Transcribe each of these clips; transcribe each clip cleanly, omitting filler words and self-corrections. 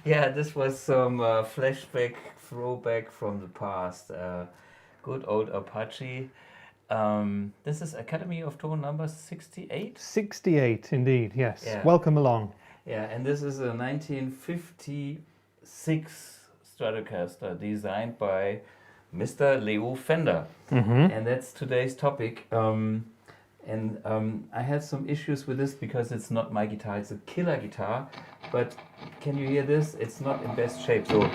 Yeah, this was some throwback from the past. Good old Apache. This is Academy of Tone number 68. 68, indeed, yes. Yeah. Welcome along. Yeah, and this is a 1956 Stratocaster designed by Mr. Leo Fender. And that's today's topic. I had some issues with this because it's not my guitar, it's a killer guitar. But can you hear this? It's not in best shape. So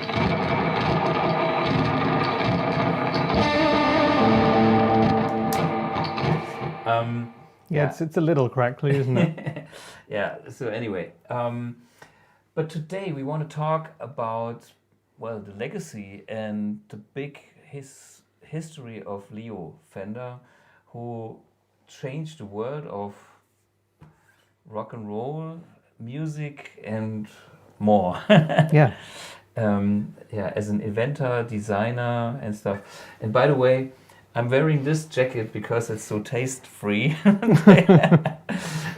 Yeah, it's a little crackly, isn't it? yeah, so anyway, but today we want to talk about, well, the legacy and the big history of Leo Fender, who changed the world of rock and roll music and more. Yeah. As an inventor, designer and stuff. And by the way, I'm wearing this jacket because it's so taste-free.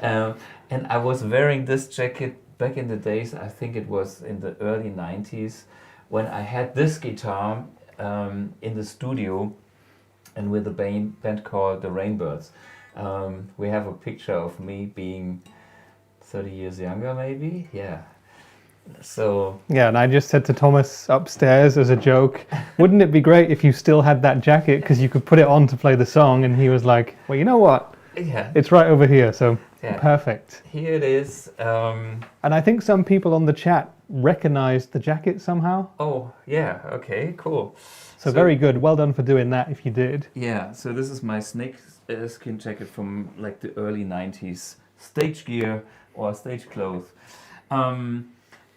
And I was wearing this jacket back in the days, I think it was in the early 90s, when I had this guitar in the studio and with a band called the Rainbirds. We have a picture of me being 30 years younger, maybe. Yeah. So Yeah, and I just said to Thomas upstairs as a joke, wouldn't it be great if you still had that jacket because you could put it on to play the song? And he was like, well, you know what? yeah, It's right over here, so Yeah. perfect. here it is. And I think some people on the chat recognized the jacket somehow. Oh, yeah. Okay, cool. So very good. Well done for doing that if you did. Yeah, so this is my snake skin jacket from like the early 90s. Stage gear or stage clothes.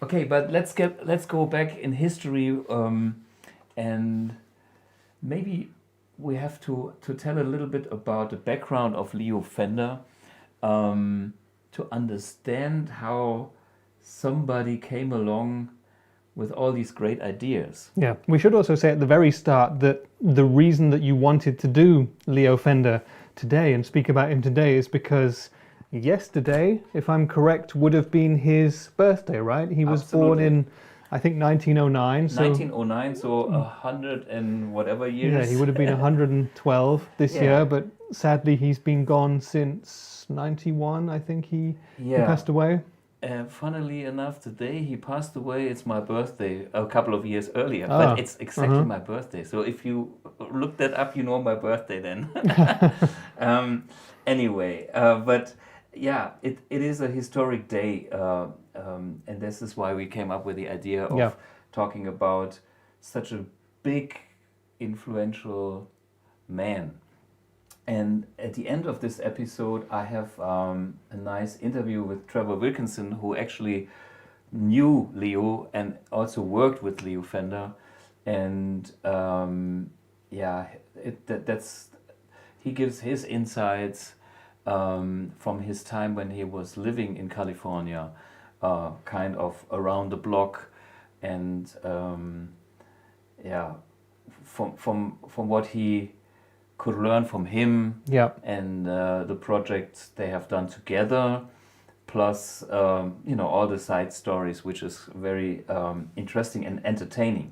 Okay, but let's go back in history, and maybe we have to tell a little bit about the background of Leo Fender, to understand how somebody came along with all these great ideas. Yeah, we should also say at the very start that the reason that you wanted to do Leo Fender today and speak about him today is because yesterday, if I'm correct, would have been his birthday, right? He was born Absolutely. in, I think, 1909. So 1909, so 100 and whatever years. yeah, he would have been 112 this Yeah. year, but sadly he's been gone since 91, I think he passed away. Funnily enough, today he passed away. It's my birthday a couple of years earlier, Ah, but it's exactly my birthday. So if you look that up, you know my birthday then. Anyway, but yeah, it is a historic day, and this is why we came up with the idea of Yeah. talking about such a big, influential man. And at the end of this episode, I have a nice interview with Trev Wilkinson, who actually knew Leo and also worked with Leo Fender. And he gives his insights from his time when he was living in California, kind of around the block, and from what he could learn from him, Yeah. and the projects they have done together, plus all the side stories, which is very interesting and entertaining.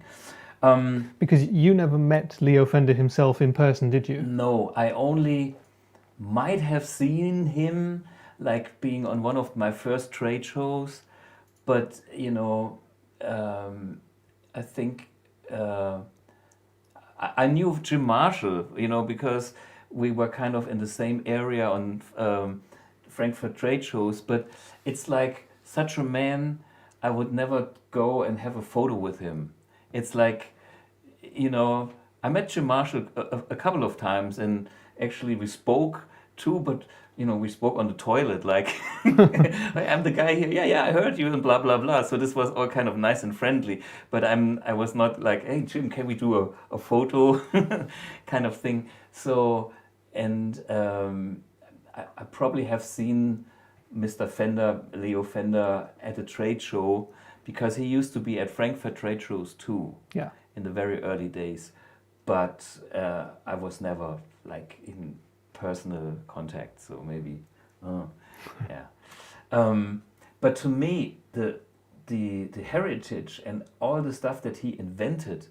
Because you never met Leo Fender himself in person, did you? No, I only might have seen him like being on one of my first trade shows, but I think I knew Jim Marshall, because we were kind of in the same area on Frankfurt trade shows, but it's like such a man, I would never go and have a photo with him. It's like, I met Jim Marshall a couple of times, and actually we spoke too, but we spoke on the toilet, like, I'm the guy here, yeah, I heard you, and blah, blah, blah. So this was all kind of nice and friendly, but I was not like, hey, Jim, can we do a photo kind of thing? So, and I probably have seen Mr. Fender, Leo Fender, at a trade show, because he used to be at Frankfurt trade shows too, Yeah. in the very early days. But I was never like in personal contact, so maybe, yeah. But to me, the the heritage and all the stuff that he invented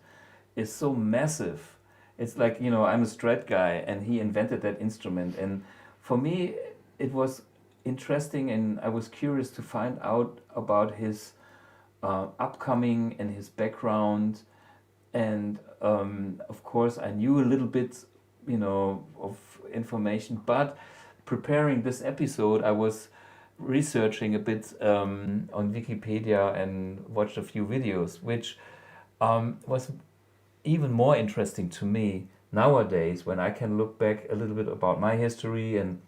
is so massive. It's like, you know, I'm a Strat guy and he invented that instrument, and for me it was interesting, and I was curious to find out about his upcoming and his background, and of course I knew a little bit, you know, of information, but preparing this episode I was researching a bit on Wikipedia and watched a few videos, which was even more interesting to me nowadays when I can look back a little bit about my history and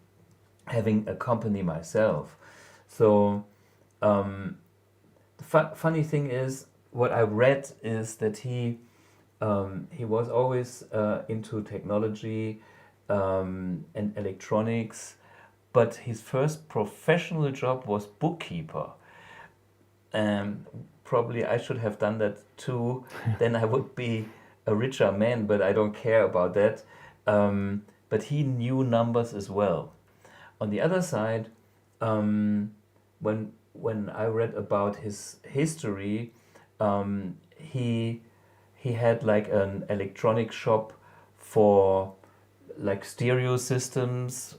having a company myself. So the funny thing is, what I read is that he was always into technology and electronics, but his first professional job was bookkeeper. Probably I should have done that too. Then I would be a richer man, but I don't care about that. But he knew numbers as well. On the other side, when I read about his history, he had like an electronic shop for like stereo systems,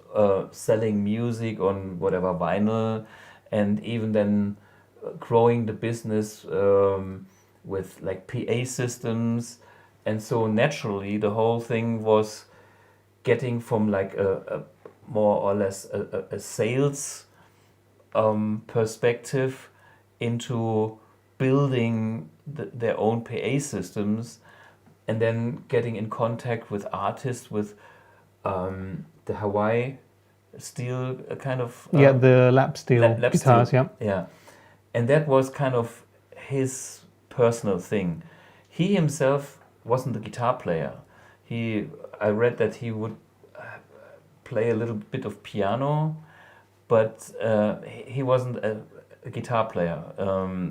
selling music on whatever vinyl, and even then growing the business with like PA systems. And so naturally the whole thing was getting from like a more or less a sales perspective into building their own PA systems, and then getting in contact with artists with the Hawaii steel kind of the lap steel lap guitars, steel. Yeah, and that was kind of his personal thing. He himself wasn't a guitar player. I read that he would play a little bit of piano, but he wasn't a guitar player,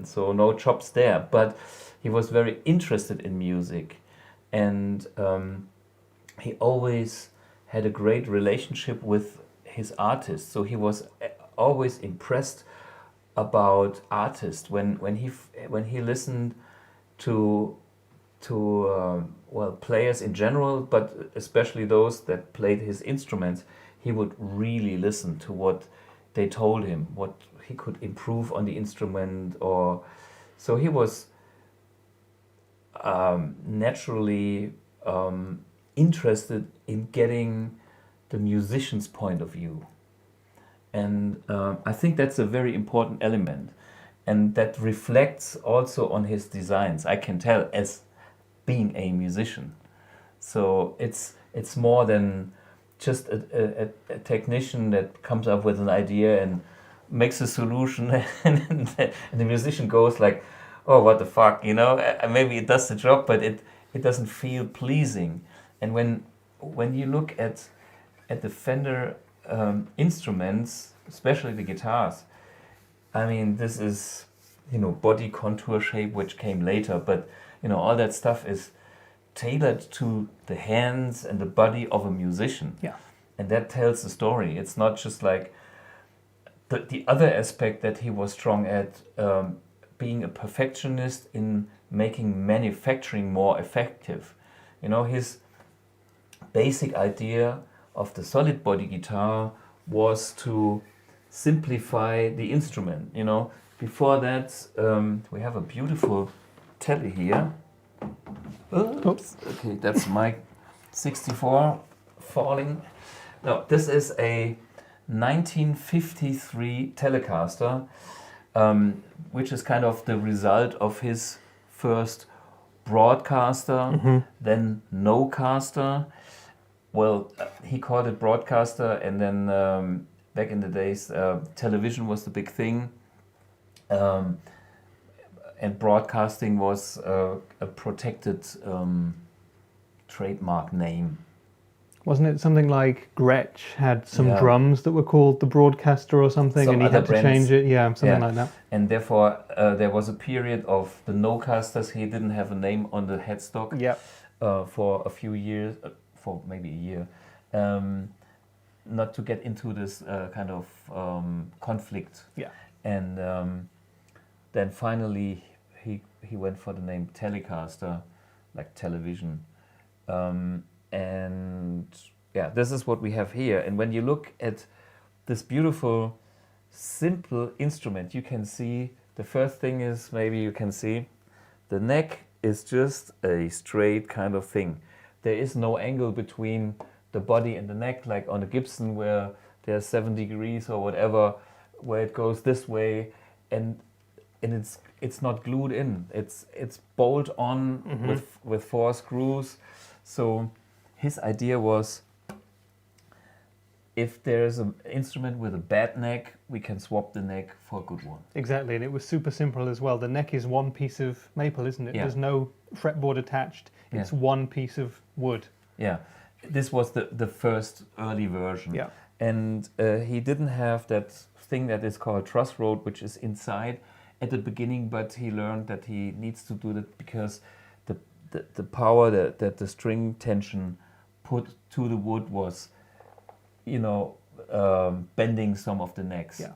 so no chops there. But he was very interested in music, and he always had a great relationship with his artists. So he was always impressed about artists when he listened to players in general, but especially those that played his instruments. He would really listen to what they told him, what he could improve on the instrument, or so he was naturally interested in getting the musician's point of view. And I think that's a very important element, and that reflects also on his designs. I can tell as being a musician. So it's more than just a technician that comes up with an idea and makes a solution, and the musician goes like, oh, what the fuck, you know? Maybe it does the job, but it doesn't feel pleasing. And when you look at the Fender instruments, especially the guitars, I mean, this is, you know, body contour shape, which came later, but you know, all that stuff is tailored to the hands and the body of a musician. Yeah. And that tells the story. It's not just like the other aspect that he was strong at, being a perfectionist in making manufacturing more effective. You know, his basic idea of the solid body guitar was to simplify the instrument. You know, before that, we have a beautiful Tele here. Oops. Okay, that's my 64 falling. No, this is a 1953 Telecaster, which is kind of the result of his first broadcaster, then no-caster. Well, he called it broadcaster, and then back in the days, television was the big thing. And broadcasting was a protected trademark name. Wasn't it something like Gretsch had some drums that were called the Broadcaster or something, and he had to change it? Yeah, something like that. And therefore, there was a period of the no-casters. He didn't have a name on the headstock for a few years, for maybe a year. Not to get into this kind of conflict. Yeah. And then finally he went for the name Telecaster, like television. And yeah, this is what we have here. And when you look at this beautiful, simple instrument, you can see, the first thing is, maybe you can see, the neck is just a straight kind of thing. There is no angle between the body and the neck, like on a Gibson where there's 7 degrees or whatever, where it goes this way, and it's not glued in. It's bolt on with 4 screws. So his idea was, if there's an instrument with a bad neck, we can swap the neck for a good one. Exactly, and it was super simple as well. The neck is one piece of maple, isn't it? Yeah. There's no fretboard attached. It's one piece of wood. Yeah, this was the first early version. Yeah. And he didn't have that thing that is called truss rod, which is inside at the beginning, but he learned that he needs to do that because the power that the string tension put to the wood was, bending some of the necks. Yeah.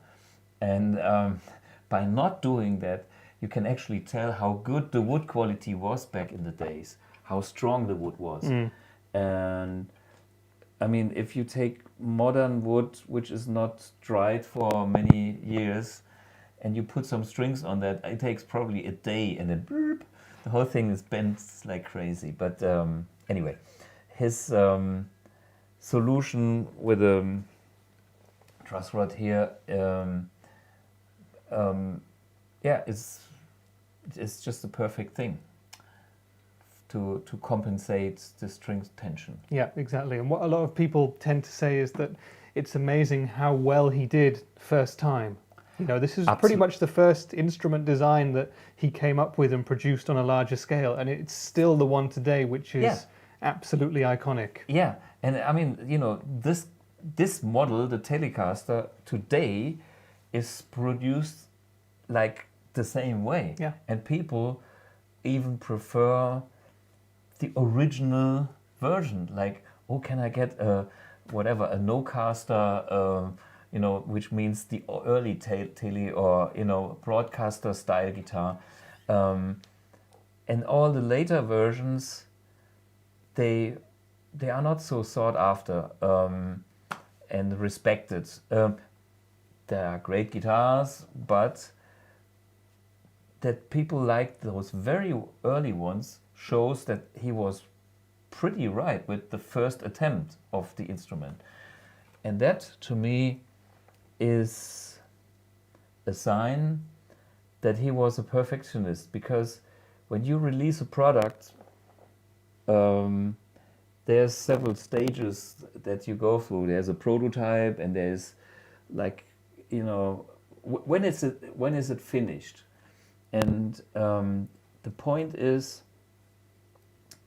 And by not doing that, you can actually tell how good the wood quality was back in the days, how strong the wood was. And I mean, if you take modern wood, which is not dried for many years, and you put some strings on that, it takes probably a day, and then burp, the whole thing is bent like crazy. But anyway, his solution with a truss rod here, it's just the perfect thing to compensate the string tension. Yeah, exactly. And what a lot of people tend to say is that it's amazing how well he did first time. This is pretty much the first instrument design that he came up with and produced on a larger scale, and it's still the one today, which is absolutely iconic. Yeah, and I mean, this model, the Telecaster, today is produced like the same way. Yeah. And people even prefer the original version. Like, oh, can I get a no-caster, which means the early tele or, broadcaster style guitar. And all the later versions, they are not so sought after and respected. There are great guitars, but that people liked those very early ones shows that he was pretty right with the first attempt of the instrument. And that, to me, is a sign that he was a perfectionist, because when you release a product, there's several stages that you go through. There's a prototype, and there's like, when is it finished? And the point is,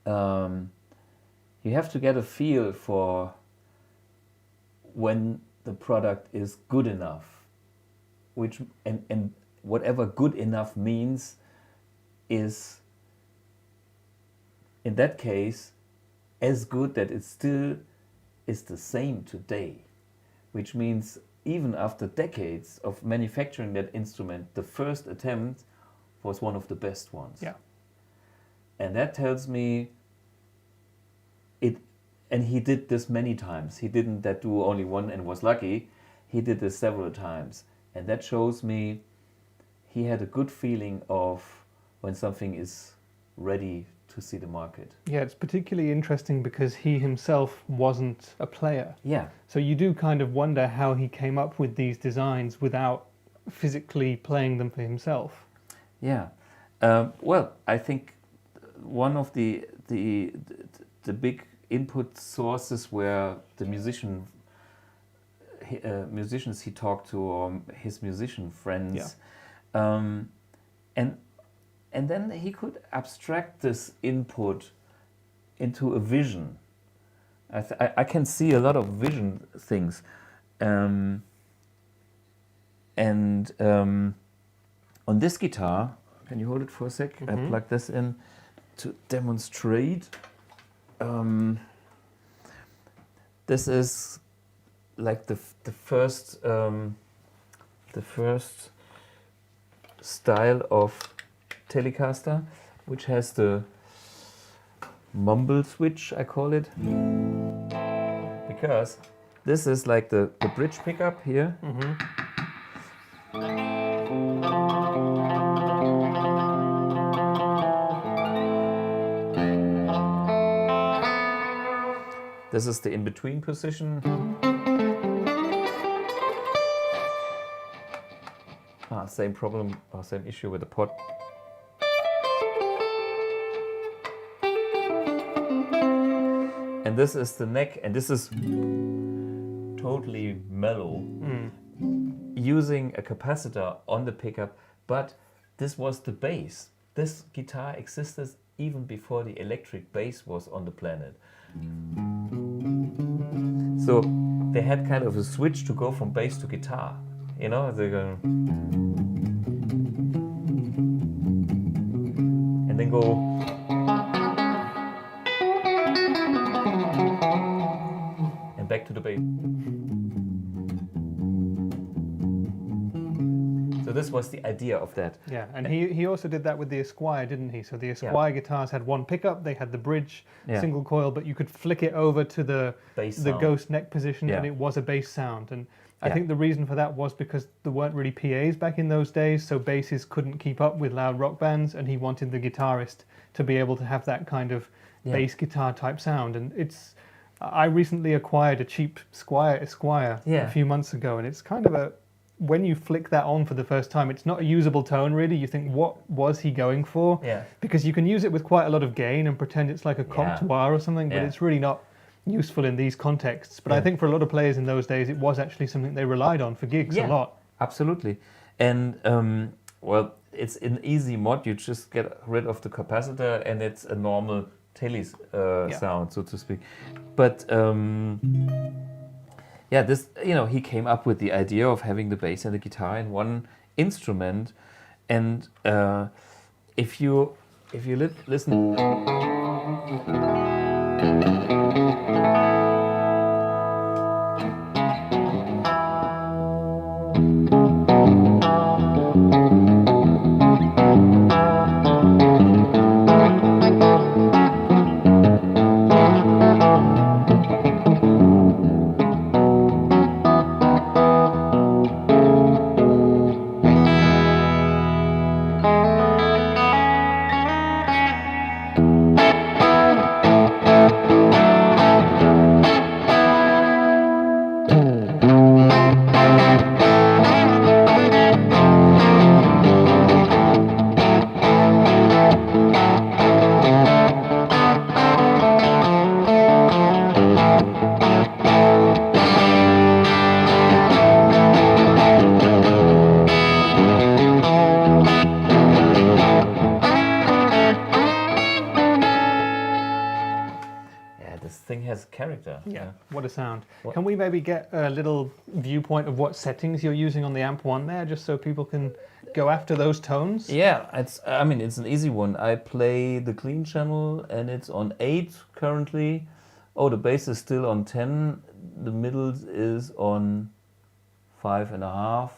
you have to get a feel for when the product is good enough, which and whatever good enough means is, in that case, as good that it still is the same today, which means even after decades of manufacturing that instrument, the first attempt was one of the best ones. Yeah. And that tells me it, and he did this many times. He didn't do only one and was lucky. He did this several times. And that shows me he had a good feeling of when something is ready to see the market. Yeah, it's particularly interesting because he himself wasn't a player. Yeah. So you do kind of wonder how he came up with these designs without physically playing them for himself. Yeah. Well, I think one of the big input sources were the musicians he talked to, or his musician friends. Yeah. And then he could abstract this input into a vision. I can see a lot of vision things. On this guitar, can you hold it for a sec? I plug this in to demonstrate. This is like the first style of Telecaster, which has the mumble switch, I call it, because this is like the bridge pickup here. This is the in-between position. Same problem or same issue with the pot. And this is the neck, and this is totally mellow, using a capacitor on the pickup, but this was the bass. This guitar existed even before the electric bass was on the planet. So they had kind of a switch to go from bass to guitar. You know, they go and then go and back to the bass. So this was the idea of that. Yeah, and he also did that with the Esquire, didn't he? So the Esquire guitars had one pickup, they had the bridge, single coil, but you could flick it over to the ghost neck position, and it was a bass sound. And I think the reason for that was because there weren't really PAs back in those days, so basses couldn't keep up with loud rock bands, and he wanted the guitarist to be able to have that kind of bass guitar type sound. And I recently acquired a cheap Esquire a few months ago, and it's kind of when you flick that on for the first time, it's not a usable tone really. You think, what was he going for? Because you can use it with quite a lot of gain and pretend it's like a comptoir or something, but it's really not useful in these contexts. But I think for a lot of players in those days, it was actually something they relied on for gigs a lot. Absolutely. And well, it's an easy mod. You just get rid of the capacitor and it's a normal tele sound, so to speak. But this, he came up with the idea of having the bass and the guitar in one instrument. And if you listen. Character. What a sound. Can we maybe get a little viewpoint of what settings you're using on the amp one there, just so people can go after those tones? Yeah, it's an easy one. I play the clean channel and it's on 8 currently. Oh, the bass is still on 10, the middle is on 5.5,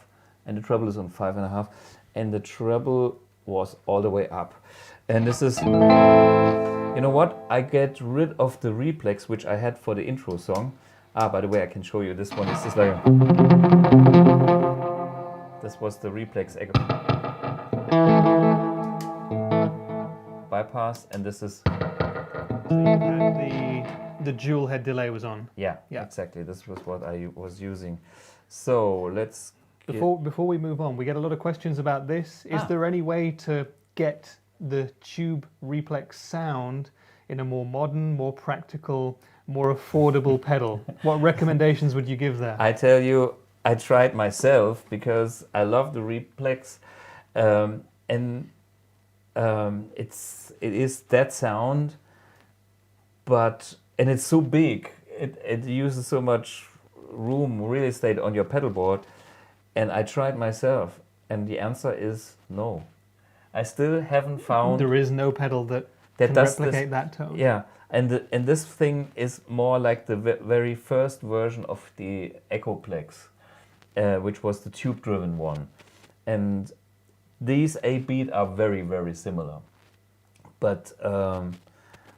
and the treble is on 5.5, and the treble was all the way up. And this is, you know what? I get rid of the replex which I had for the intro song. By the way, I can show you this one. It's just like this was the replex echo bypass, and this is. So you had the dual head delay was on. Yeah, exactly. This was what I was using. So let's. Before we move on, we get a lot of questions about this. Is there any way to get the tube replex sound in a more modern, more practical, more affordable pedal? What recommendations would you give there? I tell you, I tried myself because I love the replex, and it is that sound, and it's so big. It uses so much real estate on your pedal board, and I tried myself, and the answer is no. I still haven't found. There is no pedal that can replicate that tone. Yeah, and this thing is more like the very first version of the Echoplex, which was the tube-driven one, and these 8-beat are very, very similar. But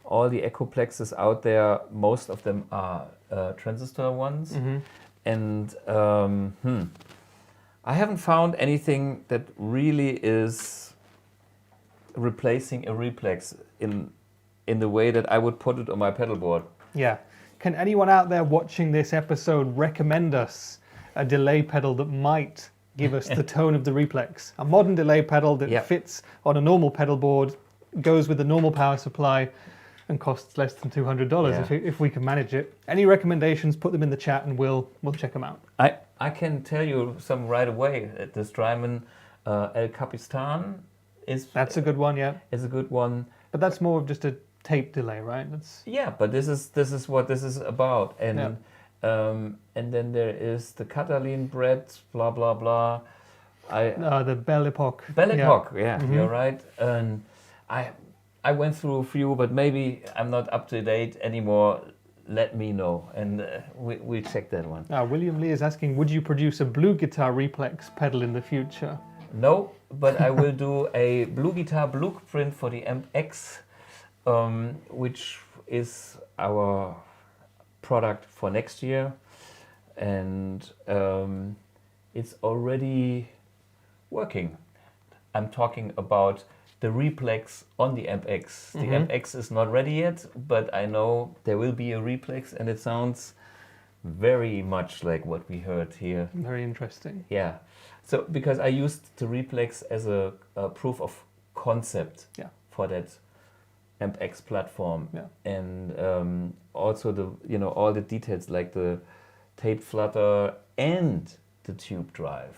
all the Echoplexes out there, most of them are transistor ones. And I haven't found anything that really is replacing a replex in the way that I would put it on my pedal board. Yeah. Can anyone out there watching this episode recommend us a delay pedal that might give us the tone of the replex? A modern delay pedal that fits on a normal pedal board, goes with a normal power supply, and costs less than $200 if we can manage it. Any recommendations, put them in the chat and we'll check them out. I can tell you some right away. The Strymon El Capistan is... That's a good one, yeah. Is a good one. But that's more of just a tape delay, right? That's... Yeah, but this is what this is about. And then there is the Catalin Brett, blah, blah, blah. The Belle Epoque. Belle Epoque, you're right. And I went through a few, but maybe I'm not up to date anymore. Let me know, and we'll check that one. William Lee is asking, would you produce a BluGuitar replex pedal in the future? No, but I will do a BluGuitar blueprint for the MX, which is our product for next year, and it's already working. I'm talking about the replex on the MX. The MX is not ready yet, but I know there will be a replex, and it sounds very much like what we heard here. Very interesting. Yeah. So, because I used the replex as a proof of concept for that MX platform, and also the all the details like the tape flutter and the tube drive,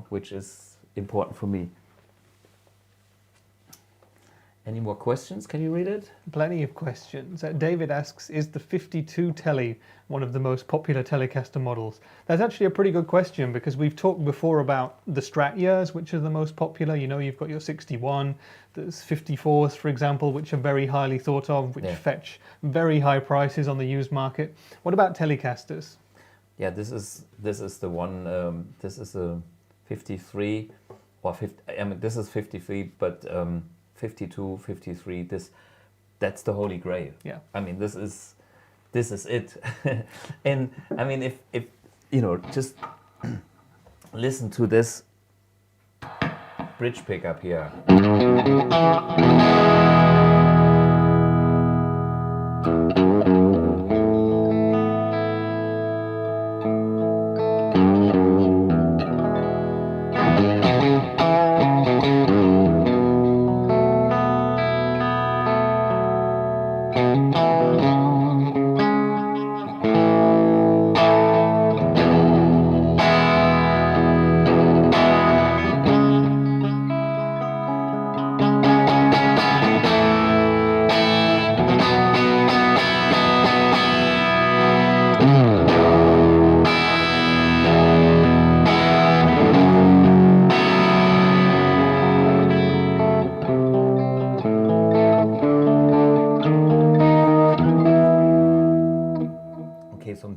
which is important for me. Any more questions? Can you read it? Plenty of questions. David asks, is the 52 Tele one of the most popular Telecaster models? That's actually a pretty good question, because we've talked before about the Strat years, which are the most popular. You've got your 61, there's 54s, for example, which are very highly thought of, which fetch very high prices on the used market. What about Telecasters? Yeah, this is the one. This is a 53 or 50. I mean, this is 53, but 52, 53. That's the holy grail. Yeah. I mean, this is it. And I mean, if just listen to this bridge pickup here.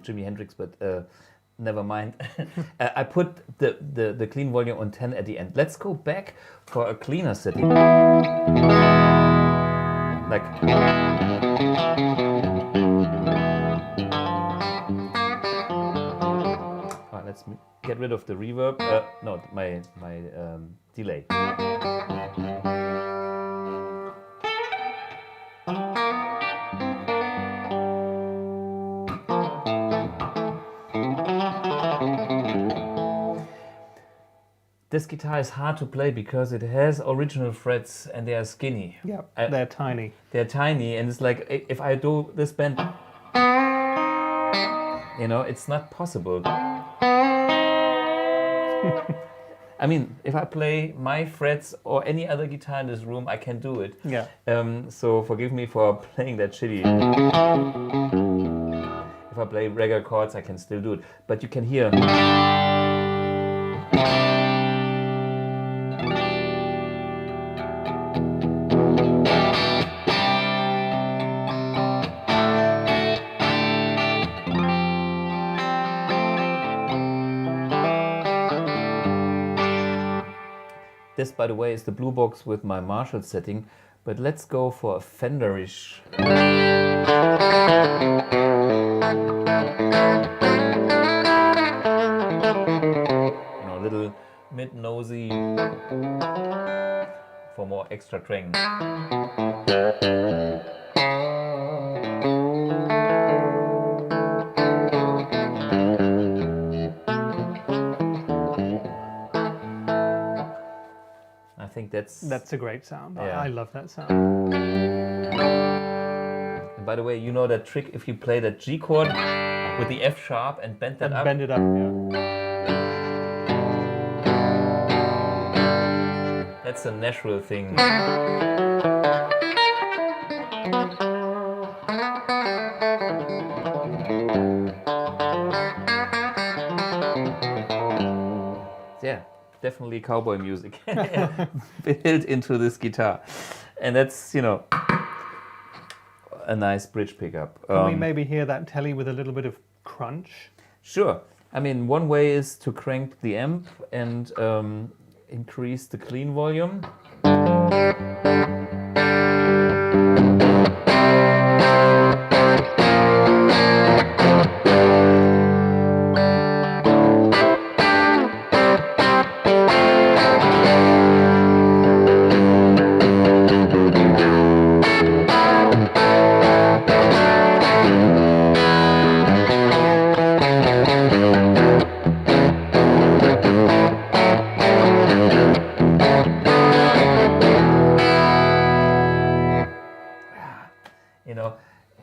Jimi Hendrix, but never mind. I put the clean volume on 10 at the end. Let's go back for a cleaner setting. Like. Let's get rid of the reverb. No, my delay. This guitar is hard to play because it has original frets and they are skinny. Yeah, they're tiny. They're tiny, and it's like if I do this bend, it's not possible. I mean, if I play my frets or any other guitar in this room, I can do it. Yeah. So forgive me for playing that shitty. If I play regular chords, I can still do it. But you can hear. This, by the way, is the blue box with my Marshall setting, but let's go for a Fenderish. You know, a little mid-nosy for more extra twang. I think that's a great sound. Yeah. I love that sound. And by the way, you know that trick if you play that G chord with the F sharp and bend that up? Bend it up, yeah. That's a natural thing. Yeah, definitely cowboy music built into this guitar. And that's, you know, a nice bridge pickup. Can we maybe hear that telly with a little bit of crunch? Sure. I mean, one way is to crank the amp and increase the clean volume. You know,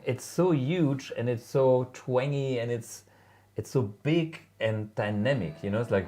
it's so huge and it's so twangy and it's so big and dynamic, you know, it's like...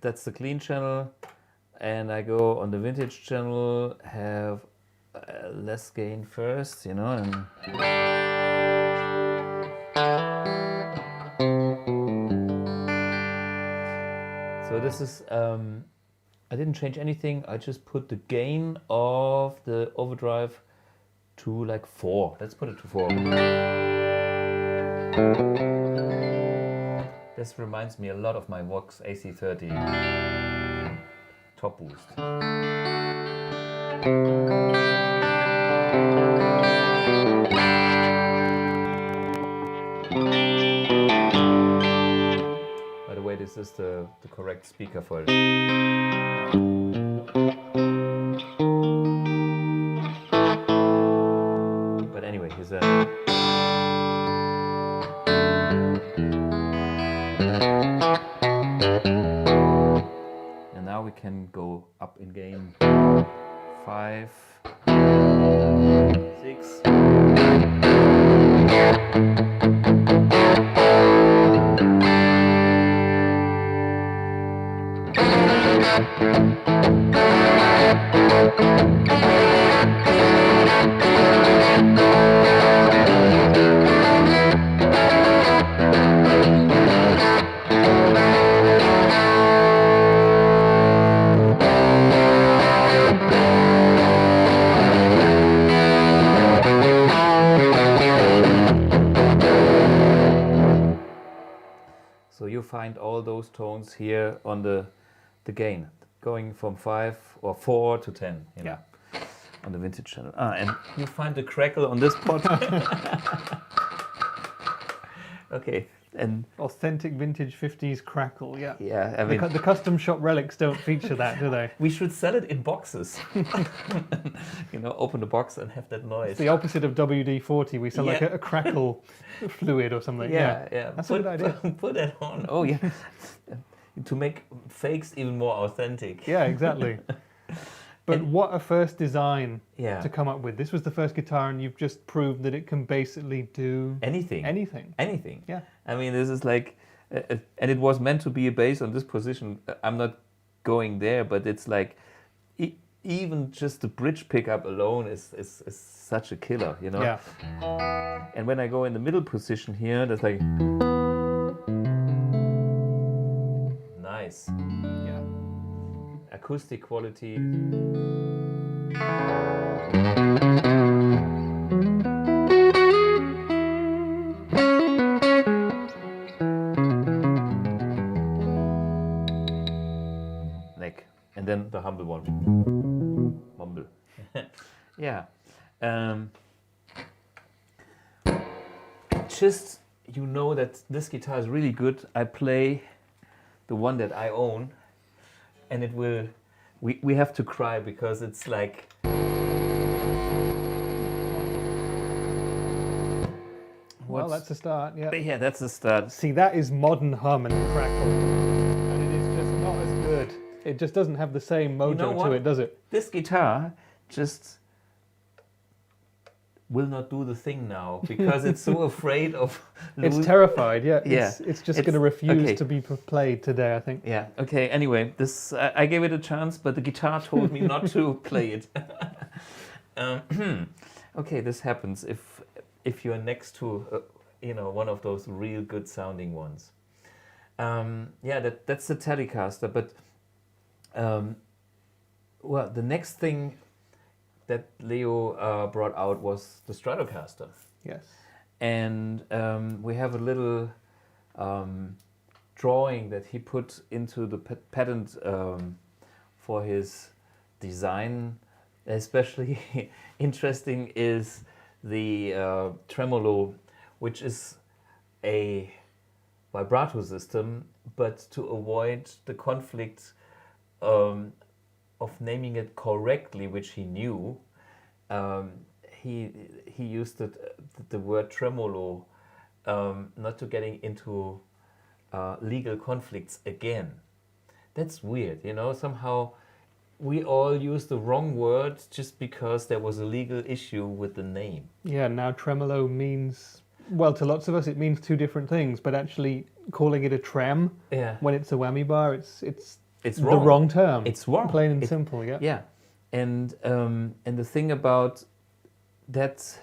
That's the clean channel, and I go on the vintage channel, have less gain first, you know, and so this is I didn't change anything. I just put the gain of the overdrive to like 4. Let's put it to 4. This reminds me a lot of my Vox AC30 top boost. By the way, this is the correct speaker for it. But anyway, here's a... And now we can go up in gain. 5, 6. So you find all those tones here on the gain, going from 5 or 4 to 10, you know, on the vintage channel. And you find the crackle on this pot. Okay, and authentic vintage 50s crackle, yeah. yeah, I mean, The custom shop relics don't feature that, do they? we should sell it in boxes. You know, open the box and have that noise. It's the opposite of WD-40. We sell like a crackle fluid or something. Yeah. That's a good idea. Put that on. Oh yeah, to make fakes even more authentic. Yeah, exactly. But what a first design Yeah. to come up with. This was the first guitar, and you've just proved that it can basically do Anything. anything. Yeah. I mean, this is like, and it was meant to be a bass on this position. I'm not going there, but it's like, even just the bridge pickup alone is such a killer, you know? Yeah. And when I go in the middle position here, that's like, nice. Yeah. Acoustic quality. Neck. And then the humble one. Mumble. Yeah. Just, you know that this guitar is really good. I play the one that I own, and it will, we have to cry because it's like, Well, that's a start, yeah. yeah, that's the start. See, that is modern hum and crackle. And it is just not as good. It just doesn't have the same mojo know to what? it, does it? This guitar just will not do the thing now because it's so afraid of It's terrified, yeah. Yeah. It's just going to refuse okay. to be played today, I think. Yeah, okay, anyway, this I gave it a chance, but the guitar told me not to play it. Okay, this happens if you're next to you know, one of those real good sounding ones. Yeah, that's the Telecaster, but well, the next thing that Leo brought out was the Stratocaster. Yes. And we have a little drawing that he put into the patent for his design. Especially interesting is the tremolo, which is a vibrato system, but to avoid the conflict of naming it correctly, which he knew, he used the word tremolo, not to getting into legal conflicts again. That's weird, you know. Somehow we all use the wrong word just because there was a legal issue with the name. Yeah, now tremolo means, well, to lots of us it means two different things, but actually calling it a trem when it's a whammy bar, it's wrong. the wrong term. It's wrong. Plain and simple, yeah. Yeah, and the thing about that,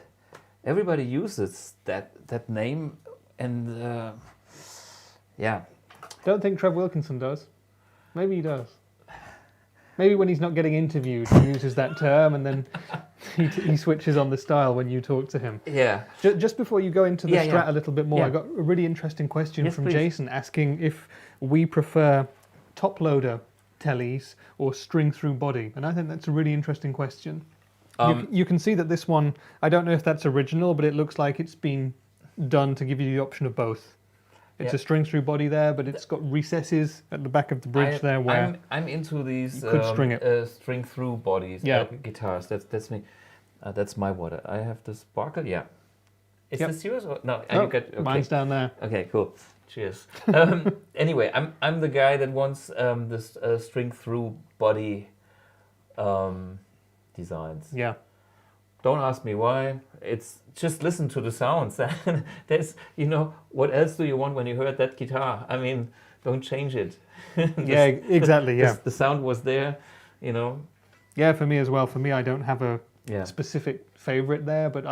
everybody uses that name, and yeah. Don't think Trev Wilkinson does. Maybe he does. Maybe when he's not getting interviewed, he uses that term, and then he switches on the style when you talk to him. Yeah. Just before you go into the Strat a little bit more, Yeah. I got a really interesting question from please. Jason asking if we prefer top loader tellies or string through body, and I think that's a really interesting question. You can see that this one, I don't know if that's original, but it looks like it's been done to give you the option of both. It's a string through body there, but it's got recesses at the back of the bridge there where I'm into these you could string it. String through bodies, guitars. That's me. That's my water. I have the sparkle. Yeah. Is this yours? Or? No, Oh, you got, okay. mine's down there. Okay, cool. Cheers. Anyway, I'm the guy that wants this string through body designs. Yeah. Don't ask me why. It's just listen to the sounds. There's, you know, what else do you want when you heard that guitar? I mean, don't change it. Yeah, exactly. Yeah. The sound was there, you know. Yeah, for me as well. For me, I don't have a Yeah. specific favorite there, but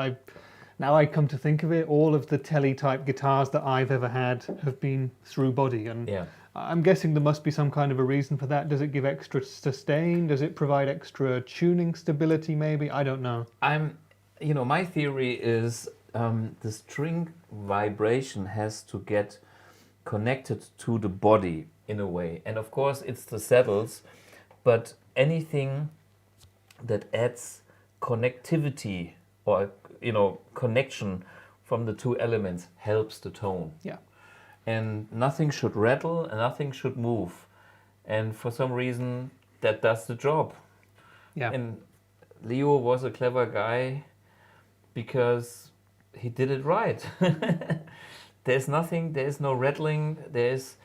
now I come to think of it, all of the telly type guitars that I've ever had have been through body, and Yeah. I'm guessing there must be some kind of a reason for that. Does it give extra sustain? Does it provide extra tuning stability maybe? I don't know. You know, my theory is the string vibration has to get connected to the body in a way. And of course it's the saddles, but anything that adds connectivity or connection from the two elements helps the tone. Yeah. And nothing should rattle and nothing should move. And for some reason that does the job. Yeah. And Leo was a clever guy because he did it right. There's nothing, there's no rattling, there's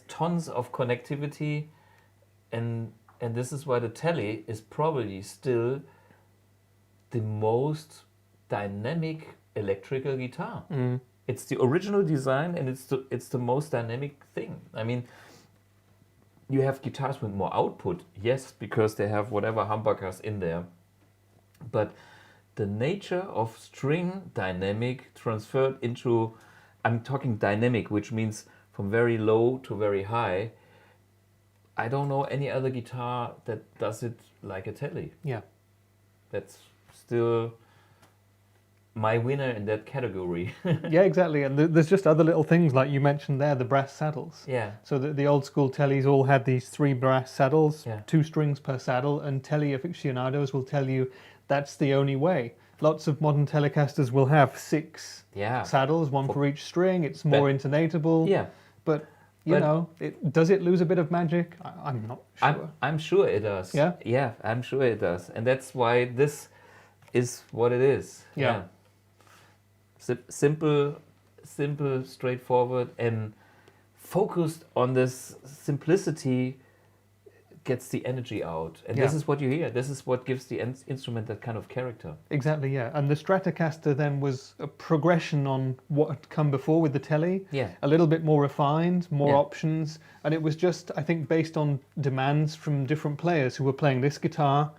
tons of connectivity, and this is why the Tele is probably still the most dynamic electrical guitar. It's the original design and it's the most dynamic thing. I mean, you have guitars with more output, yes, because they have whatever humbuckers in there. But the nature of string dynamic transferred into, I'm talking dynamic, which means from very low to very high. I don't know any other guitar that does it like a Tele. Yeah. That's still my winner in that category. Yeah, exactly. And there's just other little things like you mentioned there, the brass saddles. Yeah. So the old school Teles all had these 3 brass saddles, Yeah. 2 strings per saddle, and Tele aficionados will tell you that's the only way. Lots of modern Telecasters will have 6 Yeah. saddles, one for each string. It's more intonatable. Yeah. But, you know, does it lose a bit of magic? I'm not sure. I'm sure it does. Yeah? Yeah, I'm sure it does. And that's why this is what it is. Yeah. Simple, straightforward, and focused on this simplicity gets the energy out. And this is what you hear. This is what gives the instrument that kind of character. Exactly, yeah. And the Stratocaster then was a progression on what had come before with the Tele. Yeah. A little bit more refined, more Yeah. options. And it was just, I think, based on demands from different players who were playing this guitar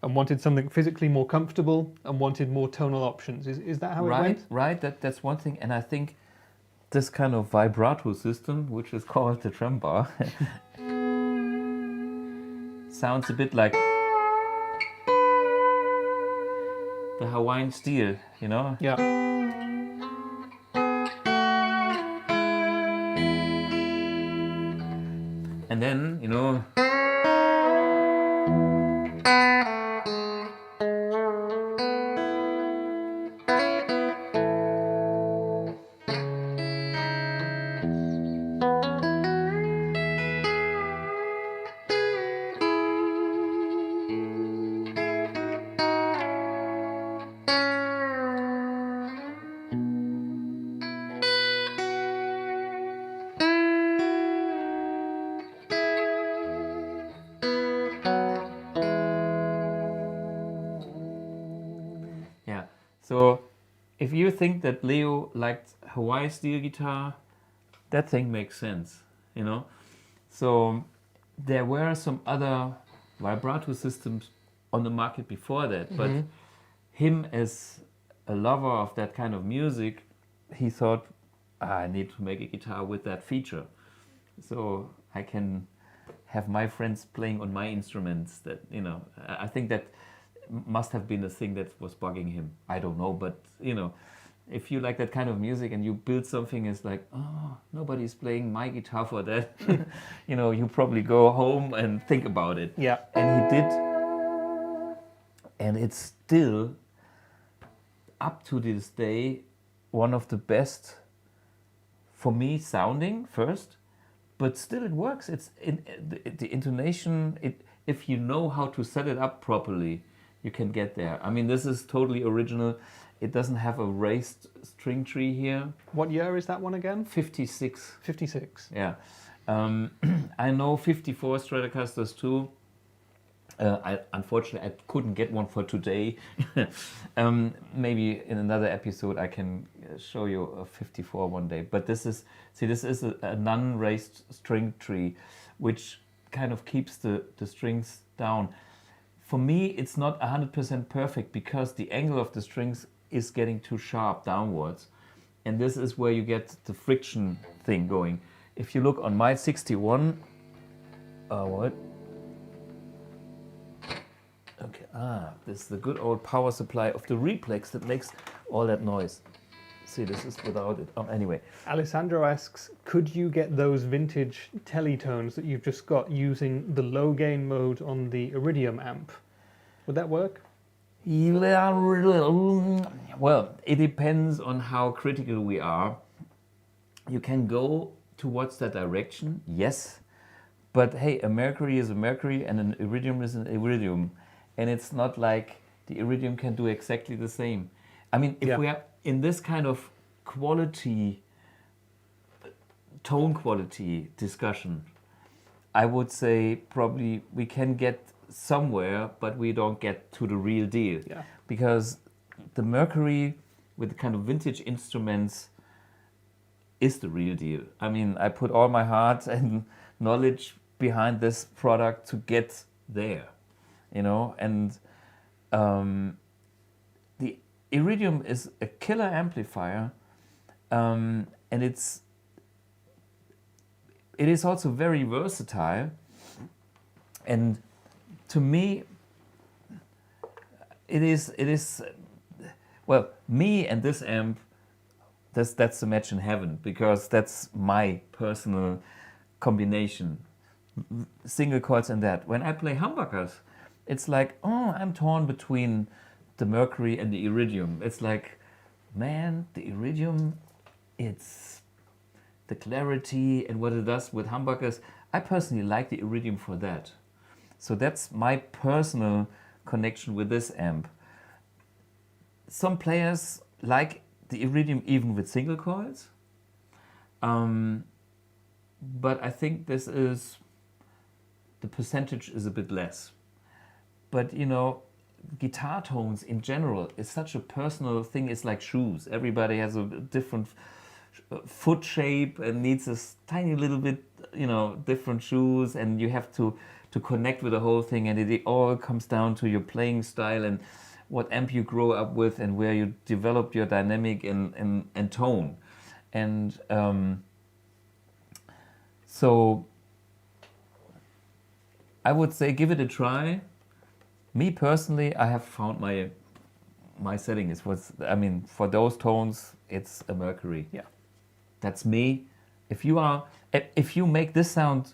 and wanted something physically more comfortable and wanted more tonal options. Is that how it went? Right. That's one thing. And I think this kind of vibrato system, which is called the trembar, sounds a bit like the Hawaiian steel, you know? Yeah. And then, you know, so if you think that Leo liked Hawaii steel guitar, that thing makes sense, you know? So there were some other vibrato systems on the market before that, but him as a lover of that kind of music, he thought, I need to make a guitar with that feature. So I can have my friends playing on my instruments that, you know, I think that must have been the thing that was bugging him. I don't know, but you know, if you like that kind of music and you build something, it's like, oh, nobody's playing my guitar for that. You know, you probably go home and think about it. Yeah. And he did. And it's still, up to this day, one of the best for me sounding first, but still it works. It's the intonation, if you know how to set it up properly, you can get there. I mean, this is totally original. It doesn't have a raised string tree here. What year is that one again? 56. 56. Yeah. I know 54 Stratocasters too. Unfortunately, I couldn't get one for today. Maybe in another episode I can show you a 54 one day. But this is a non-raised string tree, which kind of keeps the strings down. For me, it's not 100% perfect because the angle of the strings is getting too sharp downwards. And this is where you get the friction thing going. If you look on my 61, what? Okay, this is the good old power supply of the Replex that makes all that noise. see, this is without it. Anyway. Alessandro asks, could you get those vintage teletones that you've just got using the low gain mode on the Iridium amp? Would that work? Well, it depends on how critical we are. You can go towards that direction, yes. But hey, a Mercury is a Mercury and an Iridium is an Iridium. And it's not like the Iridium can do exactly the same. I mean, if we are in this kind of quality, tone quality discussion, I would say probably we can get somewhere, but we don't get to the real deal. Yeah. Because the Mercury with the kind of vintage instruments is the real deal. I mean, I put all my heart and knowledge behind this product to get there, you know, and the Iridium is a killer amplifier, and it is also very versatile, and to me it is well, me and this amp, that's the match in heaven, because that's my personal combination, single coils and that. When I play humbuckers, it's like, oh, I'm torn between the Mercury and the Iridium. It's like, man, the Iridium, it's the clarity and what it does with humbuckers. I personally like the Iridium for that. So that's my personal connection with this amp. Some players like the Iridium even with single coils. But I think this is, the percentage is a bit less. But you know, guitar tones in general is such a personal thing. It's like shoes. Everybody has a different foot shape and needs a tiny little bit, you know, different shoes, and you have to connect with the whole thing, and it all comes down to your playing style and what amp you grow up with and where you develop your dynamic and tone. And so I would say give it a try. Me personally, I have found my setting is I mean, for those tones, it's a Mercury. Yeah. That's me. If you make this sound,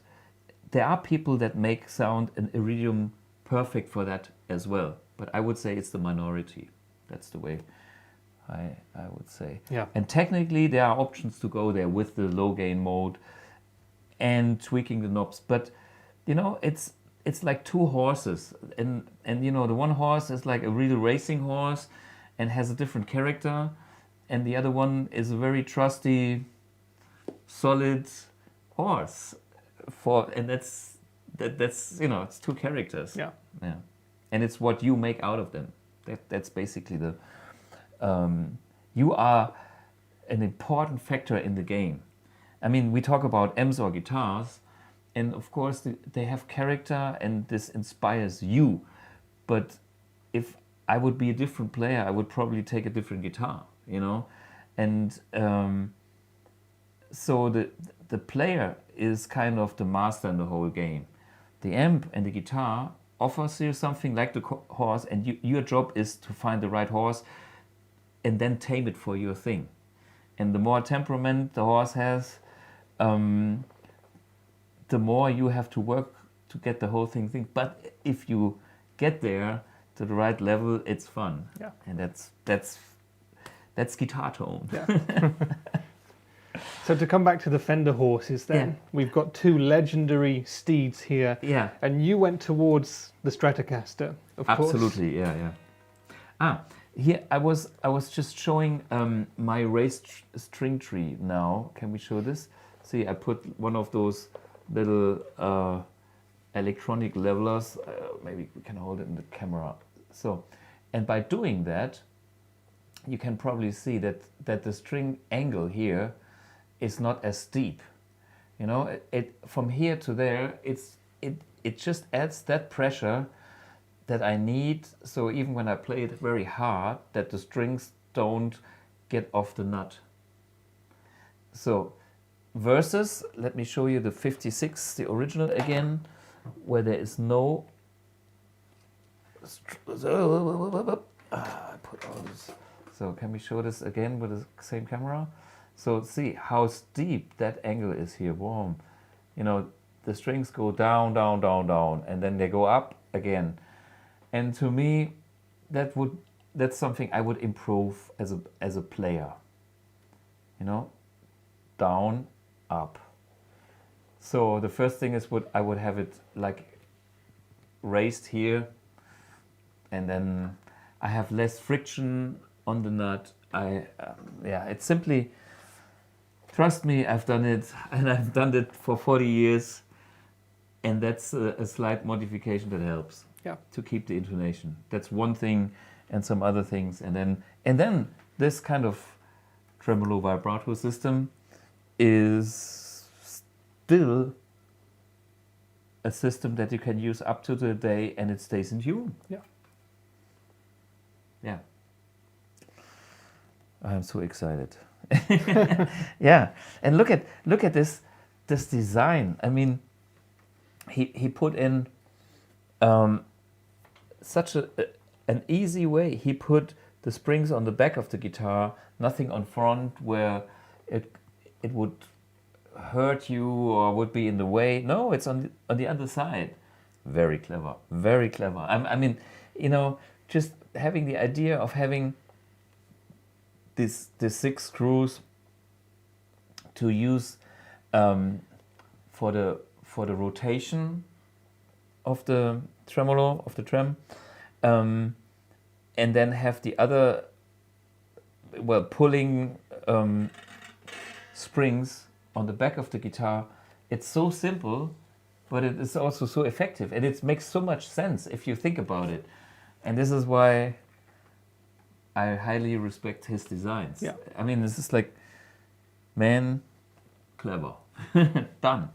there are people that make sound an Iridium perfect for that as well. But I would say it's the minority. That's the way I would say. Yeah. And technically, there are options to go there with the low gain mode and tweaking the knobs. But you know, it's like two horses, and you know, the one horse is like a real racing horse and has a different character, and the other one is a very trusty, solid horse. And that's you know, it's two characters. Yeah. Yeah. And it's what you make out of them. That's basically the you are an important factor in the game. I mean, we talk about amps or guitars, and of course they have character and this inspires you. But if I would be a different player, I would probably take a different guitar, you know? And so the player is kind of the master in the whole game. The amp and the guitar offers you something like the horse, and your job is to find the right horse and then tame it for your thing. And the more temperament the horse has, the more you have to work to get the whole thing. But if you get there to the right level, it's fun. Yeah. And that's guitar tone. Yeah. So to come back to the Fender horses then, we've got two legendary steeds here. Yeah. And you went towards the Stratocaster, of course. Absolutely, yeah. Here I was just showing my raised string tree now. Can we show this? See, I put one of those little electronic levelers. Maybe we can hold it in the camera. So, and by doing that, you can probably see that the string angle here is not as steep. You know, it from here to there, it just adds that pressure that I need. So even when I play it very hard, that the strings don't get off the nut. So versus, let me show you the 56, the original again, where there is no. I put all this So can we show this again with the same camera? So see how steep that angle is here. Boom. You know, the strings go down, down, down, down, and then they go up again. And to me, that's something I would improve as a player. You know, down, up. So the first thing is I would have it like raised here, and then I have less friction on the nut. Yeah, it's simply, trust me, I've done it, and I've done it for 40 years, and that's a slight modification that helps. Yeah. To keep the intonation. That's one thing, and some other things, and then this kind of tremolo vibrato system is still a system that you can use up to the day, and it stays in tune. Yeah. Yeah. I'm so excited. Yeah, and look at this design. I mean, he put in such an easy way. He put the springs on the back of the guitar, nothing on front where it would hurt you or would be in the way. No, it's on the other side. Very clever, very clever. I mean, you know, just having the idea of having these 6 screws to use for the rotation of the tremolo, of the trem, and then have the other, well, pulling springs on the back of the guitar. It's so simple, but it is also so effective, and it makes so much sense if you think about it. And this is why I highly respect his designs. Yeah. I mean, this is like, man, clever. Done.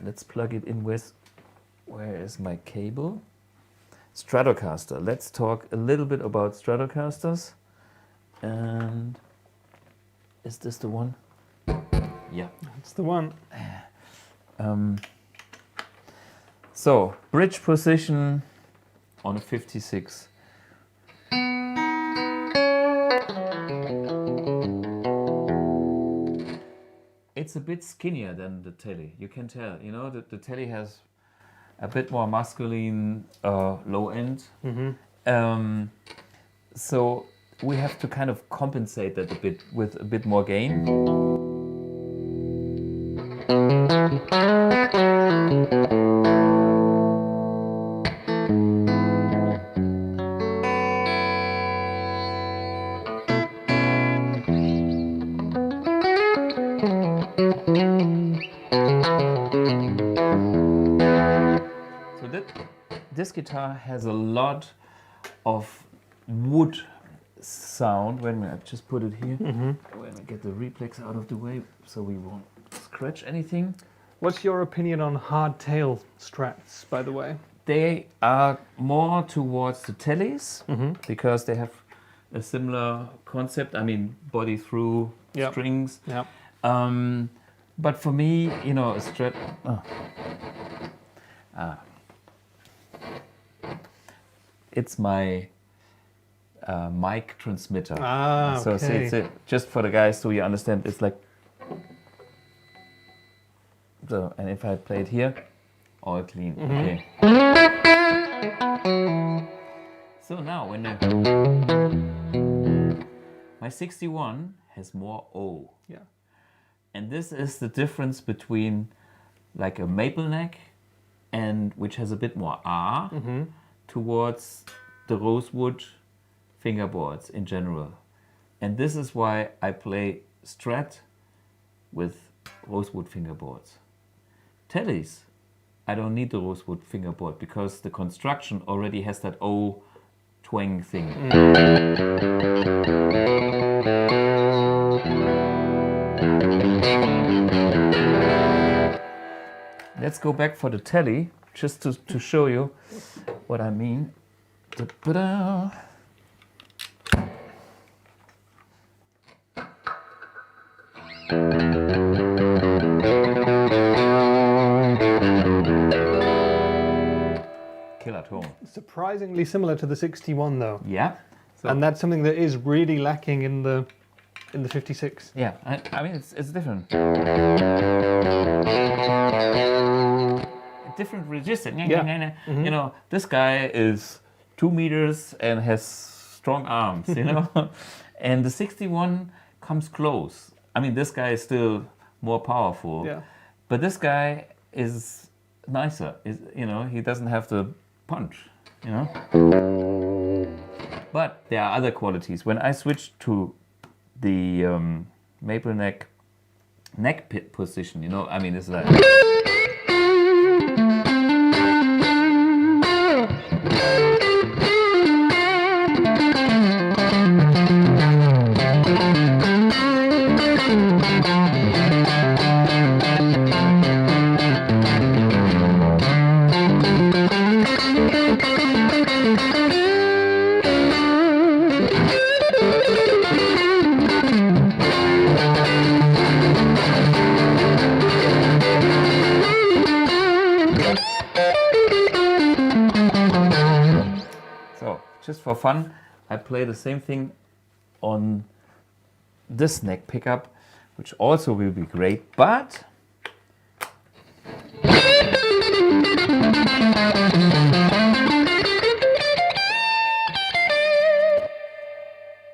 Let's plug it in with, where is my cable? Stratocaster. Let's talk a little bit about Stratocasters. And is this the one? Yeah. That's the one. So, bridge position on a 56. It's a bit skinnier than the Tele, you can tell. You know, the Tele has a bit more masculine low end. Mm-hmm. So we have to kind of compensate that a bit with a bit more gain. This guitar has a lot of wood sound. Wait a minute, I just put it here. Mm-hmm. When I get the reflex out of the way so we won't scratch anything. What's your opinion on hardtail Strats, by the way? They are more towards the Teles, Mm-hmm. because they have a similar concept. I mean, body through Yep. strings. Yeah. But for me, you know, a Strat. It's my mic transmitter. Ah, So see, okay. it's just for the guys so you understand, it's like, so, and if I play it here, all clean. Mm-hmm. Okay. So now when my 61 has more O. Yeah. And this is the difference between like a maple neck, and which has a bit more R, Mm-hmm. towards the rosewood fingerboards in general. And this is why I play Strat with rosewood fingerboards. Teles, I don't need the rosewood fingerboard because the construction already has that O twang thing. Let's go back for the Tele, just to show you what I mean. Da-ba-da. Killer tone. Surprisingly similar to the 61, though. Yeah, So, And that's something that is really lacking in the 56. yeah, I mean it's different. Different register. Yeah. You know, this guy is 2 meters and has strong arms, you know. And the 61 comes close. I mean, this guy is still more powerful. Yeah. But this guy is nicer. You know, he doesn't have the punch, you know. But there are other qualities. When I switched to the maple neck position, you know, I mean, it's like. So, just for fun, I play the same thing on this neck pickup, which also will be great, but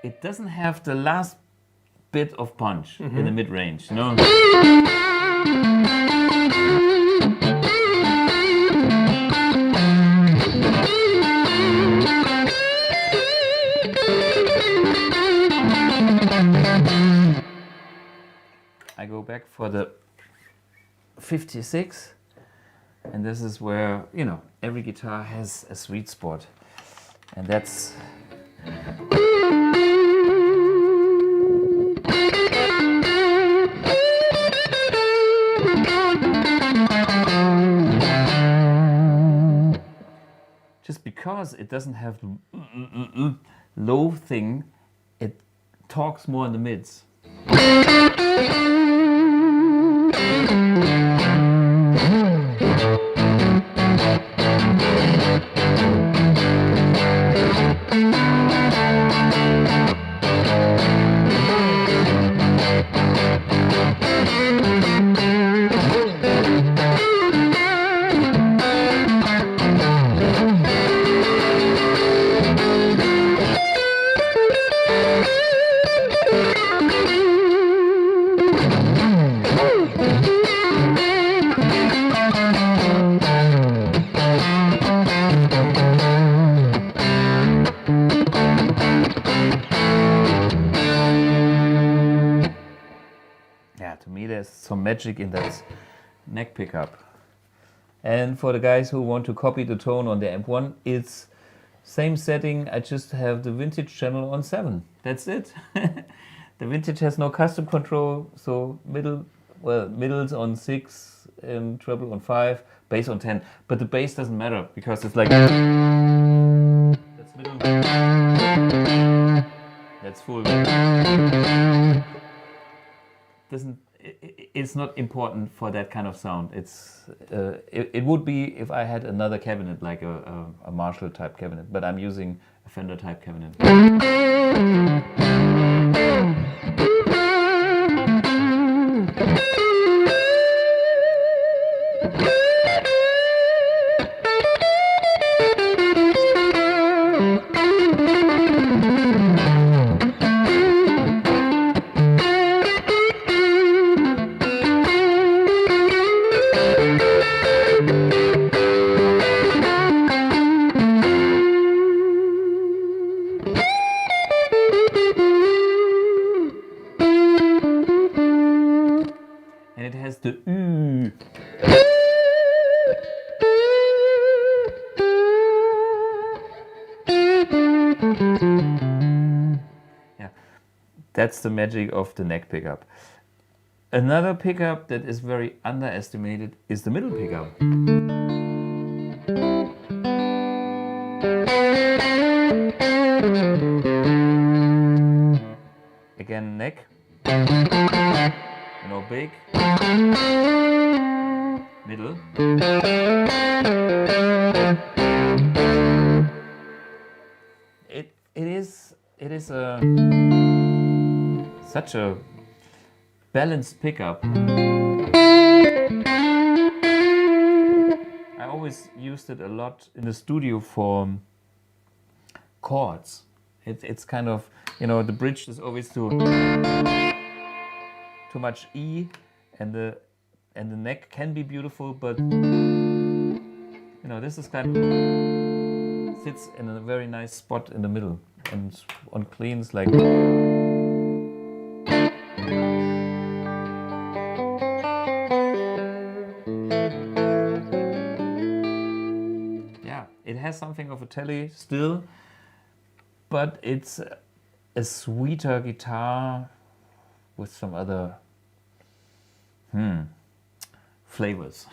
it doesn't have the last bit of punch in the mid-range, you know? I go back for the 56, and this is where, you know, every guitar has a sweet spot, and that's just because it doesn't have the low thing, it talks more in the mids. Yeah, to me there's some magic in that neck pickup. And for the guys who want to copy the tone on the amp 1, it's same setting, I just have the vintage channel on 7. That's it. The vintage has no custom control, so middles on 6 and treble on 5, bass on 10. But the bass doesn't matter because it's like that's middle, that's full. It's not important for that kind of sound. It would be if I had another cabinet, like a Marshall type cabinet, but I'm using a Fender type cabinet. And it has the ooh. Yeah, that's the magic of the neck pickup. Another pickup that is very underestimated is the middle pickup. Again, neck. You know, big, middle, it is it is such a balanced pickup. I always used it a lot in the studio for chords. It's kind of, you know, the bridge is always too much E, and the neck can be beautiful, but you know, this is kind of sits in a very nice spot in the middle, and on cleans like. Yeah, it has something of a Tele still, but it's a sweeter guitar with some other flavors.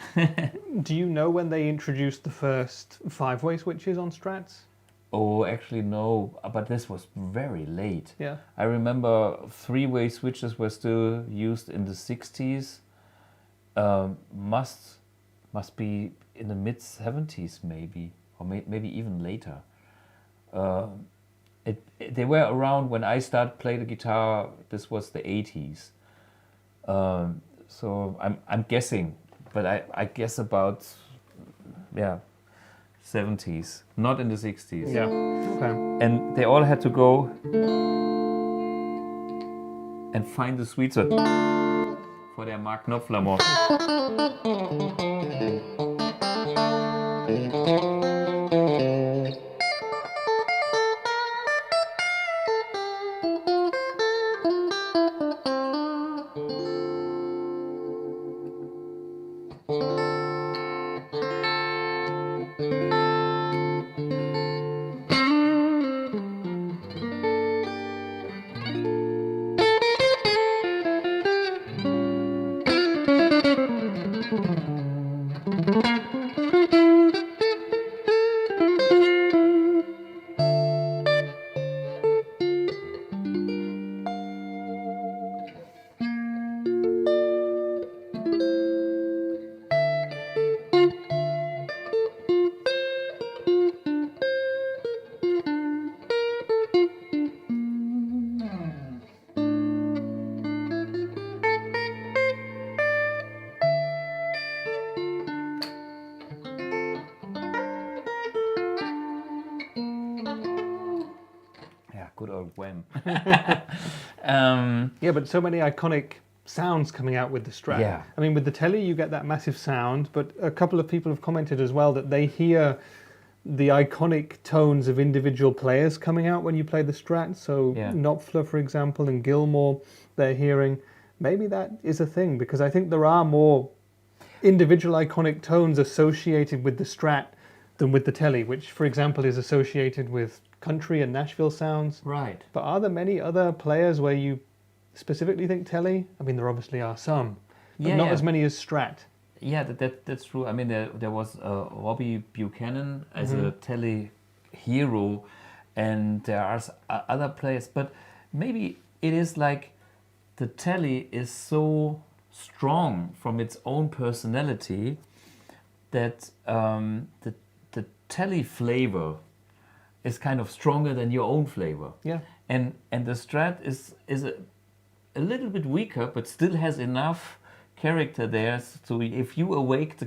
Do you know when they introduced the first 5-way switches on Strats? Oh, actually no, but this was very late. Yeah. I remember 3-way switches were still used in the 60s. Must be in the mid 70s maybe, or maybe even later. They were around when I started playing the guitar. This was the 80s. So I'm guessing, but I guess about 70s, not in the 60s. Yeah. Okay. And they all had to go and find the sweet spot for their Mark Knopfler more. Good old Wham. Yeah, but so many iconic sounds coming out with the Strat. Yeah. I mean, with the Tele, you get that massive sound, but a couple of people have commented as well that they hear the iconic tones of individual players coming out when you play the Strat. So Yeah. Knopfler, for example, and Gilmour, they're hearing. Maybe that is a thing, because I think there are more individual iconic tones associated with the Strat than with the Tele, which, for example, is associated with country and Nashville sounds. Right. But are there many other players where you specifically think Tele? I mean, there obviously are some, but not as many as Strat. Yeah, that's true. I mean, there was Robbie Buchanan as a Tele hero, and there are other players. But maybe it is like the Tele is so strong from its own personality that the Tele flavor is kind of stronger than your own flavor. Yeah. And the Strat is a little bit weaker, but still has enough character there. So if you awake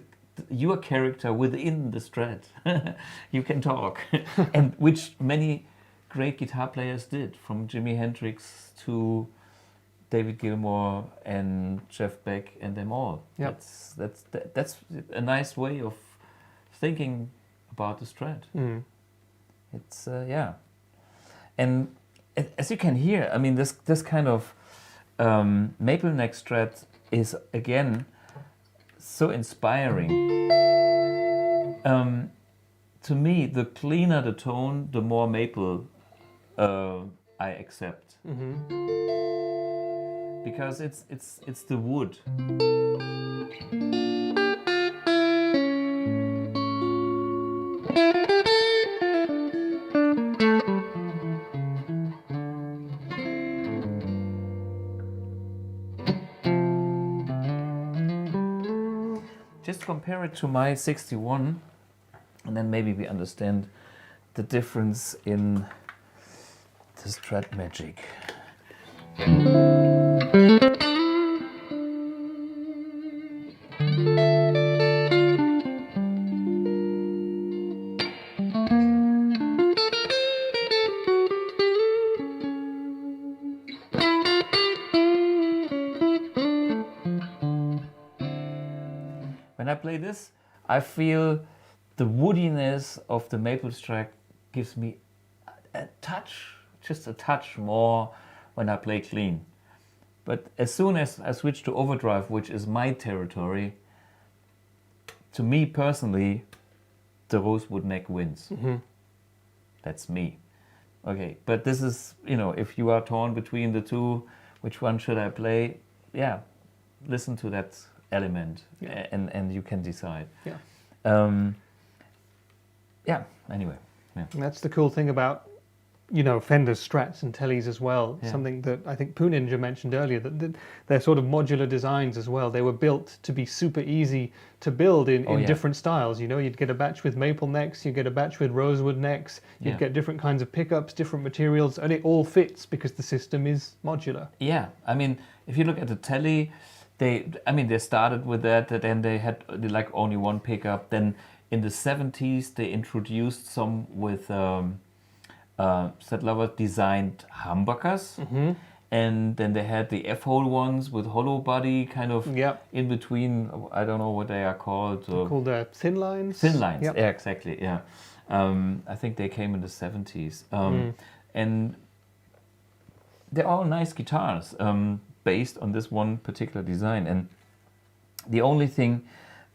your character within the Strat, you can talk. And which many great guitar players did, from Jimi Hendrix to David Gilmour and Jeff Beck and them all. Yep. That's a nice way of thinking about the Strat. Mm. It's and as you can hear, I mean, this kind of maple neck Strat is again so inspiring. To me, the cleaner the tone, the more maple I accept, because it's the wood. Just compare it to my 61, and then maybe we understand the difference in The Strat magic. When I play this, I feel the woodiness of the maple Strat gives me a touch, just a touch more when I play clean. But as soon as I switch to overdrive, which is my territory, to me personally, the rosewood neck wins. That's me. Okay, but this is, you know, if you are torn between the two, which one should I play? Yeah, listen to that element, and you can decide. Anyway. Yeah. And that's the cool thing about, you know, Fender's Strats and Tellies as well. Yeah. Something that I think Poo Ninja mentioned earlier, that they're sort of modular designs as well. They were built to be super easy to build in different styles. You know, you'd get a batch with maple necks, you'd get a batch with rosewood necks, you'd get different kinds of pickups, different materials, and it all fits because the system is modular. Yeah, I mean, if you look at the Telly, they started with that, and then they had like only one pickup. Then in the 70s, they introduced some with Stradlaver designed humbuckers, and then they had the F-hole ones with hollow body, kind of in between. I don't know what they are called. They're called thin lines. Thin lines, yeah, exactly. Yeah, I think they came in the 70s, and they're all nice guitars based on this one particular design. And the only thing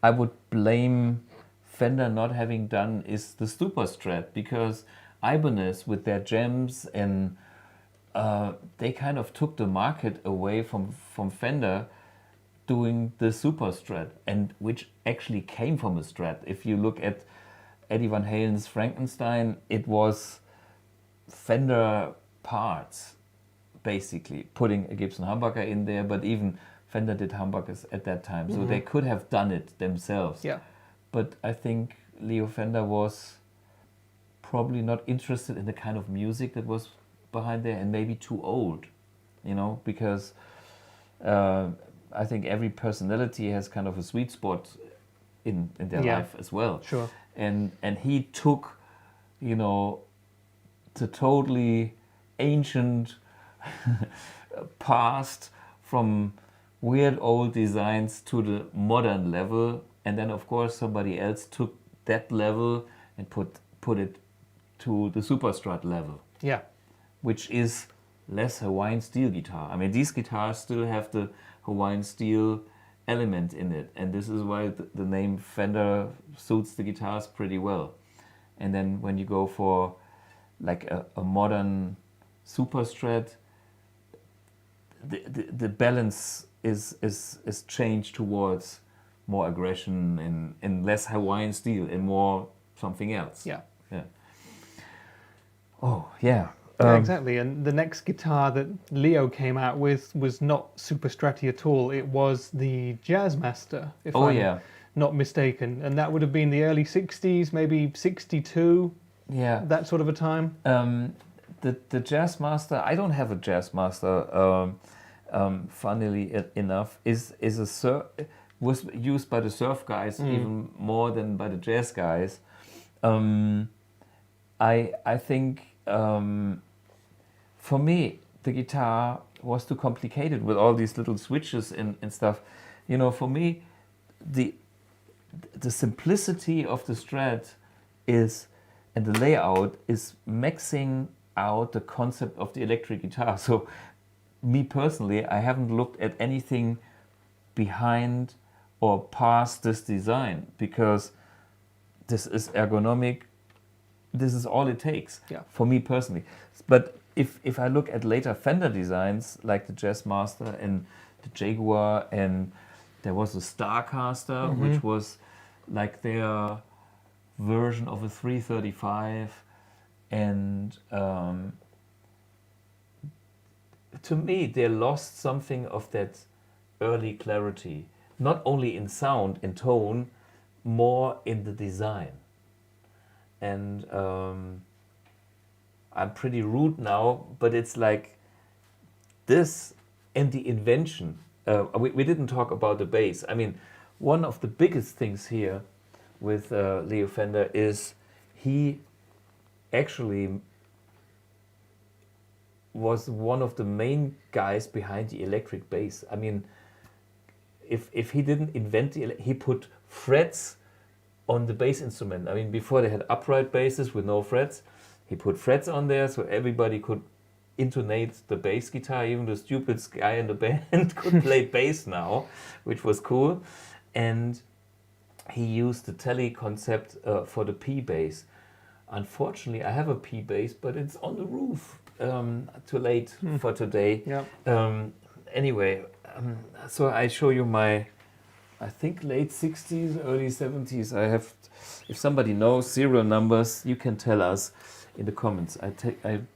I would blame Fender not having done is the Super Strat, because Ibanez with their gems and they kind of took the market away from Fender doing the Super Strat, and which actually came from a Strat. If you look at Eddie Van Halen's Frankenstein, it was Fender parts, basically putting a Gibson humbucker in there, but even Fender did humbuckers at that time, so they could have done it themselves. Yeah. But I think Leo Fender was probably not interested in the kind of music that was behind there, and maybe too old, you know, because I think every personality has kind of a sweet spot in their life as well. Sure. And he took, you know, the totally ancient past from weird old designs to the modern level, and then of course somebody else took that level and put it to the Super Strat level. Yeah. Which is less Hawaiian steel guitar. I mean, these guitars still have the Hawaiian steel element in it, and this is why the name Fender suits the guitars pretty well. And then when you go for like a modern Super Strat, the balance is changed towards more aggression and less Hawaiian steel and more something else. Yeah. Yeah. Oh, yeah. Yeah, exactly. And the next guitar that Leo came out with was not Super Stratty at all. It was the Jazzmaster, if I'm not mistaken. And that would have been the early 60s, maybe 62. Yeah. That sort of a time. The Jazzmaster, I don't have a Jazzmaster, funnily enough, was used by the surf guys even more than by the jazz guys. I think for me the guitar was too complicated with all these little switches and stuff. You know, for me the simplicity of the Strat is, and the layout is maxing out the concept of the electric guitar. So me personally, I haven't looked at anything behind or past this design, because this is ergonomic. This is all it takes for me personally. But if I look at later Fender designs like the Jazzmaster and the Jaguar, and there was a Starcaster, which was like their version of a 335, and to me they lost something of that early clarity, not only in sound and tone, more in the design. And I'm pretty rude now, but it's like this and the invention. We didn't talk about the bass. I mean, one of the biggest things here with Leo Fender is he actually was one of the main guys behind the electric bass. I mean, if he didn't invent he put frets on the bass instrument. I mean, before they had upright basses with no frets, he put frets on there so everybody could intonate the bass guitar. Even the stupidest guy in the band could play bass now, which was cool. And he used the Tele concept for the P bass. Unfortunately, I have a P bass, but it's on the roof. Too late for today. Yeah. Anyway, so I show you my, I think late 60s, early 70s. I have, if somebody knows serial numbers, you can tell us in the comments. I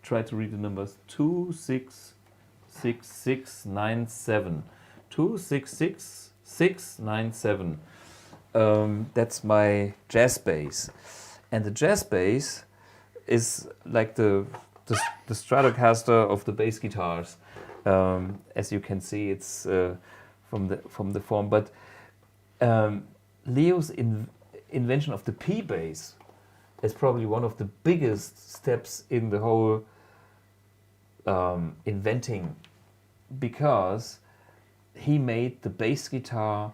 try to read the numbers. 266697. 266697. That's my jazz bass. And the jazz bass is like the Stratocaster of the bass guitars. As you can see, it's from the form. But Leo's invention of the P bass is probably one of the biggest steps in the whole inventing, because he made the bass guitar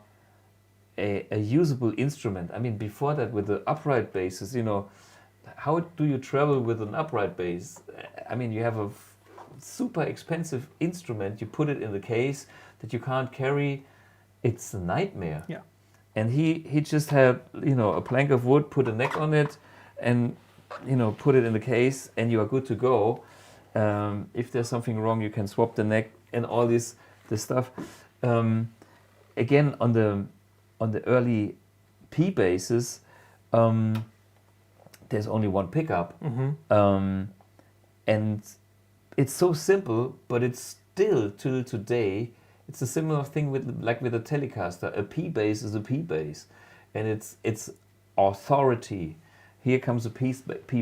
a usable instrument. I mean, before that, with the upright basses, you know, how do you travel with an upright bass? I mean, you have a super expensive instrument, you put it in the case that you can't carry. It's a nightmare. Yeah. And he just had, you know, a plank of wood, put a neck on it, and, you know, put it in the case, and you are good to go. If there's something wrong, you can swap the neck and all this stuff. Again, on the early P basses, there's only one pickup, and it's so simple, but it's still till today. It's a similar thing with the Telecaster. A P bass is a P bass, and it's authority. Here comes a P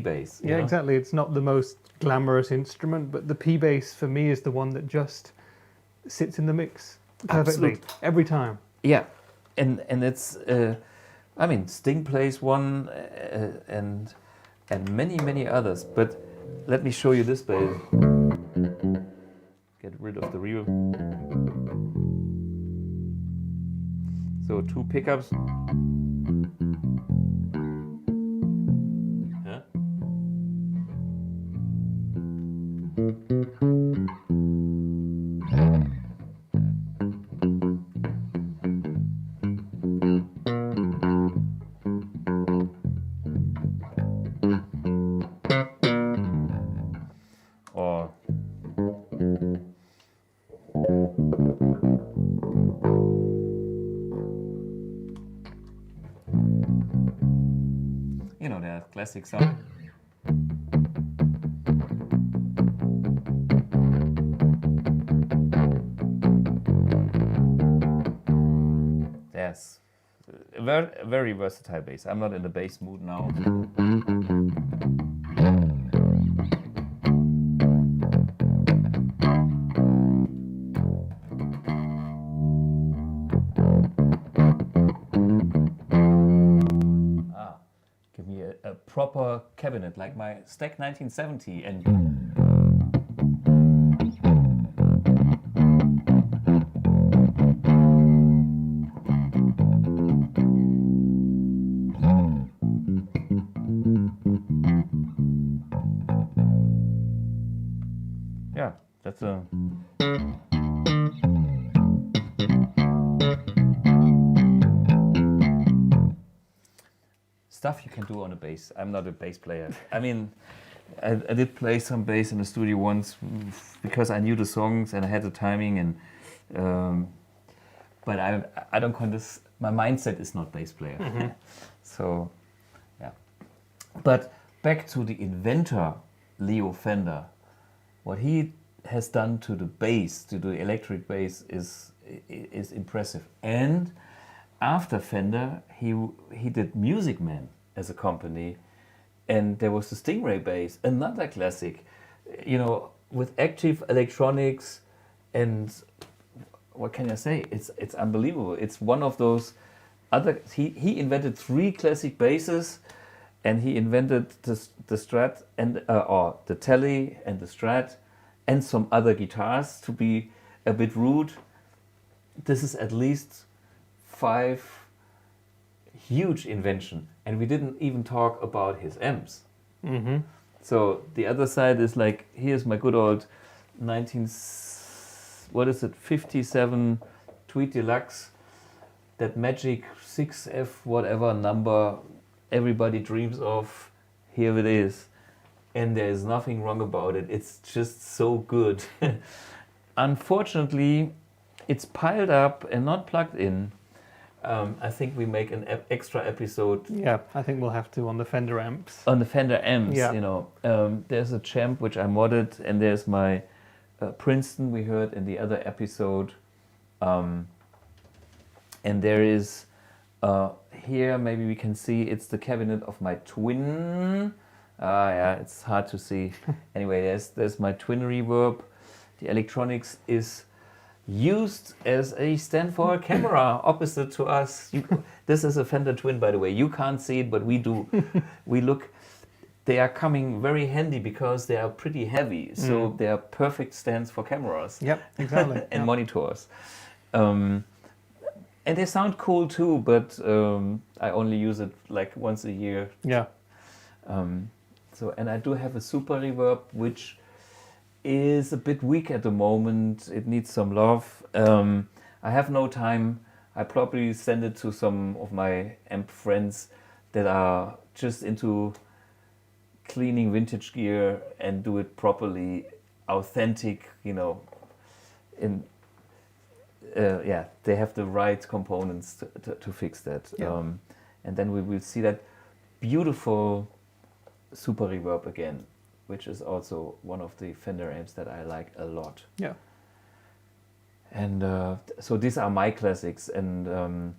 bass. Yeah, exactly. It's not the most glamorous instrument, but the P bass for me is the one that just sits in the mix perfectly. Absolutely. Every time. Yeah, and it's I mean, Sting plays one, and many others. But let me show you this bass. Get rid of the reverb. So 2 pickups. Huh? Or you know, the classic sound. Yes, a very versatile bass. I'm not in the bass mood now. Give me a proper cabinet like my Stack 1970 and yeah, that's a stuff you can do on a bass. I'm not a bass player. I mean, I did play some bass in the studio once because I knew the songs and I had the timing, and but I don't my mindset is not bass player. So yeah. But back to the inventor, Leo Fender. What he has done to the bass, to the electric bass, is impressive. And after Fender, he did Music Man as a company, and there was the Stingray bass, another classic. with active electronics, and what can I say? It's unbelievable. It's one of those other. He invented 3 classic basses, and he invented the Strat and or the Tele and the Strat, and some other guitars. To be a bit rude, this is at least 5 huge invention, and we didn't even talk about his amps. Mm-hmm. So the other side is like, here's my good old 57 Tweed Deluxe, that magic 6F whatever number everybody dreams of. Here it is, and there is nothing wrong about it. It's just so good. Unfortunately, it's piled up and not plugged in. I think we make an extra episode. Yeah, I think we'll have to on the Fender amps. On the Fender amps, Yeah. There's a Champ which I modded, and there's my Princeton we heard in the other episode. And there is, here maybe we can see, it's the cabinet of my Twin. Yeah, it's hard to see. Anyway, there's my Twin reverb. The electronics is used as a stand for a camera opposite to us. This is a Fender Twin, by the way. You can't see it, but we do. They are coming very handy because they are pretty heavy. So they are perfect stands for cameras. Yep, exactly. And monitors. And they sound cool too, but I only use it like once a year. Yeah. And I do have a super reverb, which is a bit weak at the moment. It needs some love. I have no time. I probably send it to some of my amp friends that are just into cleaning vintage gear and do it properly, authentic, they have the right components to fix that. Yeah. And then we will see that beautiful super reverb again, which is also one of the Fender amps that I like a lot. Yeah. And so these are my classics. And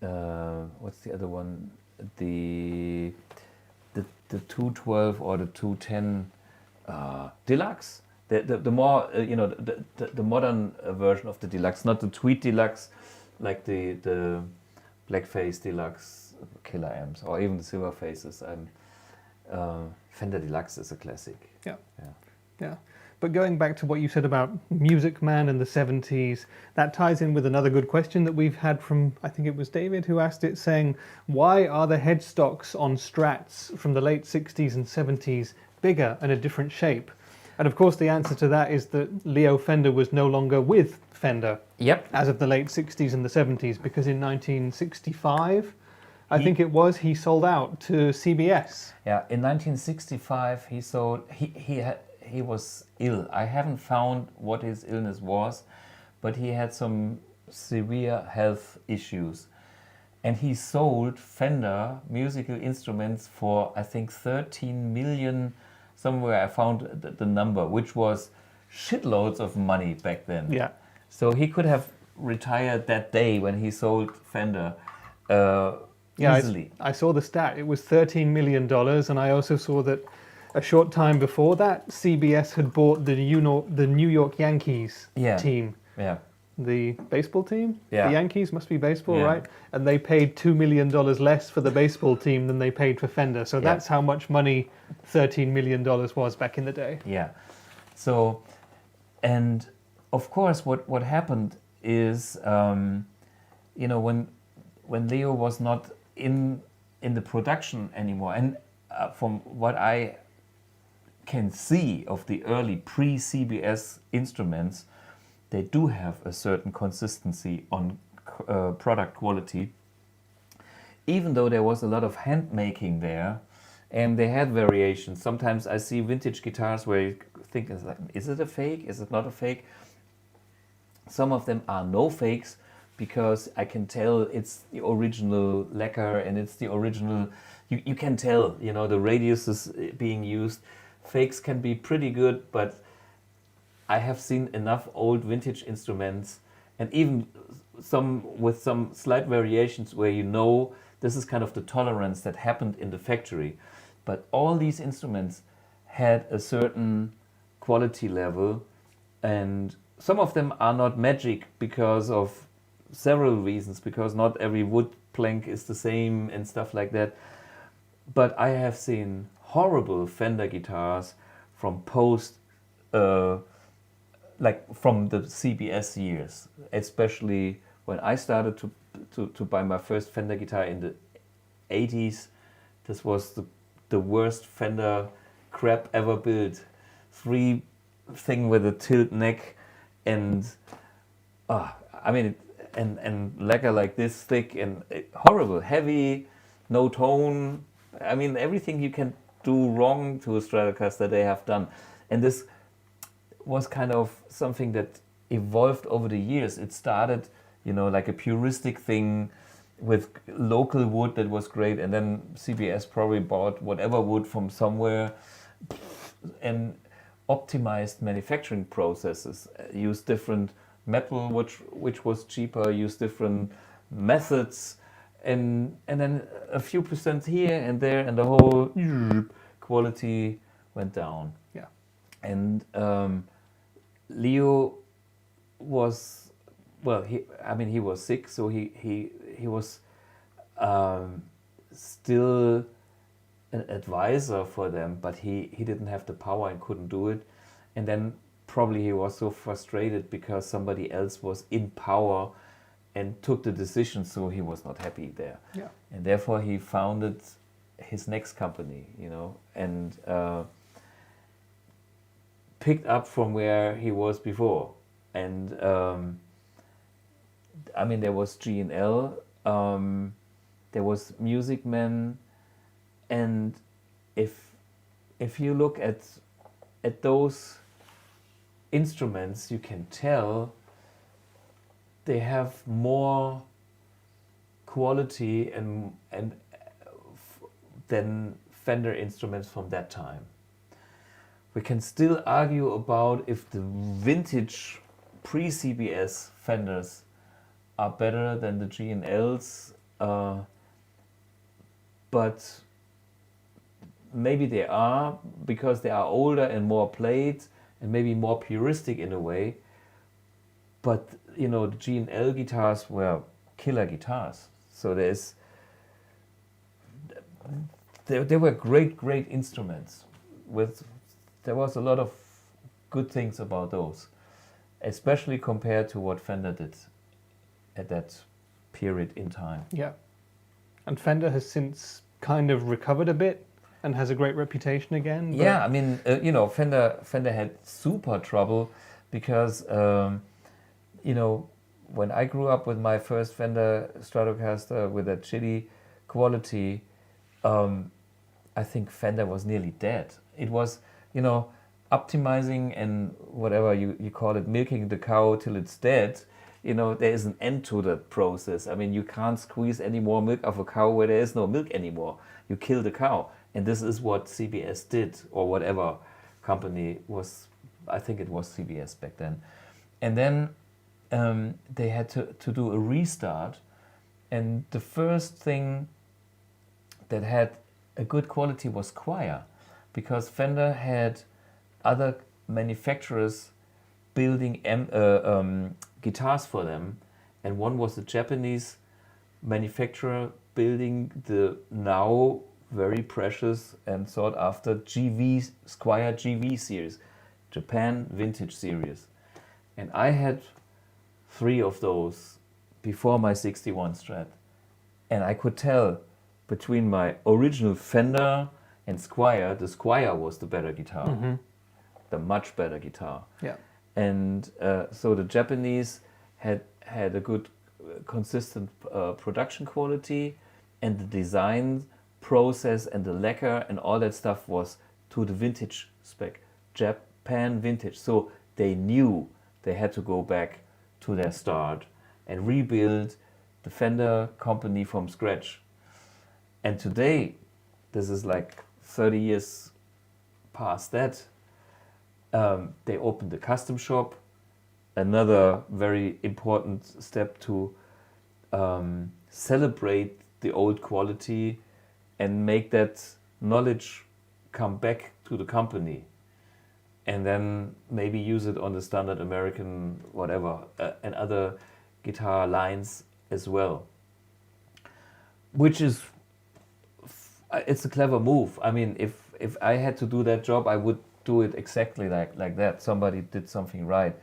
what's the other one? The 212 or the 210 Deluxe. The more the modern version of the Deluxe, not the Tweed Deluxe, like the Blackface Deluxe killer amps, or even the Silver Faces. Fender Deluxe is a classic. Yeah. But going back to what you said about Music Man in the 70s, that ties in with another good question that we've had from, I think it was David who asked it, saying, why are the headstocks on Strats from the late 60s and 70s bigger and a different shape? And of course the answer to that is that Leo Fender was no longer with Fender. Yep. As of the late 60s and the 70s, because in 1965, I think it was, he sold out to CBS. Yeah, in 1965 he was ill. I haven't found what his illness was, but he had some severe health issues. And he sold Fender musical instruments for, I think, 13 million, somewhere I found the number, which was shitloads of money back then. Yeah. So he could have retired that day when he sold Fender easily. I saw the stat. It was $13 million, and I also saw that a short time before that, CBS had bought the New York Yankees team. Yeah. The baseball team? Yeah. The Yankees must be baseball, Yeah. right? And they paid $2 million less for the baseball team than they paid for Fender. So that's how much money $13 million was back in the day. Yeah. So, and of course, what happened is, when Leo was not in the production anymore, and from what I can see of the early pre-CBS instruments, they do have a certain consistency on product quality, even though there was a lot of hand making there, and they had variations. Sometimes I see vintage guitars where you think, is it a fake? Is it not a fake? Some of them are no fakes, because I can tell it's the original lacquer and it's the original, you can tell, the radius is being used. Fakes can be pretty good, but I have seen enough old vintage instruments, and even some with some slight variations where this is kind of the tolerance that happened in the factory. But all these instruments had a certain quality level, and some of them are not magic because of several reasons, because not every wood plank is the same and stuff like that. But I have seen horrible Fender guitars from like from the CBS years, especially when I started to buy my first Fender guitar in the 80s. This was the worst Fender crap ever built. 3 thing with a tilt neck and and lacquer like this thick and horrible, heavy, no tone. I mean, everything you can do wrong to a Stratocaster they have done. And this was kind of something that evolved over the years. It started, like a puristic thing with local wood that was great, and then CBS probably bought whatever wood from somewhere and optimized manufacturing processes, used different metal which was cheaper, used different methods, and then a few percent here and there, and the whole quality went down. Yeah. And Leo was, well, he was sick, so he was still an advisor for them, but he didn't have the power and couldn't do it. And then probably he was so frustrated because somebody else was in power and took the decision, so he was not happy there. Yeah. And therefore he founded his next company, and picked up from where he was before. And there was G&L, there was Music Man, and if you look at those instruments, you can tell they have more quality and than Fender instruments from that time. We can still argue about if the vintage pre-CBS Fenders are better than the G&Ls, but maybe they are, because they are older and more played and maybe more puristic in a way. But the G&L guitars were killer guitars. So they were great instruments. There was a lot of good things about those, especially compared to what Fender did at that period in time. Yeah. And Fender has since kind of recovered a bit and has a great reputation again. Yeah, Fender had super trouble because, when I grew up with my first Fender Stratocaster with that shitty quality, I think Fender was nearly dead. It was, optimizing and whatever you call it, milking the cow till it's dead. There is an end to that process. You can't squeeze any more milk of a cow where there is no milk anymore. You kill the cow. And this is what CBS did, or whatever company was. I think it was CBS back then. And then they had to do a restart. And the first thing that had a good quality was Squier, because Fender had other manufacturers building guitars for them, and one was a Japanese manufacturer building the now very precious and sought after Squier GV series, Japan Vintage Series. And I had 3 of those before my 61 Strat, and I could tell between my original Fender and Squier, the Squier was the better guitar, the much better guitar. Yeah. And so the Japanese had a good, consistent production quality, and the design process and the lacquer and all that stuff was to the vintage spec, Japan vintage. So they knew they had to go back to their start and rebuild the Fender company from scratch. And today, this is like 30 years past that, they opened a custom shop, another very important step to celebrate the old quality and make that knowledge come back to the company, and then maybe use it on the standard American whatever and other guitar lines as well, which is it's a clever move. I mean, if I had to do that job, I would do it exactly like that. Somebody did something right.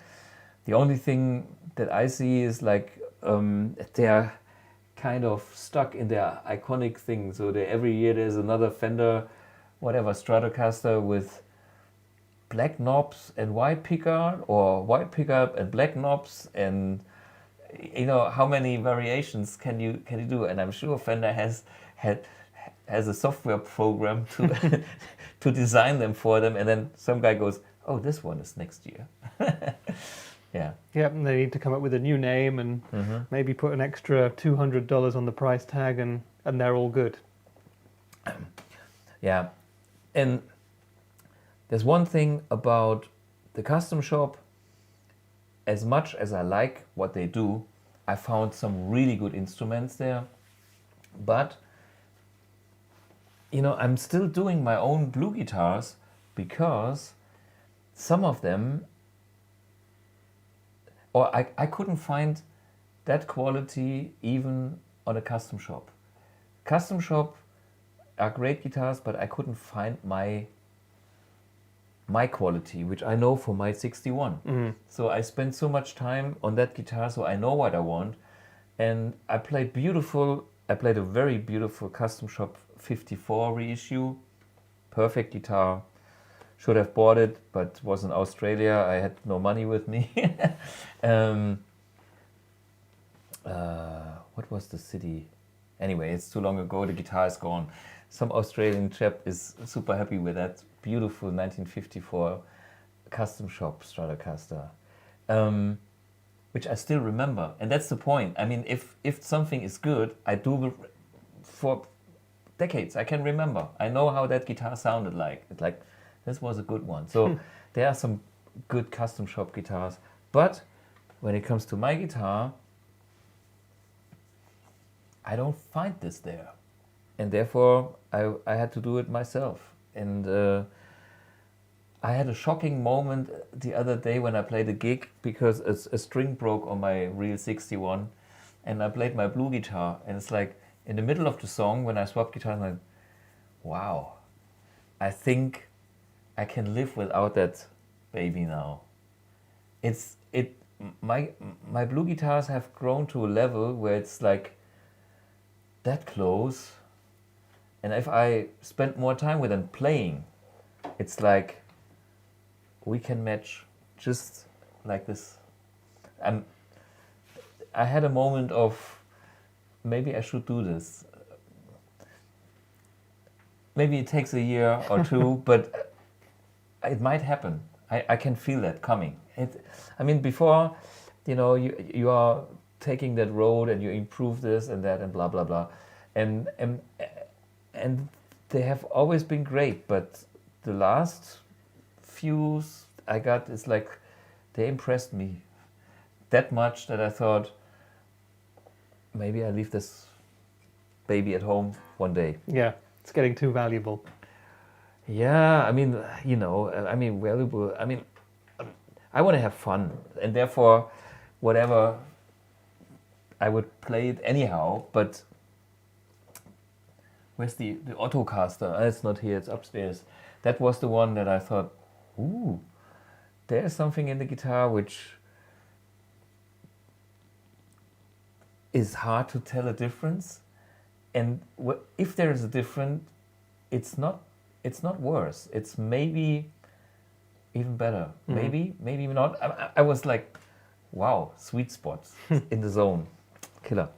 The only thing that I see is like they're kind of stuck in their iconic thing. So every year there's another Fender, whatever, Stratocaster with black knobs and white pickup, or white pickup and black knobs, and you know, how many variations can you do? And I'm sure Fender has a software program to to design them for them, and then some guy goes, oh, this one is next year. Yeah. Yep, and they need to come up with a new name and maybe put an extra $200 on the price tag, and they're all good. Yeah. And there's one thing about the custom shop. As much as I like what they do, I found some really good instruments there. But, you know, I'm still doing my own BluGuitars because some of them, or I couldn't find that quality even on a custom shop. Custom shop are great guitars, but I couldn't find my quality, which I know for my 61. So I spent so much time on that guitar, so I know what I want. And I played a very beautiful custom shop 54 reissue. Perfect guitar. Should have bought it, but was in Australia. I had no money with me. What was the city? Anyway, it's too long ago. The guitar is gone. Some Australian chap is super happy with that beautiful 1954 custom shop Stratocaster, which I still remember. And that's the point. I mean, if something is good, I do for decades. I can remember. I know how that guitar sounded like. It's like, this was a good one. So there are some good custom shop guitars. But when it comes to my guitar, I don't find this there. And therefore, I had to do it myself. And I had a shocking moment the other day when I played a gig because a string broke on my real 61. And I played my BluGuitar. And it's like, in the middle of the song, when I swapped guitars, I'm like, wow, I think I can live without that baby now. My BluGuitars have grown to a level where it's like that close. And if I spend more time with them playing, it's like we can match just like this. I had a moment of maybe I should do this. Maybe it takes a year or two, but it might happen. I can feel that coming. I mean, before, you know, you are taking that road and you improve this and that and blah blah blah, and they have always been great. But the last few I got, it's like they impressed me that much that I thought maybe I leave this baby at home one day. Yeah, it's getting too valuable. Yeah, I mean, you know, valuable. I mean, I want to have fun, and therefore, whatever, I would play it anyhow. But where's the Autocaster? It's not here. It's upstairs. That was the one that I thought, ooh, there's something in the guitar which is hard to tell a difference, and if there is a difference, it's not worse. It's maybe even better. Maybe not. I was like, wow, sweet spots in the zone, killer.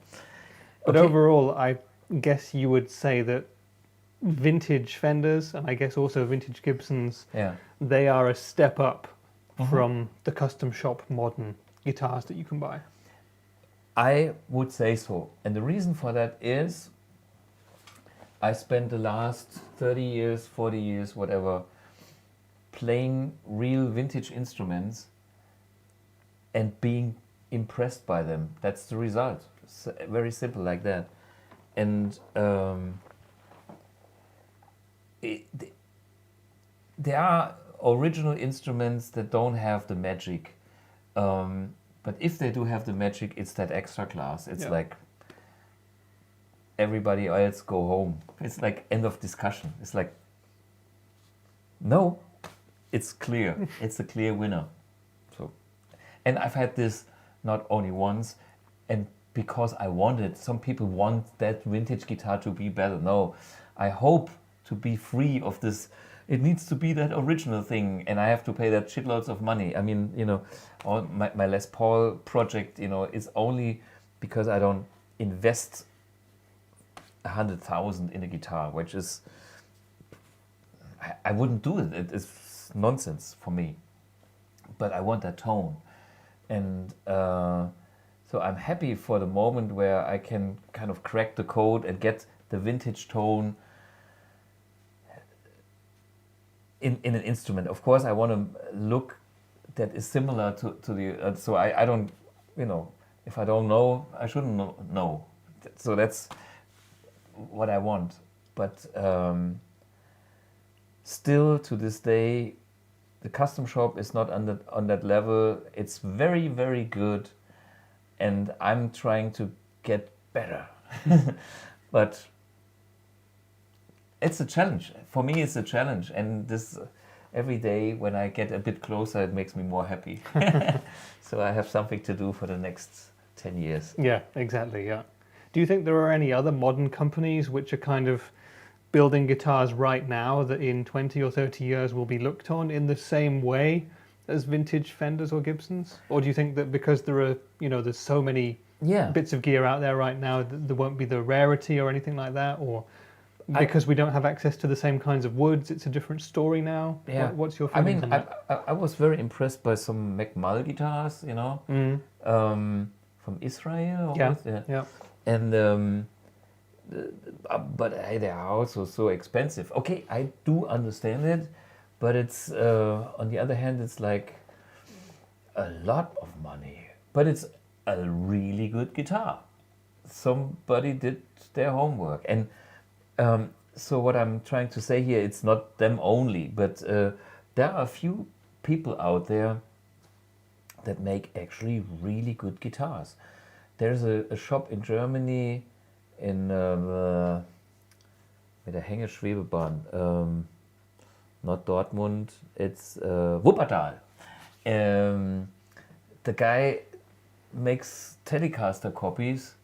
But overall, I guess you would say that vintage Fenders, and I guess also vintage Gibsons, they are a step up from the custom shop modern guitars that you can buy. I would say so. And the reason for that is I spent the last 30 years, 40 years, whatever, playing real vintage instruments and being impressed by them. That's the result. It's very simple like that. And there are original instruments that don't have the magic. But if they do have the magic, it's that extra class. It's like everybody else go home. It's like end of discussion. It's like, no, it's clear. It's a clear winner. So, and I've had this not only once, and because I wanted, some people want that vintage guitar to be better. No, I hope to be free of this. It needs to be that original thing, and I have to pay that shitloads of money. I mean, you know, all my Les Paul project, you know, is only because I don't invest 100,000 in a guitar, which is, I wouldn't do it. It's nonsense for me. But I want that tone, and so I'm happy for the moment where I can kind of crack the code and get the vintage tone in an instrument. Of course, I want to look that is similar to the. So I don't, you know, if I don't know, I shouldn't know. So that's what I want. But still, to this day, the custom shop is not on that level. It's very, very good, and I'm trying to get better. But it's a challenge. For me, it's a challenge, and this every day when I get a bit closer, it makes me more happy. So I have something to do for the next 10 years. Yeah, exactly, yeah. Do you think there are any other modern companies which are kind of building guitars right now that in 20 or 30 years will be looked on in the same way as vintage Fenders or Gibsons? Or do you think that because there are, you know, there's so many bits of gear out there right now, that there won't be the rarity or anything like that? Or because we don't have access to the same kinds of woods, it's a different story now? Yeah. What's your feeling on that? I was very impressed by some McMull guitars, you know, from Israel. Yeah. And but they are also so expensive. Okay, I do understand it, but it's on the other hand, it's like a lot of money. But it's a really good guitar. Somebody did their homework, and so what I'm trying to say here, it's not them only, but there are a few people out there that make actually really good guitars. There's a shop in Germany in mit der Hängeschwebebahn, not Dortmund, it's Wuppertal. The guy makes Telecaster copies,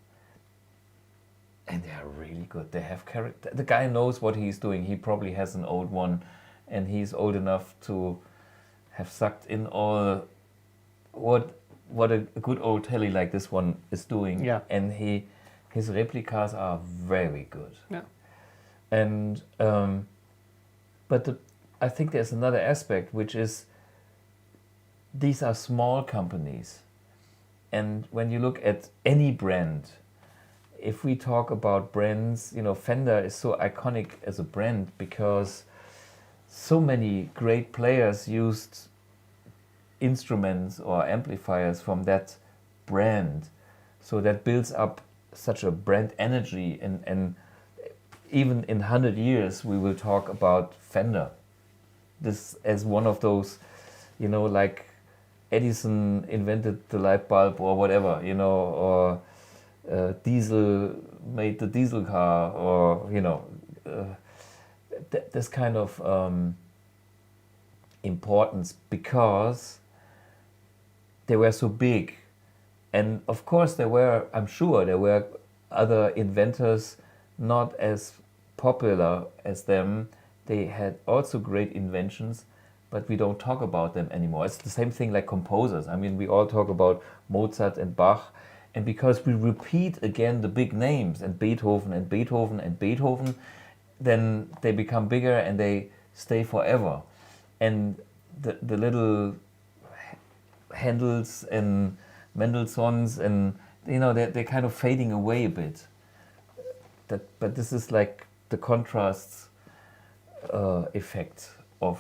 and they are really good. They have character. The guy knows what he's doing. He probably has an old one, and he's old enough to have sucked in all what a good old Tele like this one is doing. Yeah. And his replicas are very good. Yeah. And but I think there's another aspect, which is these are small companies, and when you look at any brand, if we talk about brands, you know, Fender is so iconic as a brand because so many great players used instruments or amplifiers from that brand. So that builds up such a brand energy, and even in 100 years we will talk about Fender. This as one of those, you know, like Edison invented the light bulb or whatever, you know, or Diesel made the diesel car, or, you know, this kind of importance because they were so big. And of course I'm sure there were other inventors not as popular as them. They had also great inventions, but we don't talk about them anymore. It's the same thing like composers. I mean, we all talk about Mozart and Bach, and because we repeat again the big names and Beethoven and Beethoven and Beethoven, then they become bigger and they stay forever. And the little Händels and Mendelssohns, and, you know, they're kind of fading away a bit. But this is like the contrast effect of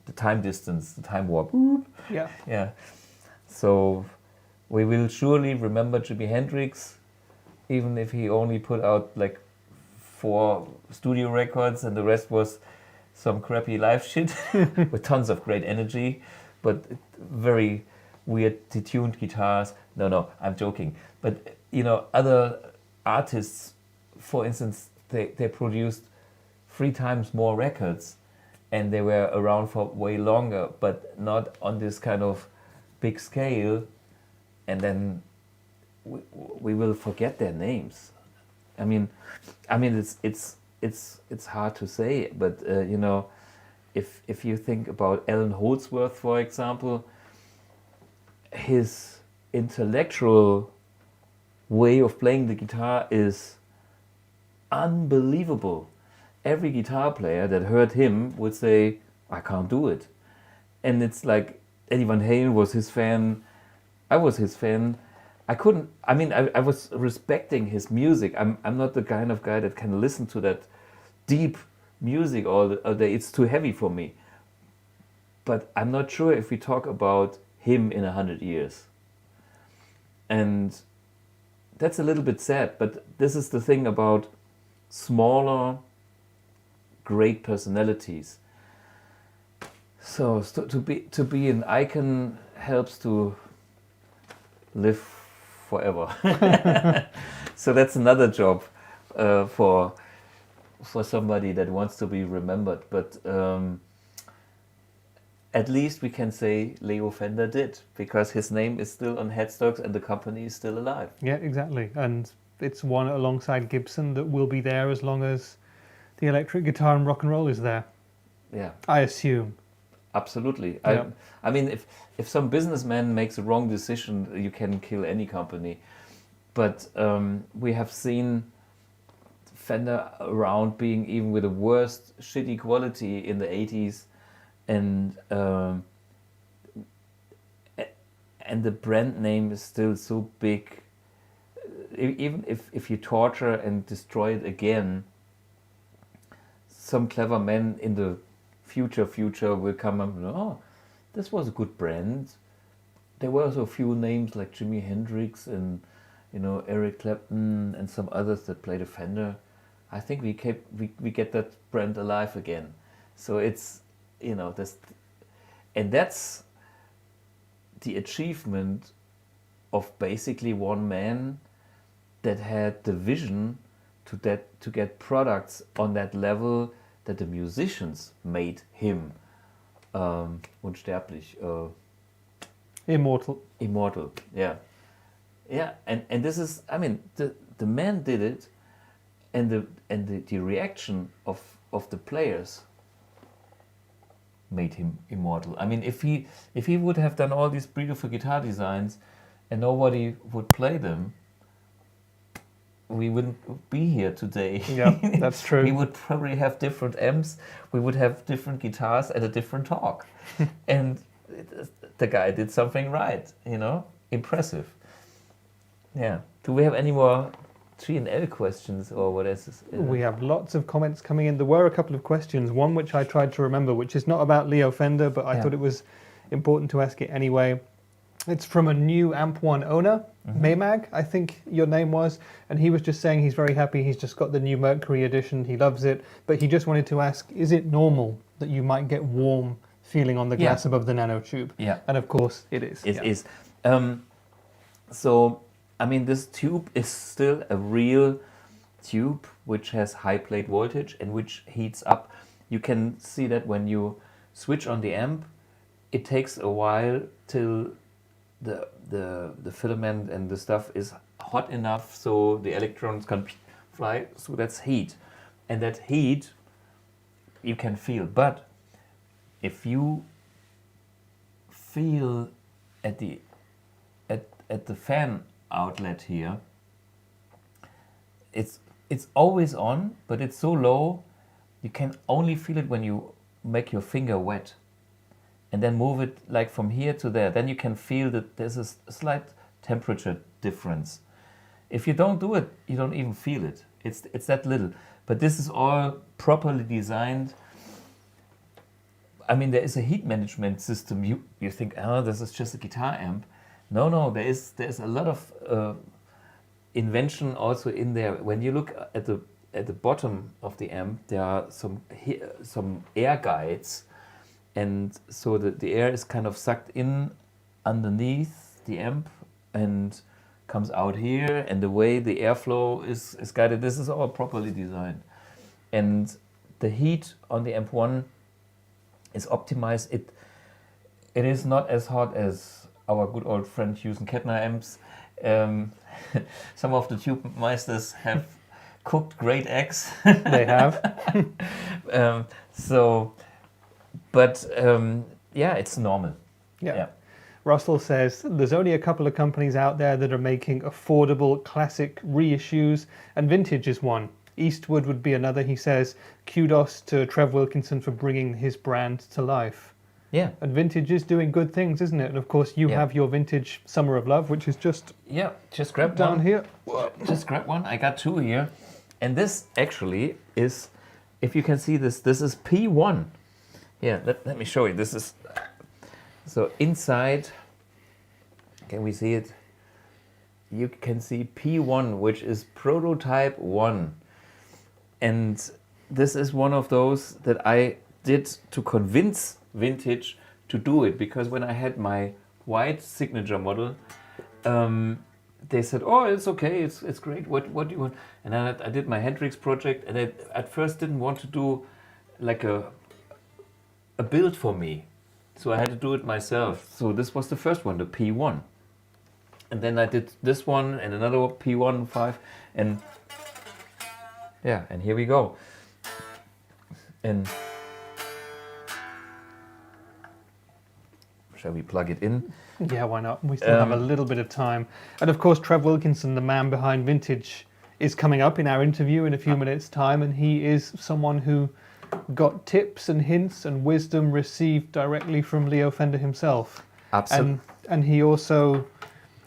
the time distance, the time warp. Yeah. Yeah. So we will surely remember Jimi Hendrix, even if he only put out like 4 studio records and the rest was some crappy live shit with tons of great energy, but very weird detuned guitars. No, I'm joking. But other artists, for instance, they produced 3 times more records, and they were around for way longer, but not on this kind of big scale. And then we will forget their names. I mean, it's hard to say, but if you think about Alan Holdsworth, for example, his intellectual way of playing the guitar is unbelievable. Every guitar player that heard him would say, I can't do it. And it's like Eddie Van Halen was his fan, I was his fan. I was respecting his music. I'm not the kind of guy that can listen to that deep music all day. It's too heavy for me. But I'm not sure if we talk about him in 100 years. And that's a little bit sad, but this is the thing about smaller, great personalities. So to be an icon helps to live forever. So that's another job for somebody that wants to be remembered. But at least we can say Leo Fender did, because his name is still on headstocks and the company is still alive. Yeah, exactly. And it's one alongside Gibson that will be there as long as the electric guitar and rock and roll is there. Yeah, I assume. absolutely. Yeah. I mean, if some businessman makes a wrong decision, you can kill any company. But we have seen Fender around being even with the worst shitty quality in the 80s, and the brand name is still so big. Even if you torture and destroy it again, some clever man in the future will come up and, oh, this was a good brand. There were also a few names like Jimi Hendrix and Eric Clapton and some others that played a Fender. I think we get that brand alive again. So it's this, and that's the achievement of basically one man that had the vision to get products on that level that the musicians made him unsterblich, Immortal. immortal. Yeah, and this is, I mean, the man did it, and the reaction of the players made him immortal. I mean, if he would have done all these beautiful guitar designs and nobody would play them, we wouldn't be here today. Yeah, that's true. We would probably have different amps, we would have different guitars and a different talk. And the guy did something right, impressive. Yeah. Do we have any more G&L questions, or what else? We have lots of comments coming in. There were a couple of questions, one which I tried to remember, which is not about Leo Fender, but I thought it was important to ask it anyway. It's from a new Amp One owner, Maymag, I think your name was, and he was just saying he's very happy. He's just got the new Mercury edition. He loves it, but he just wanted to ask, is it normal that you might get warm feeling on the glass above the nanotube? Yeah. And of course it is. It is. So, I mean, this tube is still a real tube which has high plate voltage and which heats up. You can see that when you switch on the amp, it takes a while till the filament and the stuff is hot enough so the electrons can fly. So that's heat, and that heat you can feel. But if you feel at the fan outlet here, it's always on, but it's so low you can only feel it when you make your finger wet and then move it like from here to there. Then you can feel that there's a slight temperature difference. If you don't do it, you don't even feel it. It's that little. But this is all properly designed. I mean, there is a heat management system. You think, oh, this is just a guitar amp. No, there's a lot of invention also in there. When you look at at the bottom of the amp there are some air guides, and so the air is kind of sucked in underneath the amp and comes out here, and the way the airflow is guided, this is all properly designed. And the heat on the amp 1 is optimized. It is not as hot as our good old friend Hughes and Kettner amps. Some of the tube meisters have cooked great eggs. They have. Yeah, it's normal. Yeah. Russell says there's only a couple of companies out there that are making affordable classic reissues, and vintage is one. Eastwood would be another. He says, kudos to Trev Wilkinson for bringing his brand to life. Yeah. And vintage is doing good things, isn't it? And of course you have your vintage Summer of Love, which is just just grab down one. here. Just grab one. I got two here. And this actually is, if you can see this is P1. Yeah, let me show you. This is, so inside, can we see it? You can see P1, which is prototype 1. And this is one of those that I did to convince Vintage to do it, because when I had my white signature model, they said, oh, it's okay, it's great, what do you want? And I did my Hendrix project, and I at first didn't want to do like a build for me. So I had to do it myself. So this was the first one, the P1. And then I did this one and another P1, 5, and yeah, and here we go. And shall we plug it in? Yeah, why not? We still have a little bit of time. And of course, Trev Wilkinson, the man behind Vintage, is coming up in our interview in a few minutes' time, and he is someone who got tips and hints and wisdom received directly from Leo Fender himself. Absolutely. And he also,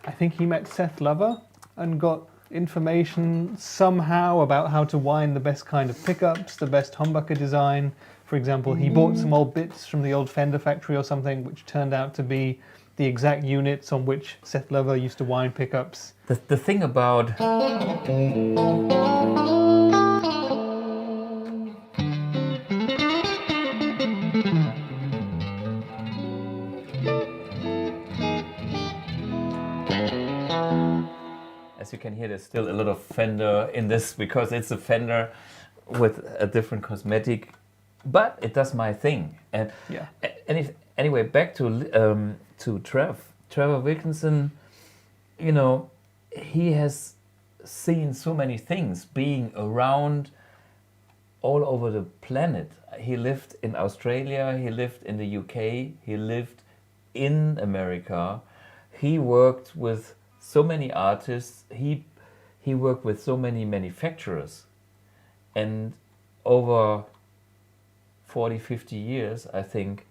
I think he met Seth Lover and got information somehow about how to wind the best kind of pickups, the best humbucker design. For example, he bought some old bits from the old Fender factory or something, which turned out to be the exact units on which Seth Lover used to wind pickups. The thing about... As you can hear, there's still a lot of Fender in this, because it's a Fender with a different cosmetic, but it does my thing. And Yeah. Anyway, back to Trevor Wilkinson. You know, he has seen so many things, being around all over the planet. He lived in Australia, he lived in the UK, he lived in America. He worked with so many artists, he worked with so many manufacturers, and over 40, 50 years, I think,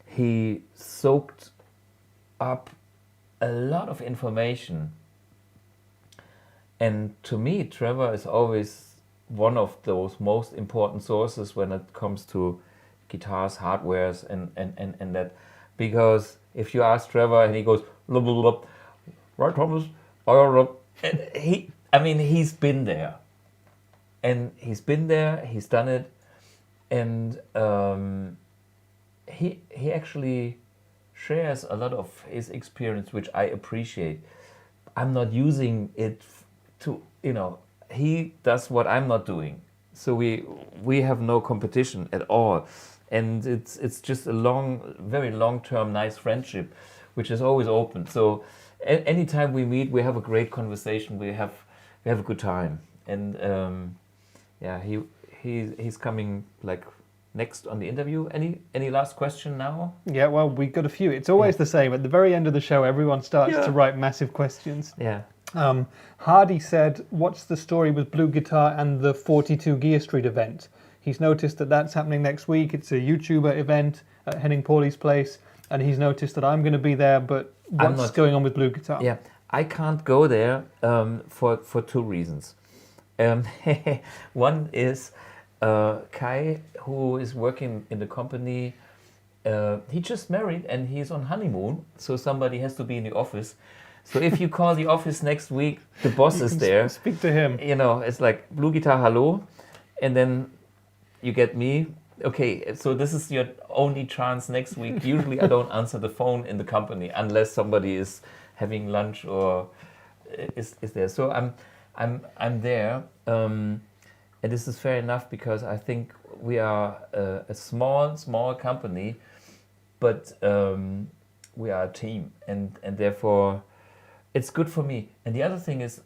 he soaked up a lot of information. And to me, Trevor is always one of those most important sources when it comes to guitars, hardwares, and that. Because if you ask Trevor and he goes, blah, blah, blah, right, Thomas? And he's been there. And he's been there, he's done it, and he actually shares a lot of his experience, which I appreciate. I'm not using it to, he does what I'm not doing. So we have no competition at all. And it's just a very long-term, nice friendship, which is always open. So anytime we meet, we have a great conversation. We have a good time. And he's coming like next on the interview. Any last question now? Yeah, well, we got a few. It's always the same. At the very end of the show, everyone starts to write massive questions. Yeah. Hardy said, what's the story with BluGuitar and the 42 Gear Street event? He's noticed that that's happening next week. It's a YouTuber event at Henning Pauli's place, and he's noticed that I'm going to be there, but what's going on with BluGuitar? Yeah, I can't go there for two reasons. One is Kai, who is working in the company, he just married and he's on honeymoon, so somebody has to be in the office. So if you call the office next week, the boss is there. Speak to him. You know, it's like BluGuitar, hello, and then you get me. Okay, so this is your only chance next week. Usually I don't answer the phone in the company unless somebody is having lunch or is there. So I'm there, and this is fair enough because I think we are a small company, but we are a team, and therefore it's good for me. And the other thing is,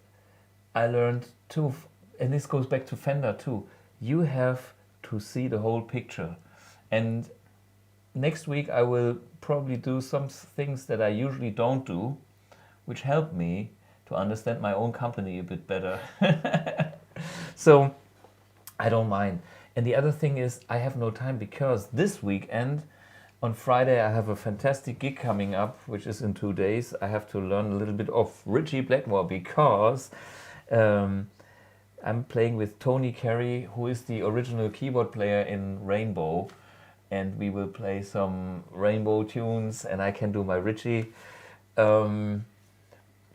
I learned too, and this goes back to Fender too. You have to see the whole picture, and next week I will probably do some things that I usually don't do, which help me to understand my own company a bit better. So I don't mind. And the other thing is I have no time because this weekend on Friday I have a fantastic gig coming up, which is in 2 days. I have to learn a little bit of Richie Blackmore because I'm playing with Tony Carey, who is the original keyboard player in Rainbow, and we will play some Rainbow tunes, and I can do my Richie,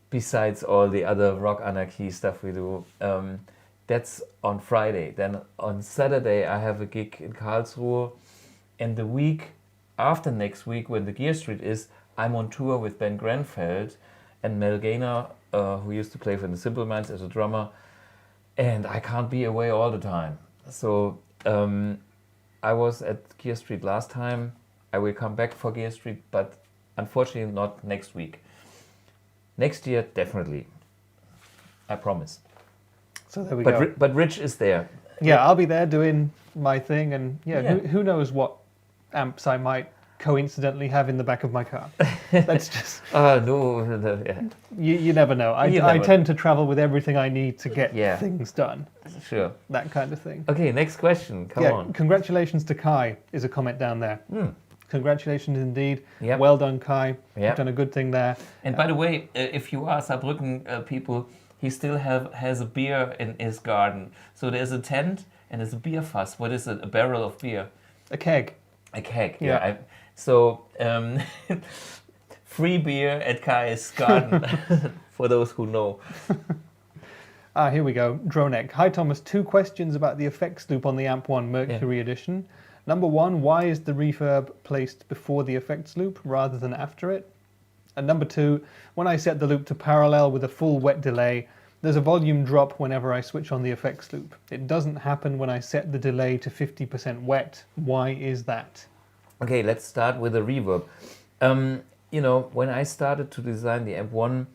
besides all the other rock anarchy stuff we do. That's on Friday. Then on Saturday I have a gig in Karlsruhe, and the week after next week, when the Gear Street is, I'm on tour with Ben Grenfeld and Mel Gaynor, who used to play for the Simple Minds as a drummer. And I can't be away all the time. So I was at Gear Street last time. I will come back for Gear Street, but unfortunately not next week. Next year, definitely. I promise. So there we go. But Rich is there. Yeah, I'll be there doing my thing, and who knows what amps I might coincidentally have in the back of my car. That's just... no, yeah. You never know. I tend to travel with everything I need to get things done. Sure. That kind of thing. Okay, next question. Come on. Congratulations to Kai is a comment down there. Congratulations indeed. Yep. Well done, Kai. Yep. You've done a good thing there. And by the way, if you are Saarbrücken people, he still has a beer in his garden. So there's a tent and there's a beer fuss. What is it? A barrel of beer? A keg. A keg, yeah. So, free beer at Kai's garden, for those who know. Here we go. Dronek. Hi, Thomas. 2 questions about the effects loop on the Amp 1 Mercury Edition. Number 1, why is the reverb placed before the effects loop rather than after it? And number 2, when I set the loop to parallel with a full wet delay, there's a volume drop whenever I switch on the effects loop. It doesn't happen when I set the delay to 50% wet. Why is that? Okay, let's start with the reverb. You know, when I started to design the Amp 1,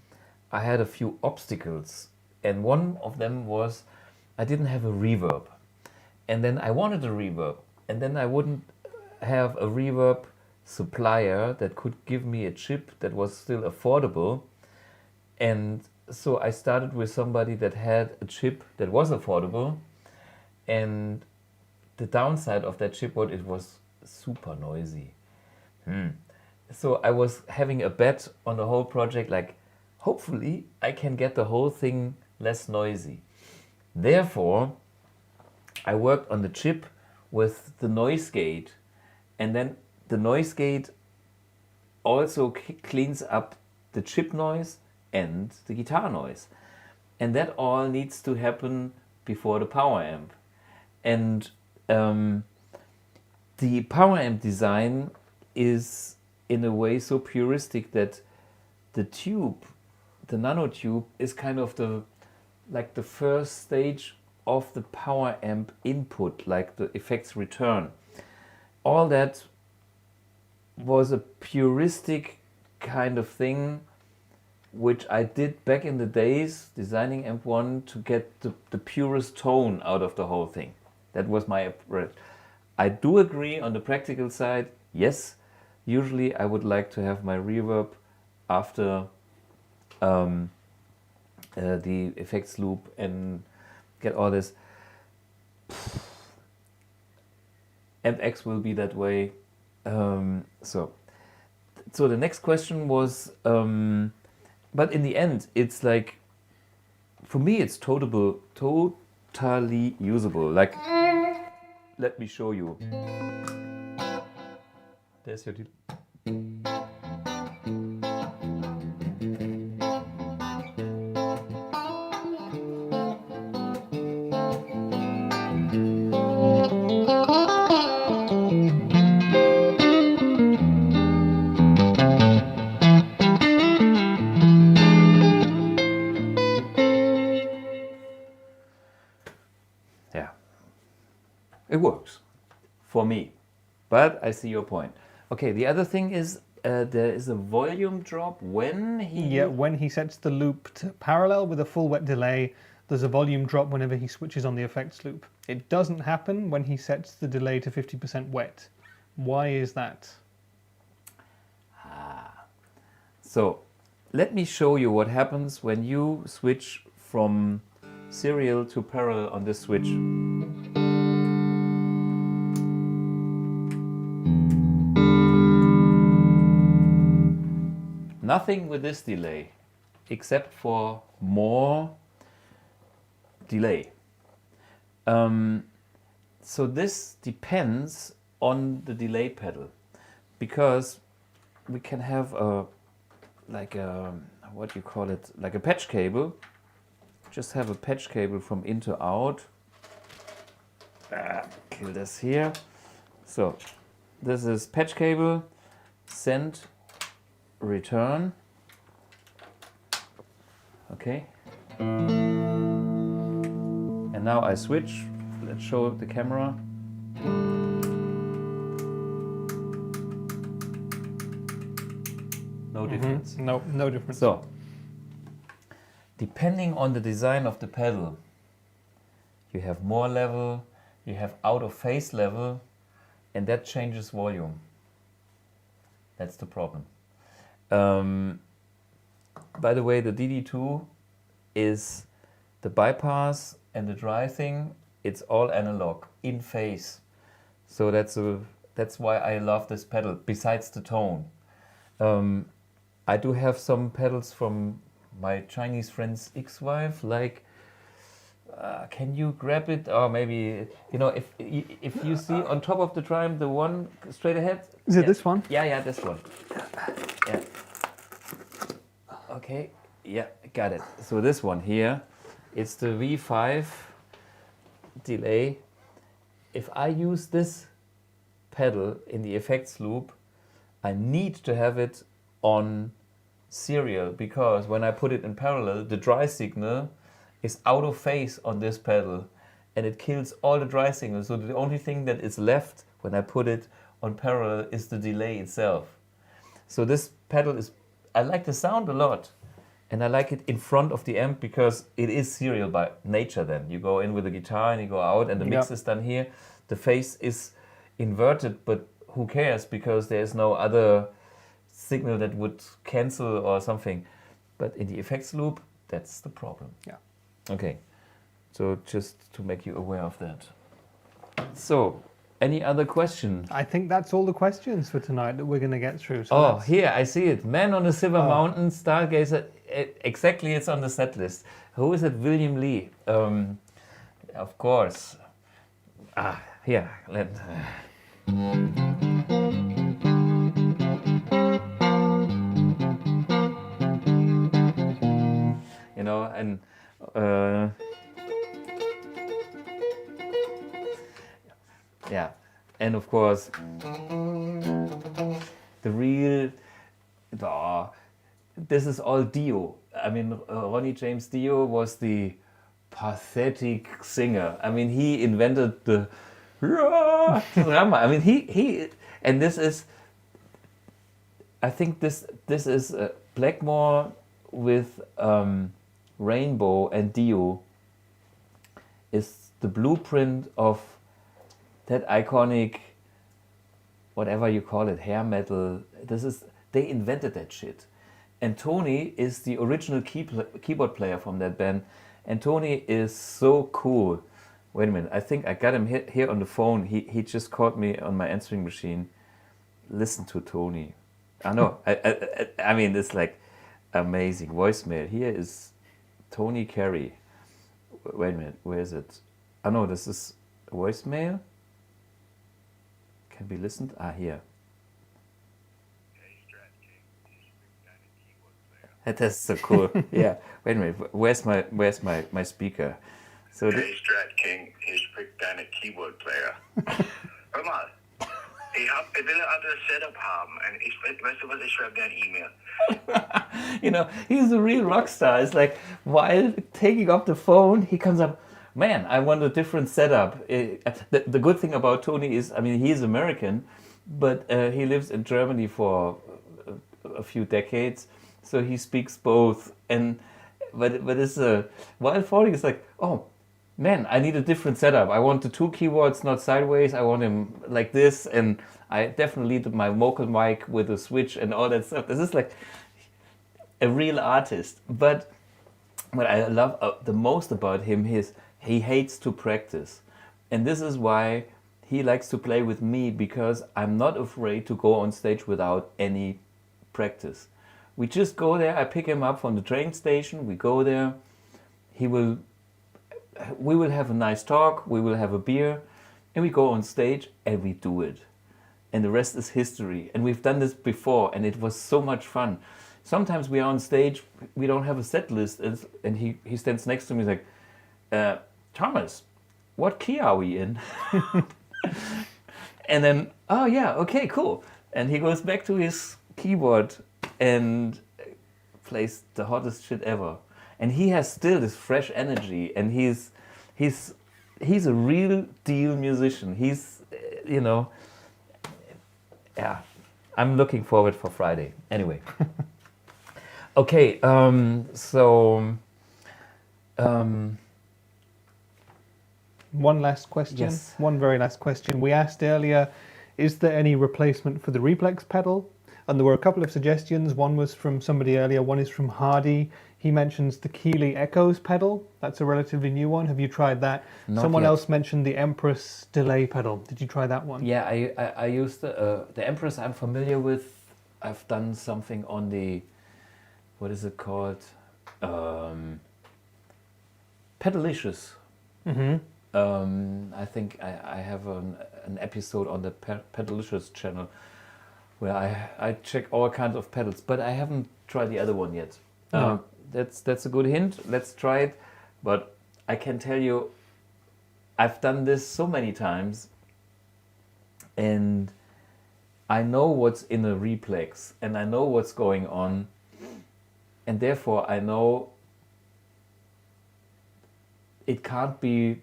I had a few obstacles. And one of them was I didn't have a reverb. And then I wanted a reverb. And then I wouldn't have a reverb supplier that could give me a chip that was still affordable. And so I started with somebody that had a chip that was affordable. And the downside of that chip was it was super noisy. So I was having a bet on the whole project, like, hopefully I can get the whole thing less noisy. Therefore, I worked on the chip with the noise gate, and then the noise gate also cleans up the chip noise and the guitar noise. And that all needs to happen before the power amp. And the power amp design is in a way so puristic that the tube, the nanotube, is kind of the first stage of the power amp input, like the effects return. All that was a puristic kind of thing which I did back in the days designing Amp 1 to get the purest tone out of the whole thing. That was my approach. I do agree on the practical side, yes, usually I would like to have my reverb after the effects loop and get all this. Amp X will be that way. So the next question was, but in the end, it's like, for me, it's totally usable. Like, let me show you. There's your It works for me, but I see your point. Okay, the other thing is there is a volume drop when he... Yeah, when he sets the loop to parallel with a full wet delay, there's a volume drop whenever he switches on the effects loop. It doesn't happen when he sets the delay to 50% wet. Why is that? So, let me show you what happens when you switch from serial to parallel on this switch. Nothing with this delay, except for more delay. So this depends on the delay pedal, because we can have a, like a, what do you call it, like a patch cable. Just have a patch cable from in to out. Kill this here. So this is patch cable, send, return. Okay. And now I switch. Let's show the camera. No difference. No difference. So, depending on the design of the pedal, you have more level, you have out of phase level, and that changes volume. That's the problem. By the way, the DD2 is the bypass and the dry thing. It's all analog in phase. So that's why I love this pedal. Besides the tone, I do have some pedals from my Chinese friend's ex-wife. Like, can you grab it? Or maybe, you know, if you see on top of the drum the one straight ahead. Is it this one? Yeah, this one. Yeah. Okay. Yeah, got it. So this one here, it's the V5 delay. If I use this pedal in the effects loop, I need to have it on serial, because when I put it in parallel, the dry signal is out of phase on this pedal and it kills all the dry signals. So the only thing that is left when I put it on parallel is the delay itself. So this pedal is, I like the sound a lot. And I like it in front of the amp because it is serial by nature then. You go in with the guitar and you go out and the mix is done here. The phase is inverted, but who cares, because there's no other signal that would cancel or something. But in the effects loop, that's the problem. Yeah. Okay, so just to make you aware of that. So, any other question? I think that's all the questions for tonight that we're going to get through. So Oh, here, I see it. Man on the Silver Mountain, Stargazer. Exactly, it's on the set list. Who is it? William Lee. Of course. Here. You know, and yeah, and of course the real. This is all Dio. I mean, Ronnie James Dio was the pathetic singer. I mean, he invented the drama. I mean, he and this is. I think this is Blackmore with Rainbow and Dio is the blueprint of that iconic, whatever you call it, hair metal. They invented that shit. And Tony is the original keyboard player from that band. And Tony is so cool. Wait a minute, I think I got him here on the phone. He just called me on my answering machine. Listen to Tony. I know. I mean, it's like amazing voicemail. Here is Tony Carey. Wait a minute, where is it? Oh no, this is voicemail. Can be listened? Here. That's so cool. Yeah. Wait a minute. Where's my speaker? So hey, Strat King, hier spricht deine Keyboard-Player. Hör mal, ich will ein anderes Setup haben. Und weißt du was, ich schreibe dir eine E-Mail. You know, he's a real rock star. It's like, while taking up the phone, he comes up, man, I want a different setup. The good thing about Tony is, I mean, he is American, but he lives in Germany for a few decades, so he speaks both. But it's while falling, it's like, oh man, I need a different setup. I want the 2 keyboards not sideways. I want him like this, and I definitely need my vocal mic with a switch and all that stuff. This is like a real artist. But what I love the most about him is he hates to practice, and this is why he likes to play with me, because I'm not afraid to go on stage without any practice. We just go there. I pick him up from the train station. We go there. We will have a nice talk. We will have a beer, and we go on stage and we do it. And the rest is history. And we've done this before, and it was so much fun. Sometimes we are on stage. We don't have a set list, and he stands next to me. He's like, Thomas, what key are we in? And then, oh yeah, okay, cool. And he goes back to his keyboard and plays the hottest shit ever. And he has still this fresh energy, and he's a real deal musician. He's, yeah. I'm looking forward for Friday. Anyway. Okay, one last question. Yes. One very last question. We asked earlier, is there any replacement for the reflex pedal? And there were a couple of suggestions. One was from somebody earlier. One is from Hardy. He mentions the Keeley Echoes pedal. That's a relatively new one. Have you tried that? Not Someone yet. else mentioned the Empress delay pedal. Did you try that one? Yeah, I used the Empress. I'm familiar with. I've done something on the, what is it called? Pedalicious. Mm-hmm. I think I have an episode on the Pedalicious channel where I check all kinds of pedals, but I haven't tried the other one yet. No. That's a good hint. Let's try it. But I can tell you, I've done this so many times, and I know what's in a replex, and I know what's going on, and therefore I know it can't be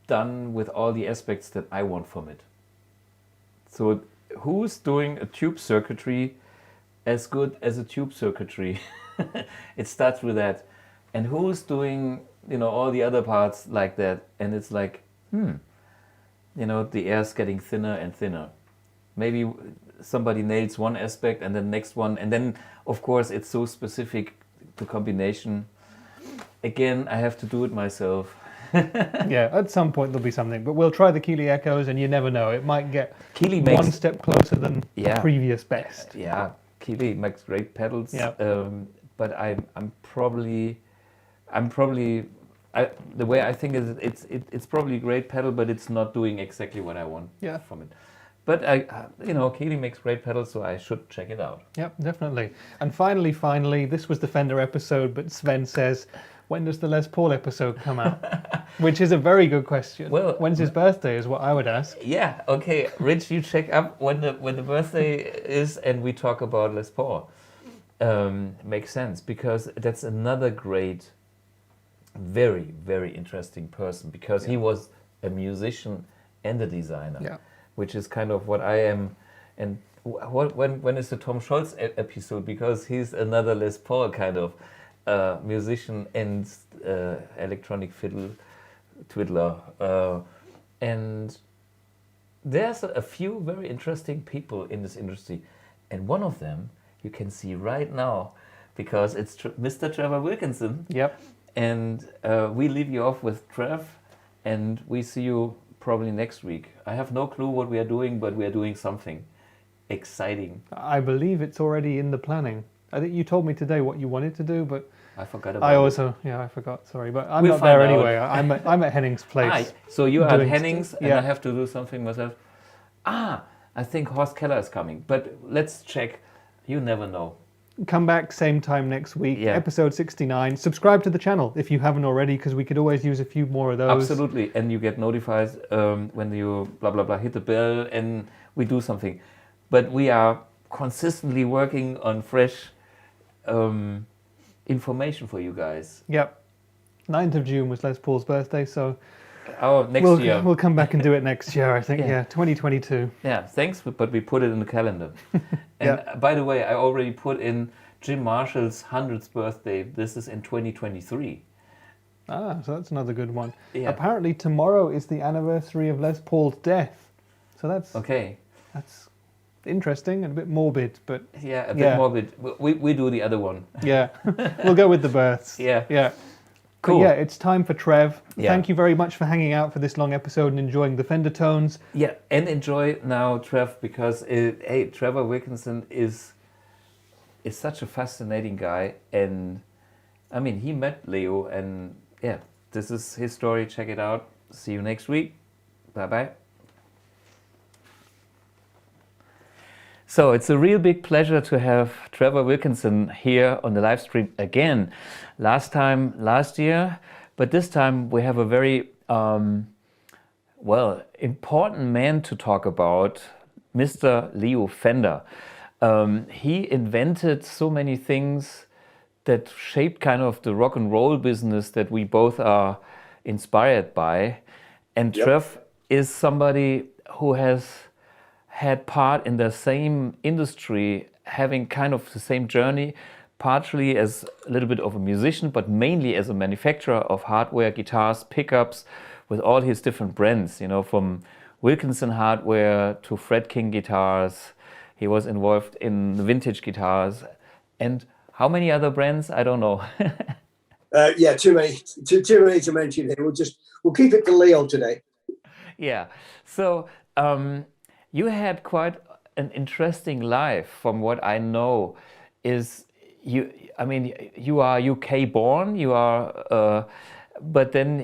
done with all the aspects that I want from it. So who's doing a tube circuitry as good as a tube circuitry? It starts with that. And who's doing, all the other parts like that? And it's like, the air's getting thinner and thinner. Maybe somebody nails one aspect and the next one. And then, of course, it's so specific to combination. Again, I have to do it myself. Yeah, at some point there'll be something. But we'll try the Keeley Echoes, and you never know. It might get Keeley one step closer than Yeah. previous best. Yeah, Keeley makes great pedals. Yeah. But I'm probably the way I think is it's probably a great pedal, but it's not doing exactly what I want from it. But Keeley makes great pedals, so I should check it out. Yep, definitely. And finally, this was the Fender episode, but Sven says, when does the Les Paul episode come out? Which is a very good question. Well, when's his birthday is what I would ask. Yeah, okay. Rich, you check up when the birthday is, and we talk about Les Paul. Makes sense, because that's another great, very, very interesting person, because he was a musician and a designer. Yeah. Which is kind of what I am. And when is the Tom Scholz episode? Because he's another Les Paul kind of musician and electronic fiddle twiddler. And there's a few very interesting people in this industry. And one of them you can see right now, because it's Mr. Trevor Wilkinson. Yep. And we leave you off with Trev, and we see you probably next week. I have no clue what we are doing, but we are doing something exciting. I believe it's already in the planning. I think you told me today what you wanted to do, but I forgot about it. I forgot, sorry. But I'm We'll not there find out. anyway. I'm at Henning's place. So you are at doing Henning's, and yeah. I have to do something myself. I think Horst Keller is coming, but let's check. You never know. Come back same time next week, Yeah. episode 69. Subscribe to the channel if you haven't already, because we could always use a few more of those. Absolutely, and you get notified when you blah blah blah hit the bell, and we do something. But we are consistently working on fresh information for you guys. Yep. 9th of June was Les Paul's birthday, so Oh, next year. we'll come back and do it next year, I think. Yeah. Yeah, 2022. Yeah, thanks, but we put it in the calendar. And by the way, I already put in Jim Marshall's 100th birthday. This is in 2023. Ah, so that's another good one. Yeah. Apparently tomorrow is the anniversary of Les Paul's death. So that's interesting and a bit morbid, but Yeah, a bit morbid. We do the other one. yeah, we'll go with the births. Yeah. Yeah. Cool. But yeah, it's time for Trev. Yeah. Thank you very much for hanging out for this long episode and enjoying the Fender tones. Yeah, and enjoy now, Trev, because hey, Trevor Wilkinson is such a fascinating guy, and I mean, he met Leo, and yeah, this is his story. Check it out. See you next week. Bye bye. So it's a real big pleasure to have Trevor Wilkinson here on the live stream again. Last time, last year, but this time we have a very important man to talk about, Mr. Leo Fender. He invented so many things that shaped kind of the rock and roll business that we both are inspired by. And Trev is somebody who has had part in the same industry, having kind of the same journey, partially as a little bit of a musician, but mainly as a manufacturer of hardware, guitars, pickups, with all his different brands, you know, from Wilkinson hardware to Fred King guitars. He was involved in vintage guitars, and how many other brands? I don't know. Yeah, too many to mention here. We'll keep it to Leo today. Yeah. So you had quite an interesting life, from what I know. You are UK born. You are, but then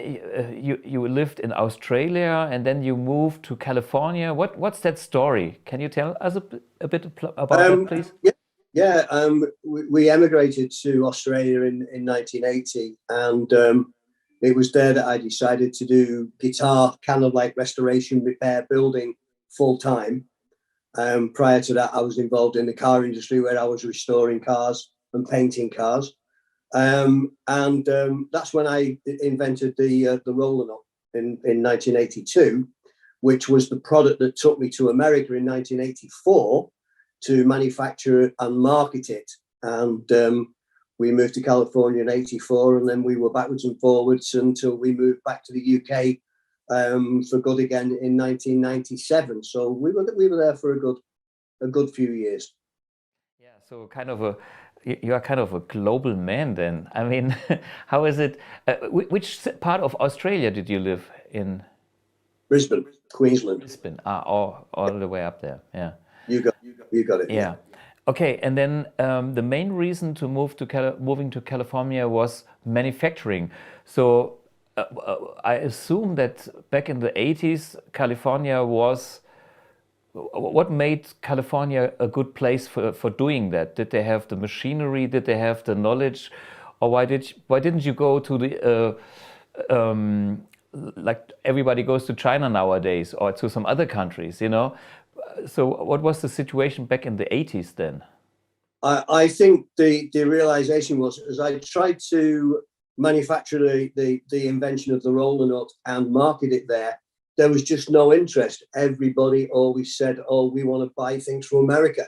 you lived in Australia, and then you moved to California. What's that story? Can you tell us a bit about that, please? Yeah. We emigrated to Australia in 1980, and it was there that I decided to do guitar, kind of like restoration, repair, building full time. Prior to that, I was involved in the car industry, where I was restoring cars and painting cars. That's when I invented the roller nut in 1982, which was the product that took me to America in 1984 to manufacture and market it. And we moved to California in 84, and then we were backwards and forwards until we moved back to the UK for good again in 1997. So we were there for a good few years. Yeah, so you are kind of a global man then. I mean, how is it? Which part of Australia did you live in? Brisbane, Queensland. Brisbane, all the way up there. Yeah. You got it. Yeah. Okay, and then the main reason to moving to California was manufacturing. So I assume that back in the 80s, California was. What made California a good place for doing that? Did they have the machinery? Did they have the knowledge? Or why didn't you go to the like everybody goes to China nowadays, or to some other countries, you know? So what was the situation back in the 80s then? I think the realization was, as I tried to manufacture the invention of the roller nut and market it there was just no interest. Everybody always said, "Oh, we want to buy things from America."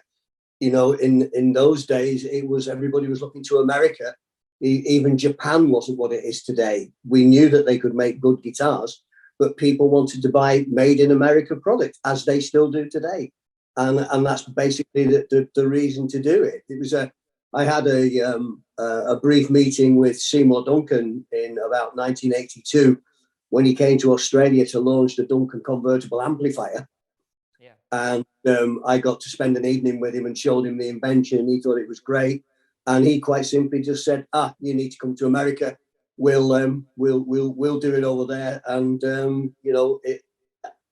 You know, in those days, it was everybody was looking to America. Even Japan wasn't what it is today. We knew that they could make good guitars, but people wanted to buy made in America product, as they still do today. And that's basically the reason to do it. I had a brief meeting with Seymour Duncan in about 1982 when he came to Australia to launch the Duncan convertible amplifier. Yeah. And I got to spend an evening with him and showed him the invention. He thought it was great. And he quite simply just said, you need to come to America. We'll do it over there. And,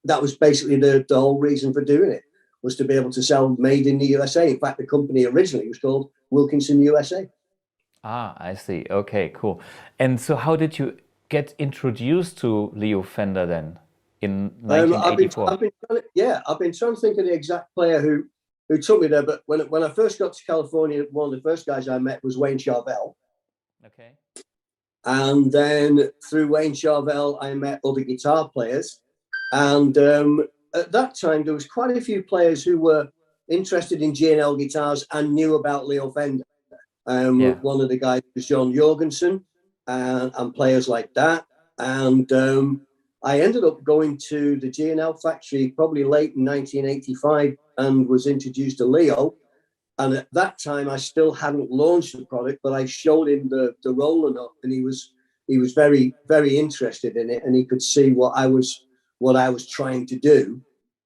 that was basically the whole reason for doing it, was to be able to sell made in the USA. In fact, the company originally was called Wilkinson USA. I see. Okay, cool. And so how did you get introduced to Leo Fender then in 1984? I've been trying to think of the exact player who took me there. But when I first got to California, one of the first guys I met was Wayne Charvel. Okay. And then through Wayne Charvel, I met other guitar players. And at that time, there was quite a few players who were interested in G&L guitars and knew about Leo Fender. One of the guys was John Jorgensen and players like that. And I ended up going to the G&L factory probably late in 1985 and was introduced to Leo. And at that time, I still hadn't launched the product, but I showed him the roller nut, and he was very, very interested in it, and he could see what I was trying to do,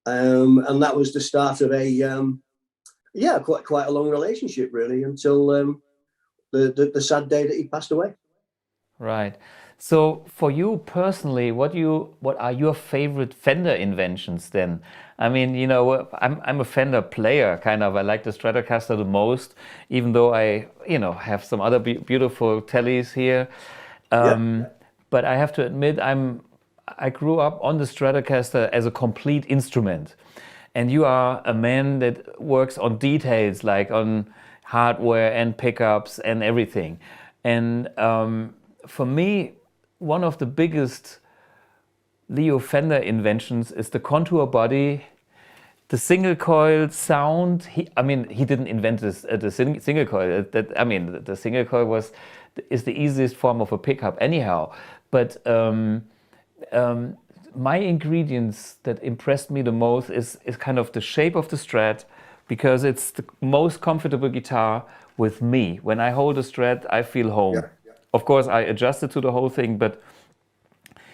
and that was the start of quite a long relationship, really, until the sad day that he passed away. Right. So for you personally, what are your favorite Fender inventions then? I mean, you know, I'm a Fender player, kind of. I like the Stratocaster the most, even though I, you know, have some other beautiful tellies here. But I have to admit, I grew up on the Stratocaster as a complete instrument. And you are a man that works on details, like on hardware and pickups and everything. And for me, one of the biggest Leo Fender inventions is the contour body, the single coil sound. He didn't invent the single coil. The single coil is the easiest form of a pickup anyhow. But my ingredients that impressed me the most is kind of the shape of the Strat, because it's the most comfortable guitar with me. When I hold a Strat, I feel home. Yeah. Of course, I adjusted to the whole thing, but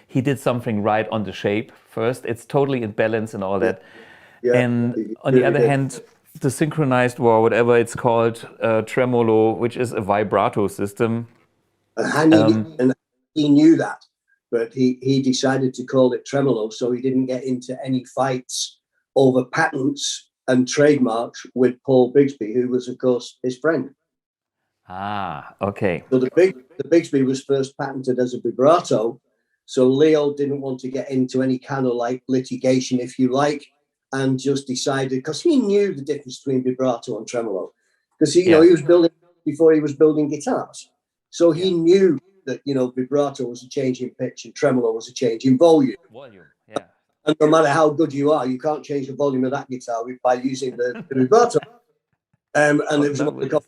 he did something right on the shape first. It's totally in balance and all that. Yeah. And on the other hand, the synchronized, or whatever it's called, tremolo, which is a vibrato system. And he knew that, but he decided to call it tremolo, so he didn't get into any fights over patents and trademarks with Paul Bigsby, who was, of course, his friend. Ah, okay. So the Bigsby was first patented as a vibrato. So Leo didn't want to get into any kind of like litigation, if you like, and just decided, because he knew the difference between vibrato and tremolo, because he was building before he was building guitars. So he knew that, you know, vibrato was a change in pitch and tremolo was a change in volume. Yeah. And no matter how good you are, you can't change the volume of that guitar by using the vibrato. And it was one of the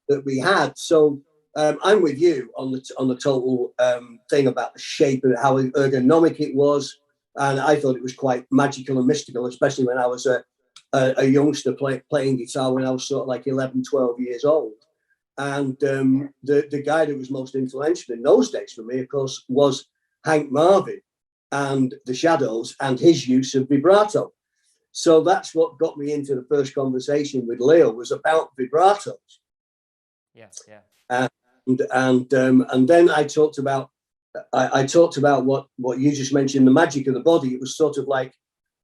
that we had. So I'm with you on the total thing about the shape and how ergonomic it was, and I thought it was quite magical and mystical, especially when I was a youngster playing guitar when I was sort of like 11, 12 years old. And the guy that was most influential in those days for me, of course, was Hank Marvin and the Shadows and his use of vibrato. So that's what got me into the first conversation with Leo, was about vibratos. And then I talked about what you just mentioned, the magic of the body. It was sort of like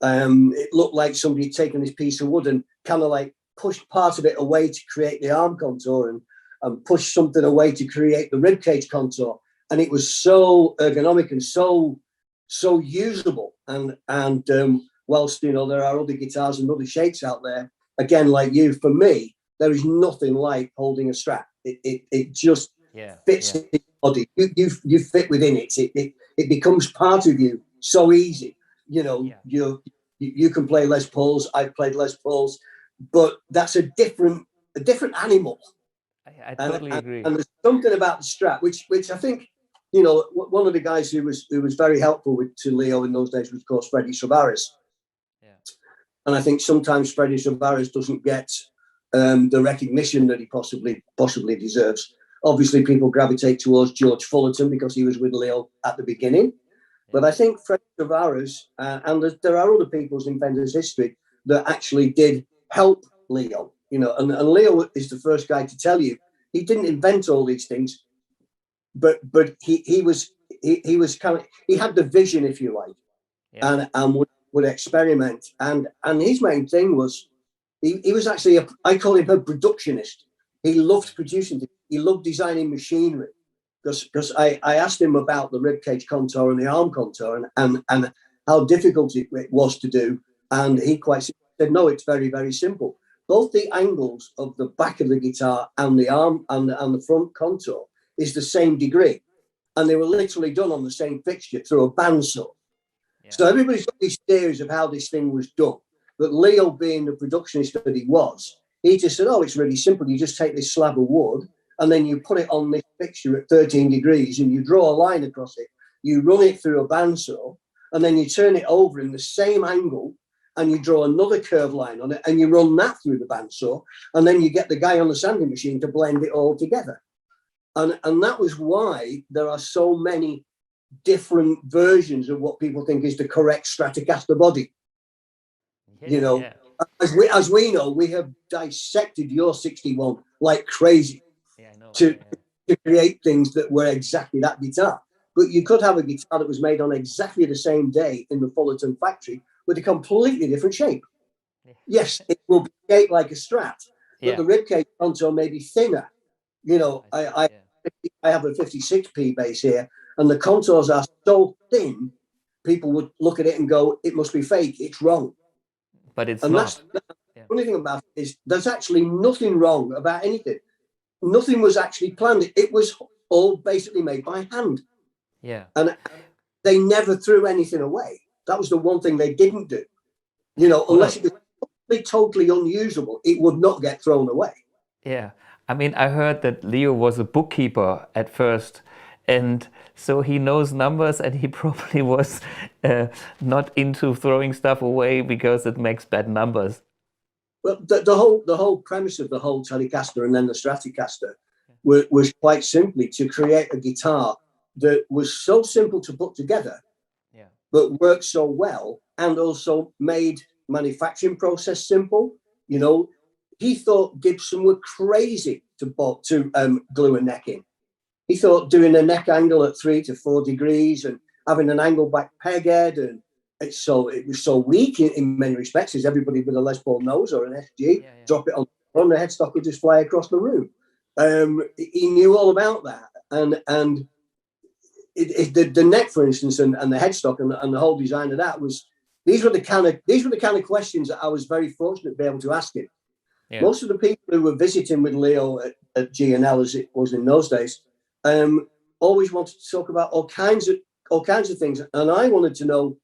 it looked like somebody had taken this piece of wood and kind of like pushed part of it away to create the arm contour, and pushed something away to create the ribcage contour. And it was so ergonomic and so usable. And whilst, you know, there are other guitars and other shapes out there, again, like you, for me, there is nothing like holding a Strat. It just fits in your body. You fit within it. It becomes part of you so easy. You know, you can play Les Pauls. I've played Les Pauls, but that's a different animal. I totally agree. And there's something about the Strat, which I think, you know, one of the guys who was very helpful to Leo in those days was, of course, Freddie Savares. Yeah. And I think sometimes Freddie Savares doesn't get the recognition that he possibly deserves. Obviously, people gravitate towards George Fullerton because he was with Leo at the beginning. Yeah. But I think Freddie Savares, and there are other peoples in Fender's history that actually did help Leo. You know, and Leo is the first guy to tell you he didn't invent all these things, but he was kind of, he had the vision, if you like, and would experiment. And his main thing was he was actually I call him a productionist. He loved producing. He loved designing machinery, because I asked him about the ribcage contour and the arm contour and how difficult it was to do, and he quite said, no, it's very, very simple. Both the angles of the back of the guitar and the arm and the front contour is the same degree. and they were literally done on the same fixture through a bandsaw. Yeah. So everybody's got these theories of how this thing was done. But Leo, being the productionist that he was, he just said, oh, it's really simple. You just take this slab of wood and then you put it on this fixture at 13 degrees and you draw a line across it. You run it through a bandsaw and then you turn it over in the same angle and you draw another curved line on it and you run that through the bandsaw. And then you get the guy on the sanding machine to blend it all together. And that was why there are so many different versions of what people think is the correct Stratocaster body. Yeah, you know, yeah. as we know, we have dissected your 61 like crazy to create things that were exactly that guitar. But you could have a guitar that was made on exactly the same day in the Fullerton factory with a completely different shape. Yeah. Yes, it will be shaped like a Strat, but the ribcage contour may be thinner. You know, I have a 56p bass here, and the contours are so thin, people would look at it and go, it must be fake, it's wrong. But it's not. The funny thing about it is there's actually nothing wrong about anything. Nothing was actually planned. It was all basically made by hand. Yeah. And they never threw anything away. That was the one thing they didn't do. You know, unless it was totally unusable, it would not get thrown away. Yeah. I mean, I heard that Leo was a bookkeeper at first, and so he knows numbers, and he probably was not into throwing stuff away because it makes bad numbers. Well, the whole premise of the whole Telecaster and then the Stratocaster was quite simply to create a guitar that was so simple to put together, but worked so well, and also made manufacturing process simple. You know, he thought Gibson were crazy to glue a neck in. He thought doing a neck angle at 3 to 4 degrees and having an angle back peg head, and it was so weak in many respects, as everybody with a Les Paul knows, or an SG, drop it on the headstock would just fly across the room. He knew all about that, and the neck, for instance, and the headstock and the whole design of that was these were the kind of questions that I was very fortunate to be able to ask him. Yeah. Most of the people who were visiting with Leo at G&L, as it was in those days, always wanted to talk about all kinds of things, and I wanted to know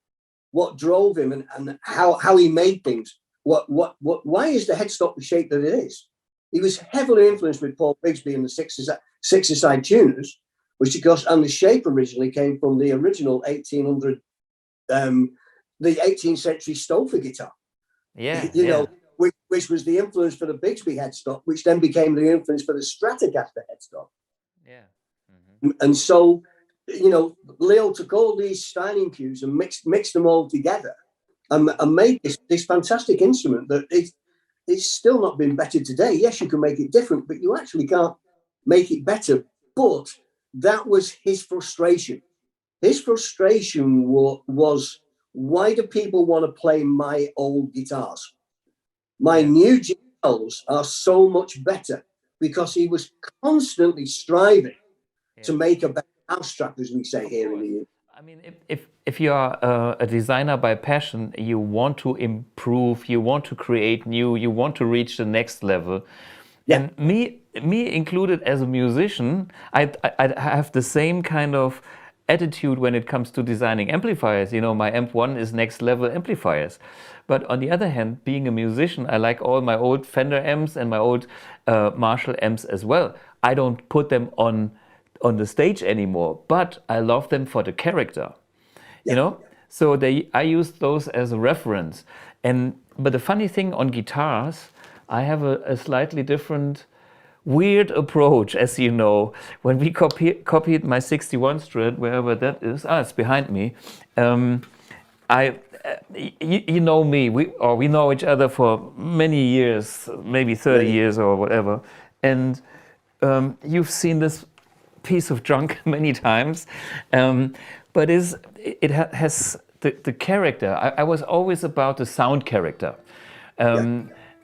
what drove him and how he made things. Why is the headstock the shape that it is? He was heavily influenced with Paul Bigsby and the six-a-side tuners, which of course, and the shape originally came from the original 1800, the 18th century Stouffer guitar. Yeah, you know, which was the influence for the Bigsby headstock, which then became the influence for the Stratocaster headstock. Yeah. Mm-hmm. And so, you know, Leo took all these styling cues and mixed them all together and made this fantastic instrument that it's still not been bettered today. Yes, you can make it different, but you actually can't make it better. But that was his frustration. His frustration was, why do people want to play my old guitars? My new GLs are so much better, because he was constantly striving to make a better mousetrap, as we say here in the UK. I mean, if you are a designer by passion, you want to improve, you want to create new, you want to reach the next level. Yeah. And me included as a musician, I have the same kind of attitude when it comes to designing amplifiers. You know, my Amp 1 is next level amplifiers. But on the other hand, being a musician, I like all my old Fender amps and my old Marshall amps as well. I don't put them on the stage anymore, but I love them for the character, you know? So I use those as a reference. But the funny thing on guitars, I have a slightly different, weird approach, as you know. When we copied my 61 Strat, wherever that is, it's behind me. You know me, we know each other for many years, maybe 30 years or whatever. And you've seen this piece of junk many times, but it has the character. I was always about the sound character.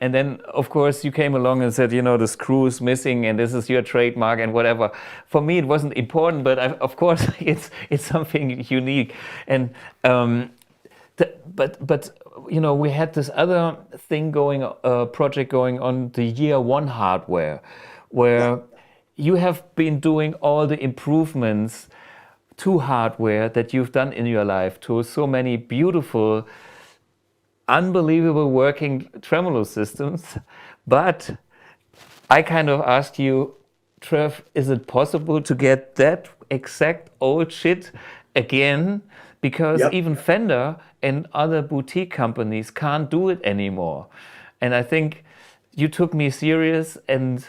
And then, of course, you came along and said, you know, the screw is missing and this is your trademark and whatever. For me, it wasn't important, but of course, it's something unique. And but you know, we had this other thing project going on, the year one hardware, where you have been doing all the improvements to hardware that you've done in your life, to so many beautiful, unbelievable working tremolo systems. But I kind of asked you, Trev, is it possible to get that exact old shit again? Because Yep. even Fender and other boutique companies can't do it anymore. And I think you took me serious, and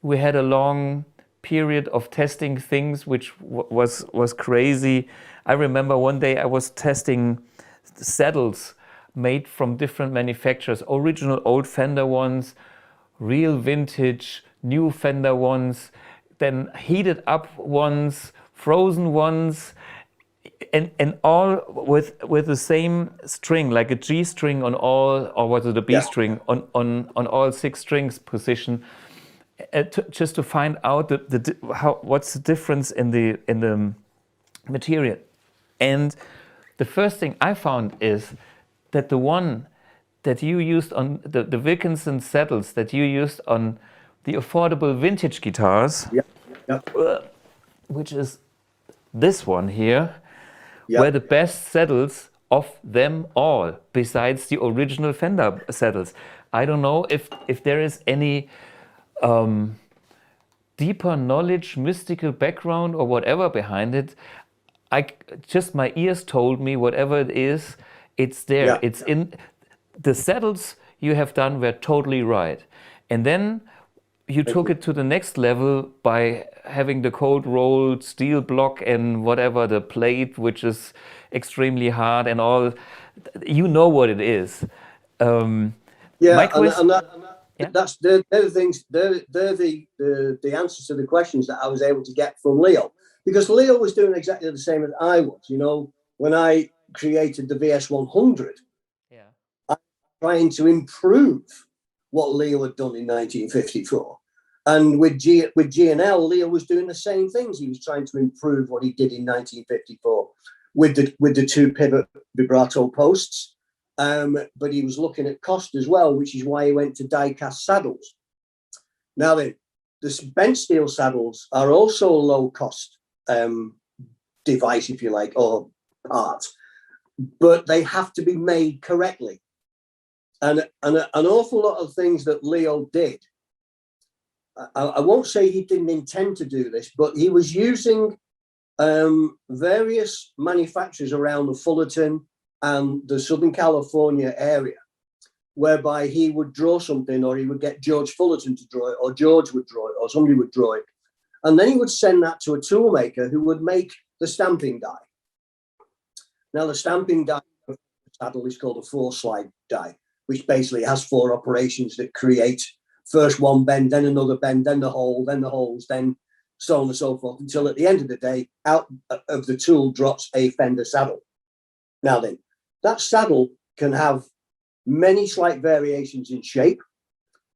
we had a long period of testing things, which was crazy. I remember one day I was testing saddles made from different manufacturers, original old Fender ones, real vintage new Fender ones, then heated up ones, frozen ones, and all with the same string, like a G string on all, or was it a B Yeah. string on all 6 strings position, just to find out what's the difference in the material. And the first thing I found is that the one that you used on the Wilkinson saddles that you used on the affordable vintage guitars, Yep. Yep. which is this one here, Yep. were the best saddles of them all, besides the original Fender saddles. I don't know if there is any deeper knowledge, mystical background, or whatever behind it. Just my ears told me whatever it is, it's there. Yeah. It's in the saddles you have done were totally right. And then you took it to the next level by having the cold rolled steel block and whatever, the plate, which is extremely hard and all. You know what it is. Yeah, Yeah. that's they're the things. They're the answers to the questions that I was able to get from Leo, because Leo was doing exactly the same as I was. You know, when I created the VS 100, Yeah. trying to improve what Leo had done in 1954. And with G&L, Leo was doing the same things. He was trying to improve what he did in 1954 with the 2 pivot vibrato posts. But he was looking at cost as well, which is why he went to die-cast saddles. Now then, the bent steel saddles are also a low-cost device, if you like, or part, but they have to be made correctly. And an awful lot of things that Leo did, I won't say he didn't intend to do this, but he was using various manufacturers around the Fullerton and the Southern California area, whereby he would draw something, or he would get George Fullerton to draw it, or George would draw it, or somebody would draw it. And then he would send that to a tool maker who would make the stamping die. Now, the stamping die of the saddle is called a 4-slide die, which basically has 4 operations that create first one bend, then another bend, then the hole, then the holes, then so on and so forth, until at the end of the day, out of the tool drops a Fender saddle. Now then, that saddle can have many slight variations in shape.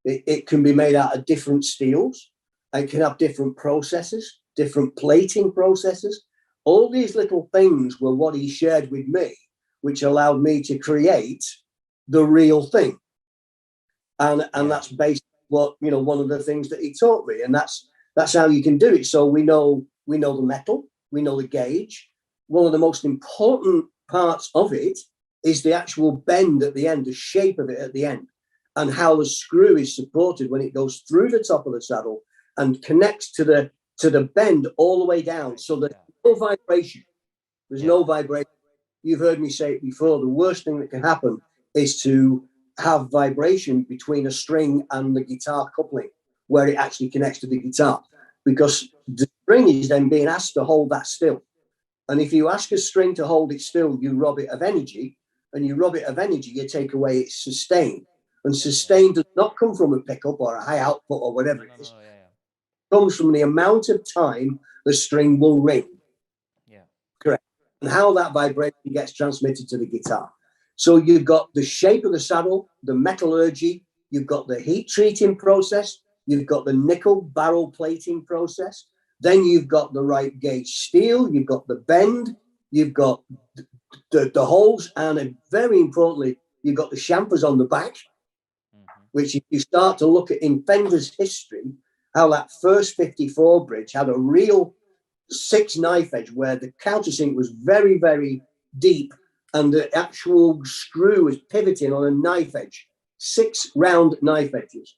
It can be made out of different steels. It can have different processes, different plating processes. All these little things were what he shared with me, which allowed me to create the real thing. And that's basically what, you know, one of the things that he taught me. And that's how you can do it. So we know the metal, we know the gauge. One of the most important parts of it is the actual bend at the end, the shape of it at the end, and how the screw is supported when it goes through the top of the saddle and connects to the bend all the way down. So there's no vibration. There's no vibration. You've heard me say it before. The worst thing that can happen is to have vibration between a string and the guitar coupling, where it actually connects to the guitar, because the string is then being asked to hold that still. And if you ask a string to hold it still, you rob it of energy, and you rob it of energy, you take away its sustain. And sustain does not come from a pickup or a high output or whatever it is. It comes from the amount of time the string will ring. Yeah. Correct. And how that vibration gets transmitted to the guitar. So you've got the shape of the saddle, the metallurgy, you've got the heat treating process, you've got the nickel barrel plating process, then you've got the right gauge steel, you've got the bend, you've got the holes, and very importantly, you've got the chamfers on the back, which if you start to look at in Fender's history, how that first 54 bridge had a real 6 knife edge where the countersink was very, very deep and the actual screw was pivoting on a knife edge, 6 round knife edges.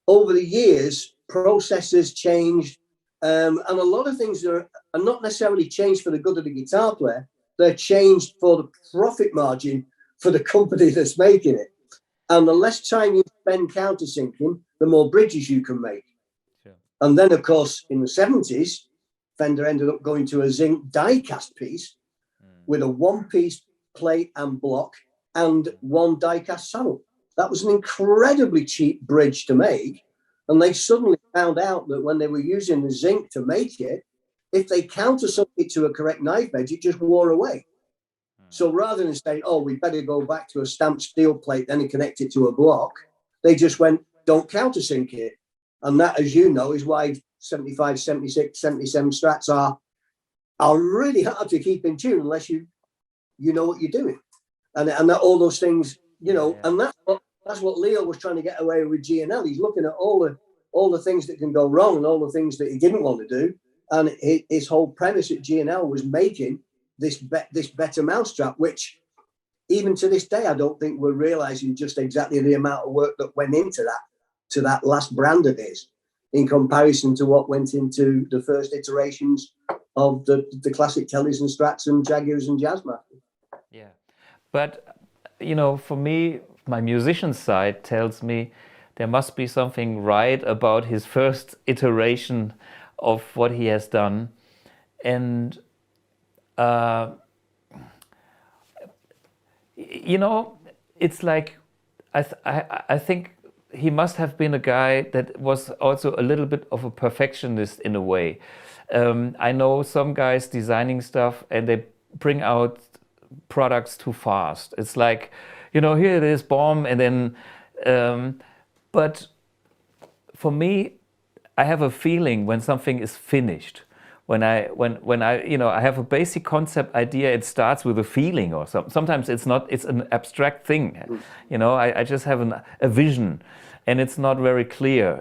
Over the years, processors changed, and a lot of things are not necessarily changed for the good of the guitar player. They're changed for the profit margin for the company that's making it. And the less time you spend countersinking, the more bridges you can make. Sure. And then, of course, in the 70s, Fender ended up going to a zinc die-cast piece with a one-piece plate and block and one die-cast saddle. That was an incredibly cheap bridge to make. And they suddenly found out that when they were using the zinc to make it, if they countersunk it to a correct knife edge, it just wore away. So rather than saying, oh, we better go back to a stamped steel plate, then and connect it to a block, they just went, don't countersink it. And that, as you know, is why 75, 76, 77 Strats are really hard to keep in tune unless you know what you're doing. And that all those things, you know, yeah. And that's what Leo was trying to get away with G&L. He's looking at all the things that can go wrong and all the things that he didn't want to do. And his whole premise at G&L was making this better mousetrap, which even to this day, I don't think we're realizing just exactly the amount of work that went into that last brand of his in comparison to what went into the first iterations of the classic Tellys and Strats and Jaguars and Jazzmasters. Yeah, but you know, for me, my musician side tells me there must be something right about his first iteration of what he has done. And you know, it's like I think he must have been a guy that was also a little bit of a perfectionist in a way. I know some guys designing stuff and they bring out products too fast. It's like, you know, here it is, bomb, and then. But for me, I have a feeling when something is finished. When I you know, I have a basic concept idea, it starts with a feeling or something. Sometimes it's not, it's an abstract thing. You know, I just have a vision and it's not very clear.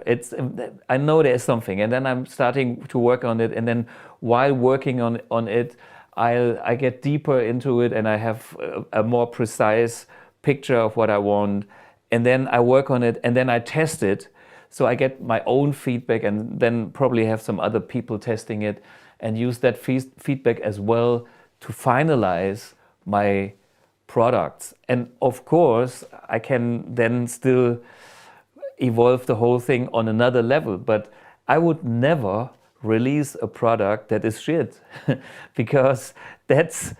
I know there's something and then I'm starting to work on it, and then while working on it, I get deeper into it and I have a more precise picture of what I want, and then I work on it and then I test it. So I get my own feedback and then probably have some other people testing it and use that feedback as well to finalize my products. And of course, I can then still evolve the whole thing on another level, but I would never release a product that is shit because that's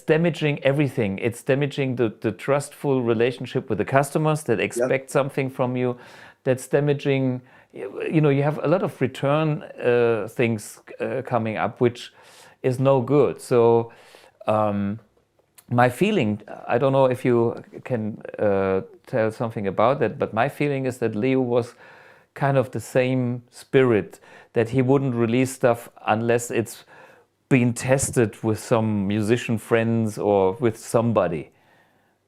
damaging everything. It's damaging the trustful relationship with the customers that expect something from you. That's damaging, you know, you have a lot of return things coming up, which is no good. So my feeling, I don't know if you can tell something about that, but my feeling is that Leo was kind of the same spirit, that he wouldn't release stuff unless it's been tested with some musician friends or with somebody.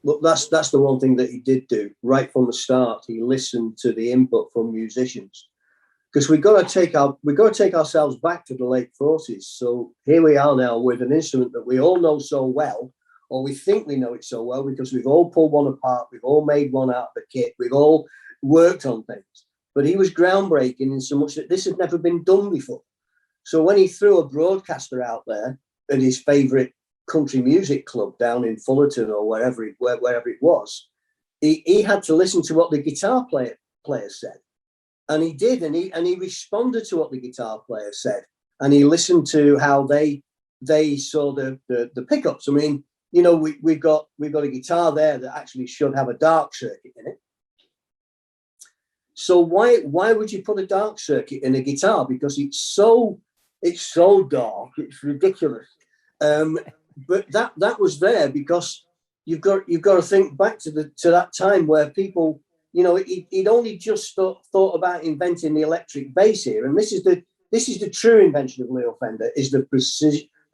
Well, that's the one thing that he did do right from the start. He listened to the input from musicians, because we've got to take ourselves back to the late 40s. So here we are now with an instrument that we all know so well, or we think we know it so well because we've all pulled one apart, we've all made one out of the kit, we've all worked on things. But he was groundbreaking in so much that this had never been done before. So when he threw a broadcaster out there at his favourite country music club down in Fullerton or wherever it was, he had to listen to what the guitar player said. And he did, and he responded to what the guitar player said. And he listened to how they saw the pickups. I mean, you know, we've got a guitar there that actually should have a dark circuit in it. So why would you put a dark circuit in a guitar? Because it's so dark, it's ridiculous. But that was there because you've got to think back to that time where people, you know, he'd only just thought about inventing the electric bass here, and this is the true invention of Leo Fender, is the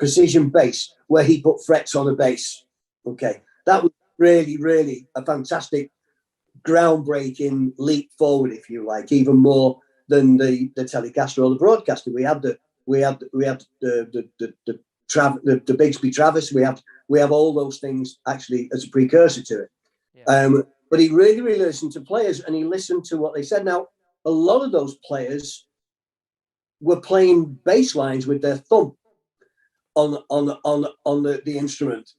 precision bass, where he put frets on a bass. Okay, that was really, really a fantastic, groundbreaking leap forward, if you like, even more than the Telecaster or the Broadcaster. We had the we had the Bigsby Travis. We have all those things actually as a precursor to it. Yeah. But he really listened to players, and he listened to what they said. Now, a lot of those players were playing bass lines with their thumb on the instrument,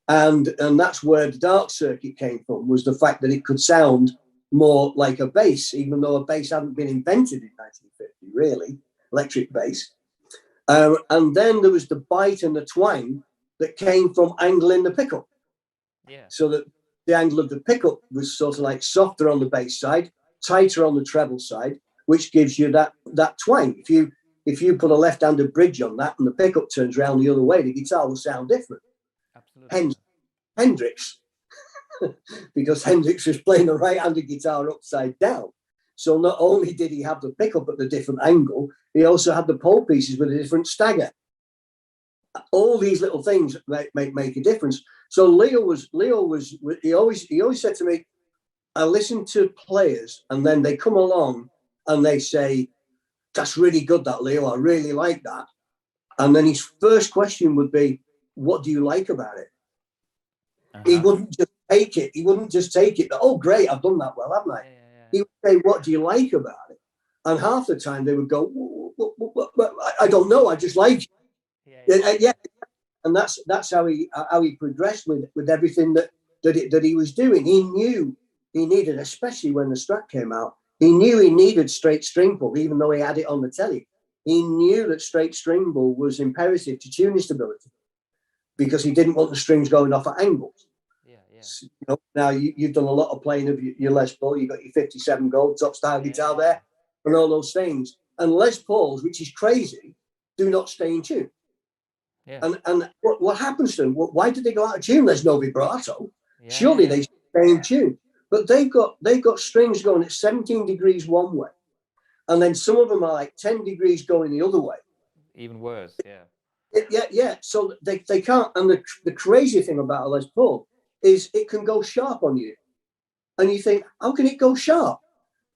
and that's where the dark circuit came from, was the fact that it could sound more like a bass, even though a bass hadn't been invented in 1950, really, electric bass. And then there was the bite and the twang that came from angling the pickup. Yeah. So that the angle of the pickup was sort of like softer on the bass side, tighter on the treble side, which gives you that twang. If you put a left-handed bridge on that and the pickup turns around the other way, the guitar will sound different. Absolutely. Hence Hendrix, because Hendrix was playing the right-handed guitar upside down. So not only did he have the pickup at the different angle, he also had the pole pieces with a different stagger. All these little things make a difference. So Leo he always said to me, I listen to players and then they come along and they say, that's really good, that, Leo, I really like that. And then his first question would be, what do you like about it? Uh-huh. He wouldn't just take it. Oh, great, I've done that well, haven't I? Yeah. He would say, what do you like about it? And half the time they would go, I don't know, I just like it. Yeah. And that's how he progressed with everything that he was doing. He knew he needed, especially when the Strat came out, he knew he needed straight string pull, even though he had it on the telly. He knew that straight string pull was imperative to tuning stability, because he didn't want the strings going off at angles. You know, now you've done a lot of playing of your Les Paul. You've got your 57 Gold top style guitar there, and all those things. And Les Pauls, which is crazy, do not stay in tune. Yeah. And what happens to them? Why did they go out of tune? There's no vibrato. Yeah, surely they stay in tune. But they've got strings going at 17 degrees one way, and then some of them are like 10 degrees going the other way. Even worse, yeah. Yeah. So they can't. And the crazy thing about a Les Paul is it can go sharp on you. And you think, how can it go sharp?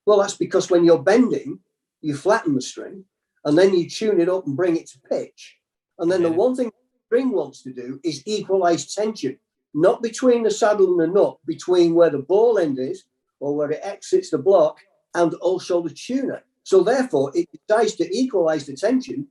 Well, that's because when you're bending, you flatten the string, and then you tune it up and bring it to pitch. And then the one thing the string wants to do is equalize tension, not between the saddle and the nut, between where the ball end is or where it exits the block, and also the tuner. So therefore, it decides to equalize the tension.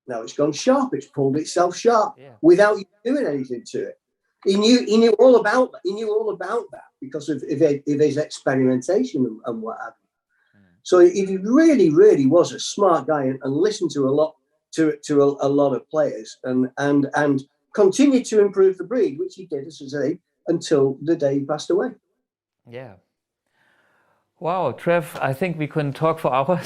Now it's gone sharp. It's pulled itself sharp without you doing anything to it. He knew all about that. He knew all about that because of his experimentation and what have you. So he really was a smart guy and listened to a lot of players and continued to improve the breed, which he did, as I say, until the day he passed away. Yeah. Wow, Trev, I think we can talk for hours.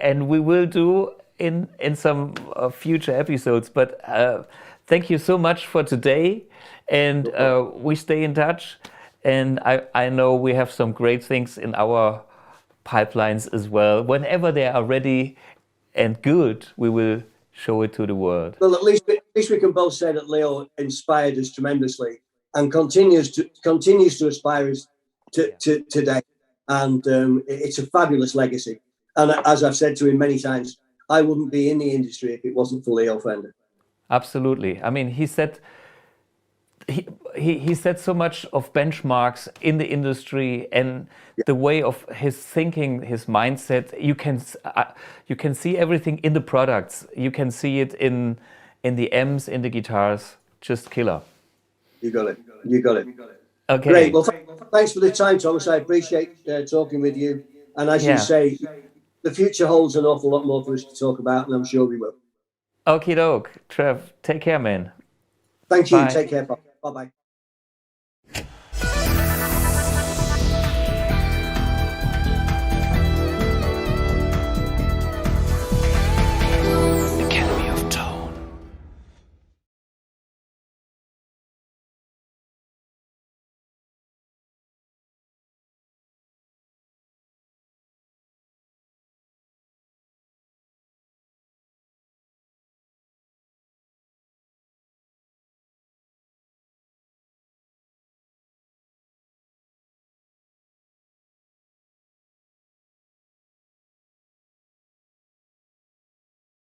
And we will do in some future episodes. But thank you so much for today, and we stay in touch. And I know we have some great things in our pipelines as well. Whenever they are ready and good, we will show it to the world. Well, at least we can both say that Leo inspired us tremendously and continues to inspire us to today. And it's a fabulous legacy. And as I've said to him many times, I wouldn't be in the industry if it wasn't for Leo Fender. Absolutely. I mean, he said so much of benchmarks in the industry, and the way of his thinking, his mindset. You can see everything in the products. You can see it in the amps, in the guitars. Just killer. You got it. Okay. Great. Well, thanks for the time, Thomas. I appreciate talking with you. And as you say, the future holds an awful lot more for us to talk about, and I'm sure we will. Okie doke. Trev, take care, man. Thank you. Bye. Take care. Bye-bye.